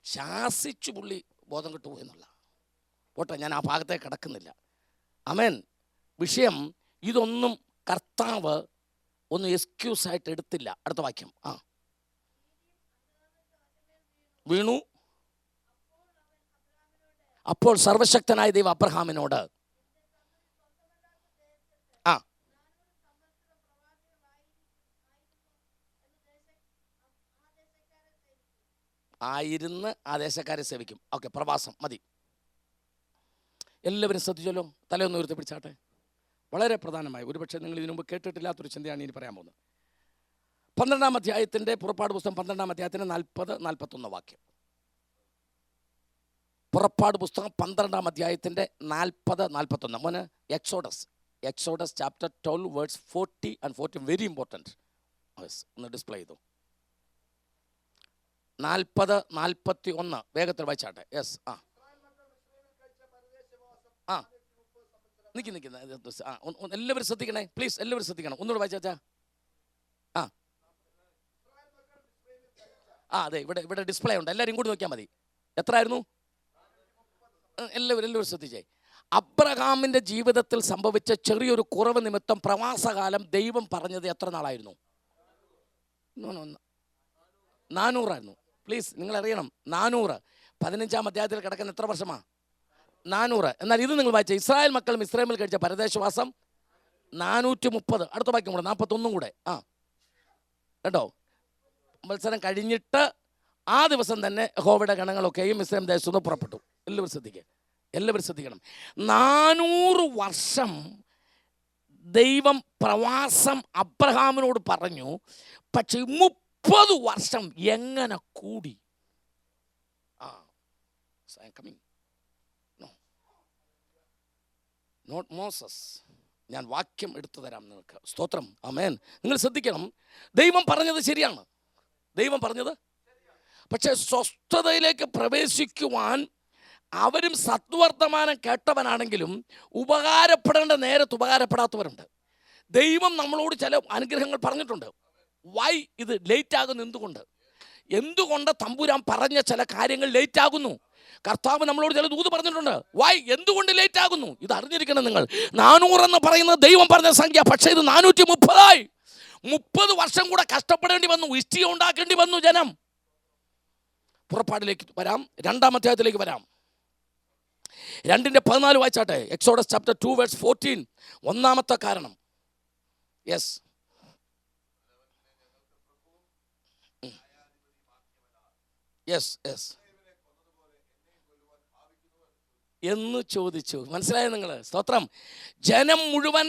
Speaker 1: ശാസിച്ചു പുള്ളി ബോധം കിട്ടുപോയി എന്നുള്ള. പോട്ടെ, ഞാൻ ആ ഭാഗത്തേക്ക് കിടക്കുന്നില്ല. ആമേൻ. വിഷയം ഇതൊന്നും കർത്താവ് ഒന്നും എക്സ്ക്യൂസായിട്ട് എടുത്തില്ല. അടുത്ത വാക്യം. വീണു. അപ്പോൾ സർവശക്തനായ ദൈവം അബ്രഹാമിനോട് ആയിരുന്ന് ആ ദേശക്കാരെ സേവിക്കും. ഓക്കെ, പ്രവാസം മതി. എല്ലാവരും ശ്രദ്ധിച്ചല്ലോ. തലയൊന്ന് ഉയർത്തി പിടിച്ചാട്ടെ. വളരെ പ്രധാനമായി, ഒരുപക്ഷെ നിങ്ങൾ ഇതിനു മുമ്പ് കേട്ടിട്ടില്ലാത്തൊരു ചിന്തയാണ് ഇനി പറയാൻ പോകുന്നത്. 12-ാം അധ്യായത്തിൻ്റെ പുറപ്പാട് പുസ്തകം 12-ാം അധ്യായത്തിൻ്റെ 40-41 വാക്യം. പുറപ്പാട് പുസ്തകം 12-ാം അധ്യായത്തിൻ്റെ 40-41. മോന് exodus chapter 12 words 40 and 40 very important. ഒന്ന് ഡിസ്പ്ലേ ചെയ്തു. 40-41 വേഗത്തിൽ വായിച്ചാട്ടെ. യെസ്. നിൽക്കുന്ന എല്ലാവരും ശ്രദ്ധിക്കണേ പ്ലീസ്, എല്ലാവരും ശ്രദ്ധിക്കണം. ഒന്നുകൂടെ വായിച്ചാ. അതെ, ഇവിടെ ഡിസ്പ്ലേ ഉണ്ട്, എല്ലാവരും കൂടി നോക്കിയാൽ മതി. എത്രയായിരുന്നു? എല്ലാവരും ശ്രദ്ധിച്ചേ. അബ്രഹാമിൻ്റെ ജീവിതത്തിൽ സംഭവിച്ച ചെറിയൊരു കുറവ് നിമിത്തം പ്രവാസകാലം ദൈവം പറഞ്ഞത് എത്ര നാളായിരുന്നു? 400 പ്ലീസ്, നിങ്ങൾ അറിയണം. 400. 15-ാം അധ്യായത്തിൽ കിടക്കുന്ന എത്ര വർഷമാണ്? 400. എന്നാൽ ഇത് നിങ്ങൾ വായിച്ച ഇസ്രായേൽ മക്കൾ മിസ്രൈമിൽ കഴിച്ച പരദേശവാസം 430. അടുത്ത വാക്യം കൂടെ 41 കൂടെ. കേട്ടോ, മത്സരം കഴിഞ്ഞിട്ട് ആ ദിവസം തന്നെ യഹോവയുടെ ഗണങ്ങളൊക്കെയും മിസ്രൈം ദേശത്തു നിന്ന് പുറപ്പെട്ടു. എല്ലാവരും ശ്രദ്ധിക്കണം. 400 വർഷം ദൈവം പ്രവാസം അബ്രഹാമിനോട് പറഞ്ഞു. പക്ഷെ 30 വർഷം എങ്ങനെ കൂടി? Not Moses. ഞാൻ വാക്യം എടുത്തു തരാം നിങ്ങൾക്ക്. സ്തോത്രം, ആമേൻ. നിങ്ങൾ ശ്രദ്ധിക്കണം, ദൈവം പറഞ്ഞത് ശരിയാണ്. ദൈവം പറഞ്ഞത്. പക്ഷെ സ്വസ്ഥതയിലേക്ക് പ്രവേശിക്കുവാൻ അവരും സത്വർത്തമാനം കേട്ടവനാണെങ്കിലും ഉപകാരപ്പെടേണ്ട നേരത്ത് ഉപകാരപ്പെടാത്തവരുണ്ട്. ദൈവം നമ്മളോട് ചില അനുഗ്രഹങ്ങൾ പറഞ്ഞിട്ടുണ്ട്. വൈ ഇത് ലേറ്റ് ആകുന്നു? എന്തുകൊണ്ട് തമ്പുരാൻ പറഞ്ഞ ചില കാര്യങ്ങൾ ലേറ്റ് ആകുന്നു? കർത്താവ് നമ്മളോട് ചില ദൂത് പറഞ്ഞിട്ടുണ്ട്. വൈ, എന്തുകൊണ്ട് ലേറ്റ് ആകുന്നു? ഇത് അറിഞ്ഞിരിക്കണം നിങ്ങൾ. 400 എന്ന് പറയുന്നത് ദൈവം പറഞ്ഞ സംഖ്യ. പക്ഷേ ഇത് 430 30 വർഷം കൂടെ കഷ്ടപ്പെടേണ്ടി വന്നു, ഹിസ്റ്ററി ഉണ്ടാക്കേണ്ടി വന്നു ജനം. പുറപ്പാടിലേക്ക് വരാം, 2-ാം അധ്യായത്തിലേക്ക് വരാം. 2:14 വായിച്ചാട്ടെ. Exodus chapter 2 verse 14. 1-ാമത്തെ കാരണം. യെസ്, എന്ന് ചോദിച്ചു. മനസ്സിലായോ നിങ്ങൾ? സ്തോത്രം. ജനം മുഴുവൻ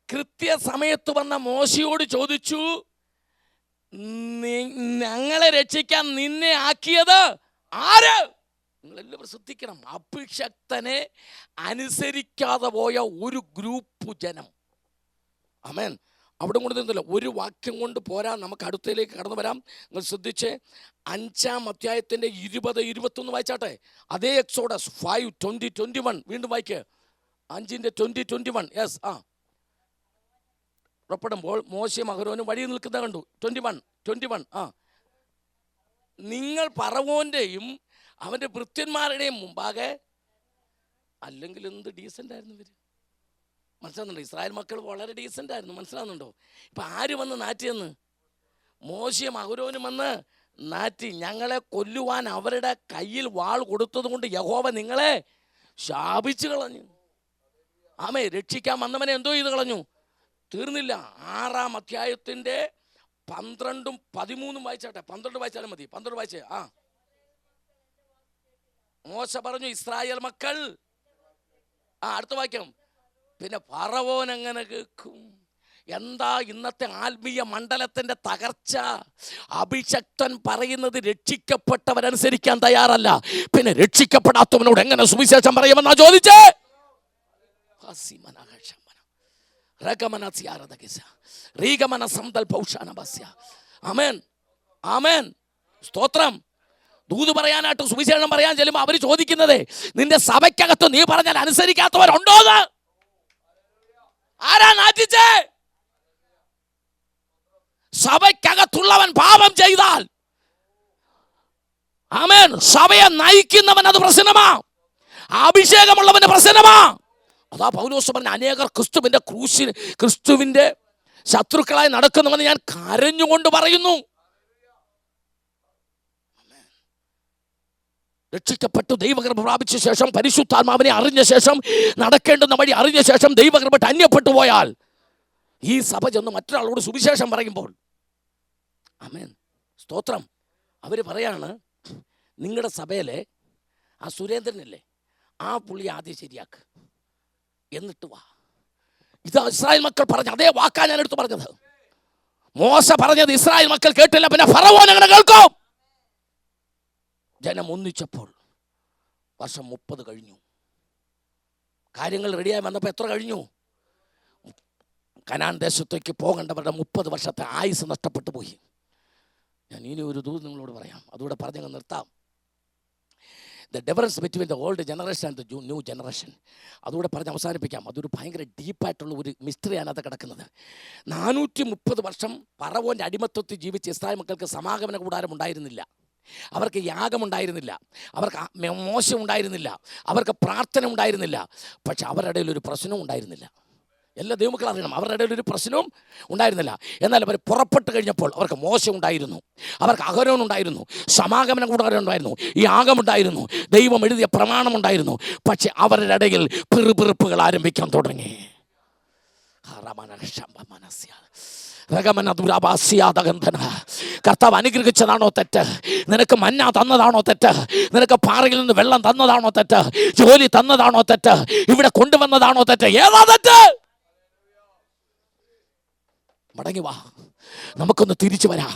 Speaker 1: കൃത്യസമയത്ത് വന്ന മോശയോട് ചോദിച്ചു, ഞങ്ങളെ രക്ഷിക്കാൻ നിന്നെ ആക്കിയത് ആര്? നിങ്ങളെല്ലാവരും ശ്രദ്ധിക്കണം. അഭിഷക്തനെ അനുസരിക്കാതെ പോയ ഒരു ഗ്രൂപ്പ് ജനം. ആമേൻ. അവിടെ കൊണ്ട് നിന്നില്ല. ഒരു വാക്യം കൊണ്ട് പോരാ, നമുക്ക് അടുത്തയിലേക്ക് കടന്നു വരാം. നിങ്ങൾ ശ്രദ്ധിച്ച് 5-ാം അധ്യായത്തിൻ്റെ 20-21 വായിച്ചാട്ടെ. അതേ എക്സോഡസ് 5:20-21 വീണ്ടും വായിക്കുക. 5:20-21. യെസ്. പുറപ്പെടുമ്പോൾ മോശയും അഹരോനും വഴിയിൽ നിൽക്കുന്ന കണ്ടു. 21. നിങ്ങൾ ഫറവോന്റെയും അവൻ്റെ ഭൃത്യന്മാരുടെയും മുമ്പാകെ. അല്ലെങ്കിൽ എന്ത് ഡീസൻ്റ് ആയിരുന്നു ഇവർ. മനസ്സിലാകുന്നുണ്ടോ? ഇസ്രായേൽ മക്കൾ വളരെ ഡീസൻ്റ് ആയിരുന്നു. മനസ്സിലാകുന്നുണ്ടോ? ഇപ്പം ആര് വന്ന് നാറ്റിയെന്ന്? മോശയും അഹരോനും വന്ന് നാറ്റി. ഞങ്ങളെ കൊല്ലുവാൻ അവരുടെ കയ്യിൽ വാൾ കൊടുത്തത് കൊണ്ട് യഹോവ നിങ്ങളെ ശാപിച്ചു കളഞ്ഞു. ആമേ. രക്ഷിക്കാൻ വന്നവനെ എന്തോ ചെയ്ത് കളഞ്ഞു? തീർന്നില്ല. 6-ാം അധ്യായത്തിൻ്റെ 12-13 വായിച്ചാട്ടെ. 12 വായിച്ചാലും മതി. 12 വായിച്ചേ. മോശ പറഞ്ഞു, ഇസ്രായേൽ മക്കൾ. അടുത്ത വാക്യം. പിന്നെ ഫറവോൻ എങ്ങനെ കേൾക്കും? എന്താ ഇന്നത്തെ ആത്മീയ മണ്ഡലത്തിന്റെ തകർച്ച? അഭിഷക്തൻ പറയുന്നത് രക്ഷിക്കപ്പെട്ടവരനുസരിക്കാൻ തയ്യാറല്ല. പിന്നെ രക്ഷിക്കപ്പെടാത്തവനോട് എങ്ങനെ സുവിശേഷം പറയുമെന്നാ ചോദിച്ചേ. സ്തോത്രം. ദൂത് പറയാനായിട്ട് സുവിശേഷം പറയാൻ ചെല്ലുമ്പോൾ അവർ ചോദിക്കുന്നത്, നിന്റെ സഭയ്ക്കകത്ത് നീ പറഞ്ഞാൽ അനുസരിക്കാത്തവരുണ്ടോന്ന്? ആരാ നാറ്റിച്ചേ? സഭയ്ക്കകത്തുള്ളവൻ പാപം ചെയ്താൽ, ആമേൻ, സഭയെ നയിക്കുന്നവൻ അത് പ്രശ്നമാ. അഭിഷേകമുള്ളവന്റെ പ്രശ്നമാ. അതാ പൗലോസ് പറഞ്ഞ, അനേകർ ക്രിസ്തുവിന്റെ ശത്രുക്കളായി നടക്കുന്നുവെന്ന് ഞാൻ കരഞ്ഞുകൊണ്ട് പറയുന്നു. രക്ഷിക്കപ്പെട്ടു ദൈവകൃപ പ്രാപിച്ച ശേഷം, പരിശുദ്ധാത്മാവിനെ അറിഞ്ഞ ശേഷം, നടക്കേണ്ടുന്ന വഴി അറിഞ്ഞ ശേഷം ദൈവകൃപ അന്യപ്പെട്ടു പോയാൽ ഈ സഭ ചെന്ന് മറ്റൊരാളോട് സുവിശേഷം പറയുമ്പോൾ, ആമേൻ, സ്തോത്രം, അവർ പറയാണ്, നിങ്ങളുടെ സഭയിലെ ആ സുരേന്ദ്രനില്ലേ, ആ പുള്ളി ആദ്യം ശരിയാക്ക്, എന്നിട്ട് വാ. ഇത് ഇസ്രായേൽ മക്കൾ പറഞ്ഞ അതേ വാക്കാ ഞാൻ എടുത്തു പറഞ്ഞത്. മോശ പറഞ്ഞത് ഇസ്രായേൽ മക്കൾ കേട്ടില്ല, പിന്നെ ഫറവോൻ എങ്ങനെ കേൾക്കും? ജനം ഒന്നിച്ചപ്പോൾ വർഷം 30 കഴിഞ്ഞു. കാര്യങ്ങൾ റെഡിയായി വന്നപ്പോൾ എത്ര കഴിഞ്ഞു? കനാൻ ദേശത്തേക്ക് പോകേണ്ടവരുടെ 30 വർഷത്തെ ആയുസ് നഷ്ടപ്പെട്ടു പോയി. ഞാൻ ഇനി ഒരു ദൂത് നിങ്ങളോട് പറയാം, അതുകൂടെ പറഞ്ഞങ്ങ് നിർത്താം. The difference between the old generation and the new generation, അതുകൂടെ പറഞ്ഞ് അവസാനിപ്പിക്കാം. അതൊരു ഭയങ്കര ഡീപ്പായിട്ടുള്ള ഒരു മിസ്റ്ററിയാണ് അത് കിടക്കുന്നത്. 430 വർഷം ഫറവോൻ്റെ അടിമത്വത്തിൽ ജീവിച്ച ഇസ്രായേൽ മക്കൾക്ക് സമാഗമന കൂടാരം ഉണ്ടായിരുന്നില്ല. അവർക്ക് യാഗമുണ്ടായിരുന്നില്ല, അവർക്ക് മോശം ഉണ്ടായിരുന്നില്ല, അവർക്ക് പ്രാർത്ഥന ഉണ്ടായിരുന്നില്ല. പക്ഷെ അവരുടെ ഇടയിൽ ഒരു പ്രശ്നവും ഉണ്ടായിരുന്നില്ല. എല്ലാ ദൈവമക്കളും അറിയണം, അവരുടെ ഇടയിൽ ഒരു പ്രശ്നവും ഉണ്ടായിരുന്നില്ല. എന്നാൽ അവർ പുറപ്പെട്ട് കഴിഞ്ഞപ്പോൾ അവർക്ക് മോശം ഉണ്ടായിരുന്നു, അവർക്ക് അഹരോൻ ഉണ്ടായിരുന്നു, സമാഗമനം കൂടാരം ഉണ്ടായിരുന്നു, ഈ യാഗമുണ്ടായിരുന്നു, ദൈവം എഴുതിയ പ്രമാണമുണ്ടായിരുന്നു. പക്ഷെ അവരുടെ ഇടയിൽ പിറുപിറുപ്പുകൾ ആരംഭിക്കാൻ തുടങ്ങി. കർത്താവ് അനുഗ്രഹിച്ചതാണോ തെറ്റ്? നിനക്ക് മന്ന തന്നതാണോ തെറ്റ്? നിനക്ക് പാറയിൽ നിന്ന് വെള്ളം തന്നതാണോ തെറ്റ്? ജോലി തന്നതാണോ തെറ്റ്? ഇവിടെ കൊണ്ടുവന്നതാണോ തെറ്റ്? ഏതാ തെറ്റ്? മടങ്ങി വാ, നമുക്കൊന്ന് തിരിച്ചു വരാം,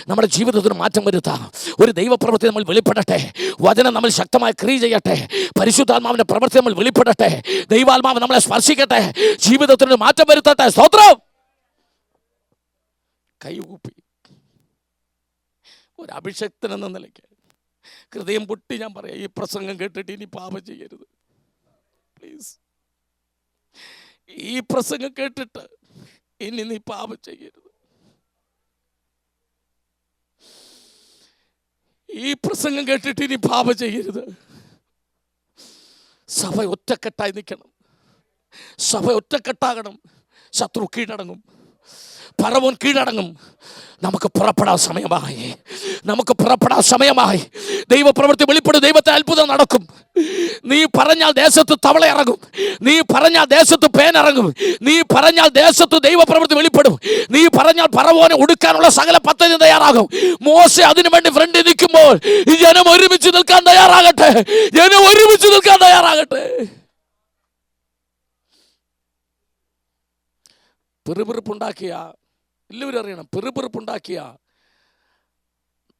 Speaker 1: നമ്മുടെ ജീവിതത്തിന് മാറ്റം വരുത്താം. ഒരു ദൈവപ്രവൃത്തി നമ്മൾ വെളിപ്പെടട്ടെ, വചനം നമ്മൾ ശക്തമായി ക്രിയ ചെയ്യട്ടെ, പരിശുദ്ധാത്മാവിന്റെ പ്രവൃത്തി നമ്മൾ വെളിപ്പെടട്ടെ, ദൈവാത്മാവ് നമ്മളെ സ്പർശിക്കട്ടെ, ജീവിതത്തിന് മാറ്റം വരുത്തട്ടെ. സ്തോത്രം. കൈകൂപ്പി ഒരു അഭിഷക്തൻ എന്ന നിലയ്ക്ക് ഹൃദയം പൊട്ടി ഞാൻ പറയാം, ഈ പ്രസംഗം കേട്ടിട്ട് ഇനി പാപം ചെയ്യരുത് പ്ലീസ്. ഈ പ്രസംഗം കേട്ടിട്ട് ഇനി നീ പാപം ചെയ്യരുത്. ഈ പ്രസംഗം കേട്ടിട്ട് ഇനി പാപം ചെയ്യരുത്. സഭ ഒറ്റക്കെട്ടായി നിൽക്കണം, സഭ ഒറ്റക്കെട്ടാകണം. ശത്രു കീഴടങ്ങും, ഫറവോൻ കീഴടങ്ങും. നമുക്ക് പുറപ്പെടാൻ സമയമായി, നമുക്ക് പുറപ്പെടാൻ സമയമായി. ദൈവപ്രവൃത്തി വെളിപ്പെടും, ദൈവത്തെ അത്ഭുതം നടക്കും. നീ പറഞ്ഞാൽ ദേശത്ത് തവള ഇറങ്ങും, നീ പറഞ്ഞാൽ ദേശത്ത് പേനിറങ്ങും, നീ പറഞ്ഞാൽ ദേശത്ത് ദൈവപ്രവൃത്തി വെളിപ്പെടും, നീ പറഞ്ഞാൽ ഫറവോനെ ഒടുക്കാനുള്ള സകല പദ്ധതി തയ്യാറാകും. മോശെ അതിനു വേണ്ടി ഫ്രണ്ടിൽ നിൽക്കുമ്പോൾ ഈ ജനം ഒരുമിച്ച് നിൽക്കാൻ തയ്യാറാകട്ടെ, ജനം ഒരുമിച്ച് നിൽക്കാൻ തയ്യാറാകട്ടെ. പിറുപിറുപ്പുണ്ടാക്കിയ എല്ലാവരും അറിയണം, പിറുപിറുപ്പുണ്ടാക്കിയ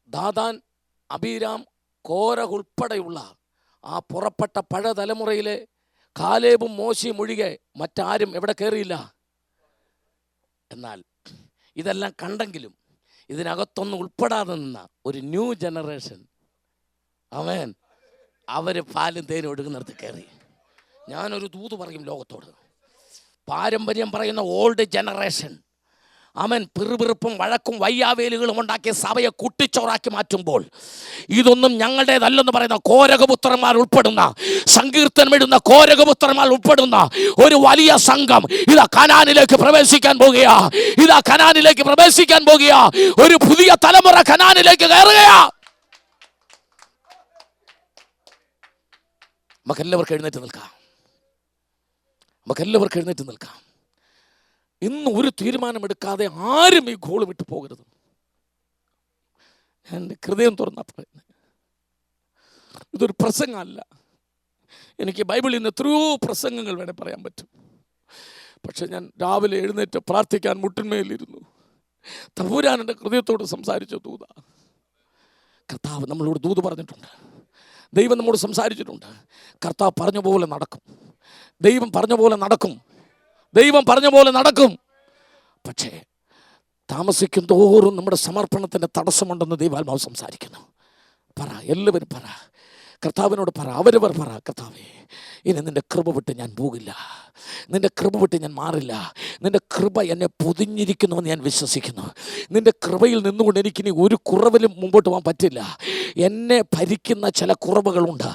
Speaker 1: ദാദാൻ, അബീരാം, കോരഹ് ഉൾപ്പെടെയുള്ള ആ പുറപ്പെട്ട പഴയ തലമുറയിലെ കാലേബും മോശയും ഒഴികെ മറ്റാരും എവിടെ കയറിയില്ല. എന്നാൽ ഇതെല്ലാം കണ്ടെങ്കിലും ഇതിനകത്തൊന്നും ഉൾപ്പെടാതെ നിന്ന ഒരു ന്യൂ ജനറേഷൻ, ആമേൻ, അവർ പാലും തേനും ഒഴുകുന്നിടത്ത് കയറി. ഞാനൊരു ദൂത് പറയും ലോകത്തോട്, പാരമ്പര്യം പറയുന്ന ഓൾഡ് ജനറേഷൻ, അവൻ പിറുപിറുപ്പും വഴക്കും വയ്യാവേലുകളും ഉണ്ടാക്കിയ സഭയെ കുട്ടിച്ചോറാക്കി മാറ്റുമ്പോൾ ഇതൊന്നും ഞങ്ങളുടേതല്ലെന്ന് പറയുന്ന കോരകപുത്രന്മാർ ഉൾപ്പെടുന്ന, സങ്കീർത്തനം എഴുതുന്ന കോരകപുത്രന്മാർ ഉൾപ്പെടുന്ന ഒരു വലിയ സംഘം ഇതാ കനാനിലേക്ക് പ്രവേശിക്കാൻ പോകുകയാ. ഇതാ കനാനിലേക്ക് പ്രവേശിക്കാൻ പോകുകയാ. ഒരു പുതിയ തലമുറ കനാനിലേക്ക് കയറുകയാ. നമുക്കെല്ലാവർക്കും എഴുന്നേറ്റ് നിൽക്കാം, നമുക്കെല്ലാവർക്കും എഴുന്നേറ്റ് നിൽക്കാം. ഇന്ന് ഒരു തീരുമാനമെടുക്കാതെ ആരും ഈ ഗോൾ വിട്ടു പോകരുത്. എൻ്റെ ഹൃദയം തുറന്നാ പറയുന്നത്, ഇതൊരു പ്രസംഗമല്ല. എനിക്ക് ബൈബിളിൽ നിന്ന് എത്രയോ പ്രസംഗങ്ങൾ വേണേൽ പറയാൻ പറ്റും. പക്ഷെ ഞാൻ രാവിലെ എഴുന്നേറ്റ് പ്രാർത്ഥിക്കാൻ മുട്ടിന്മേലിരുന്നു. തമ്പുരാൻ എൻ്റെ ഹൃദയത്തോട് സംസാരിച്ച ദൂത. കർത്താവ് നമ്മളോട് ദൂത് പറഞ്ഞിട്ടുണ്ട്, ദൈവം നമ്മോട് സംസാരിച്ചിട്ടുണ്ട്. കർത്താവ് പറഞ്ഞ പോലെ നടക്കും, ദൈവം പറഞ്ഞ പോലെ നടക്കും, ദൈവം പറഞ്ഞ പോലെ നടക്കും. പക്ഷേ താമസിക്കും തോറും നമ്മുടെ സമർപ്പണത്തിൻ്റെ തടസ്സമുണ്ടെന്ന് ദൈവാത്മാവ് സംസാരിക്കുന്നു. പറ, എല്ലാവരും പറ, കർത്താവിനോട് പറ, അവരവർ പറ, കർത്താവേ, ഇനി നിൻ്റെ കൃപ വിട്ട് ഞാൻ പോകില്ല, നിൻ്റെ കൃപ വിട്ട് ഞാൻ മാറില്ല, നിൻ്റെ കൃപ എന്നെ പൊതിഞ്ഞിരിക്കുന്നുവെന്ന് ഞാൻ വിശ്വസിക്കുന്നു. നിൻ്റെ കൃപയിൽ നിന്നുകൊണ്ട് എനിക്കിനി ഒരു കുറവിലും മുമ്പോട്ട് പോകാൻ പറ്റില്ല. എന്നെ ഭരിക്കുന്ന ചില കുറവുകളുണ്ട്,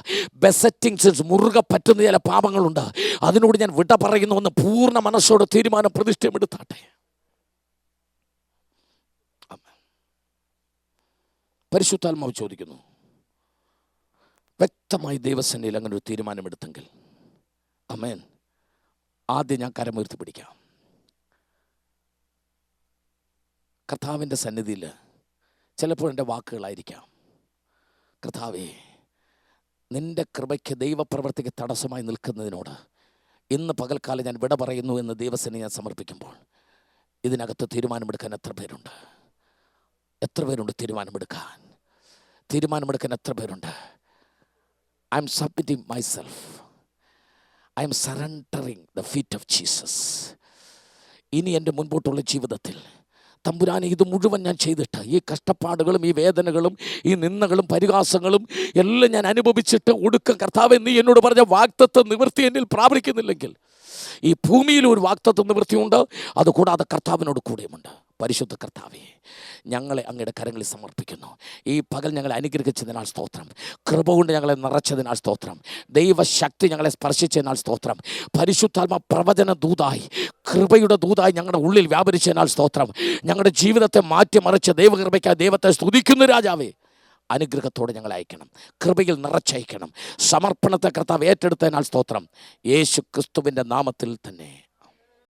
Speaker 1: ബെസറ്റിംഗ് സെൻസ്, മുറുകെ പറ്റുന്ന ചില പാപങ്ങളുണ്ട്. അതിനോട് ഞാൻ വിട പറയുന്നുവെന്ന് പൂർണ്ണ മനസ്സോടെ തീരുമാനം പ്രതിഷ്ഠയെടുത്താട്ടെ. പരിശുദ്ധാത്മാവ് ചോദിക്കുന്നു, വ്യക്തമായി ദൈവസന്നിധിയിൽ അങ്ങനെ ഒരു തീരുമാനമെടുത്തെങ്കിൽ ആമേൻ, ആദ്യം ഞാൻ കരമുയർത്തി പിടിക്കാം. കർത്താവിൻ്റെ സന്നിധിയിൽ ചിലപ്പോൾ എൻ്റെ വാക്കുകളായിരിക്കാം, കർത്താവേ, നിൻ്റെ കൃപയ്ക്ക് ദൈവപ്രവൃത്തിക്ക് തടസ്സമായി നിൽക്കുന്നതിനോട് ഇന്ന് പകൽക്കാലം ഞാൻ വിട പറയുന്നു എന്ന് ദൈവസന്നിധി ഞാൻ സമർപ്പിക്കുമ്പോൾ ഇതിനകത്ത് തീരുമാനമെടുക്കാൻ എത്ര പേരുണ്ട്? എത്ര പേരുണ്ട് തീരുമാനമെടുക്കാൻ? തീരുമാനമെടുക്കാൻ എത്ര പേരുണ്ട്? I am submitting myself. I am surrendering the feet of Jesus. ഇനി എൻ്റെ മുൻപോട്ടുള്ള ജീവിതത്തിൽ തമ്പുരാനെ ഇത് മുഴുവൻ ഞാൻ ചെയ്തിട്ട്, ഈ കഷ്ടപ്പാടുകളും ഈ വേദനകളും ഈ നിന്ദകളും പരിഹാസങ്ങളും എല്ലാം ഞാൻ അനുഭവിച്ചിട്ട് ഒടുക്കം കർത്താവേ, നീ എന്നോട് പറഞ്ഞ വാഗ്ദത്ത നിവൃത്തി എന്നിൽ പ്രാപിക്കുന്നില്ലെങ്കിൽ ഈ ഭൂമിയിൽ ഒരു വാഗ്ദത്ത നിവൃത്തിയുണ്ട്, അതുകൂടാതെ കർത്താവിനോട് കൂടെയുമുണ്ട്. പരിശുദ്ധ കർത്താവേ, ഞങ്ങളെ അങ്ങയുടെ കരങ്ങളിൽ സമർപ്പിക്കുന്നു. ഈ പകൽ ഞങ്ങളെ അനുഗ്രഹിച്ചതിനാൽ സ്തോത്രം. കൃപ കൊണ്ട് ഞങ്ങളെ നിറച്ചതിനാൽ സ്തോത്രം. ദൈവശക്തി ഞങ്ങളെ സ്പർശിച്ചതിനാൽ സ്തോത്രം. പരിശുദ്ധാത്മ പ്രവചന ദൂതായി, കൃപയുടെ ദൂതായി ഞങ്ങളുടെ ഉള്ളിൽ വ്യാപരിച്ചതിനാൽ സ്തോത്രം. ഞങ്ങളുടെ ജീവിതത്തെ മാറ്റിമറിച്ച ദൈവകൃപയ്ക്കായി ദൈവത്തെ സ്തുതിക്കുന്നു രാജാവേ. അനുഗ്രഹത്തോടെ ഞങ്ങൾ അയക്കണം, കൃപയിൽ നിറച്ചയക്കണം. സമർപ്പണത്തെ കർത്താവ് ഏറ്റെടുത്തതിനാൽ സ്തോത്രം. യേശു ക്രിസ്തുവിൻ്റെ നാമത്തിൽ തന്നെ.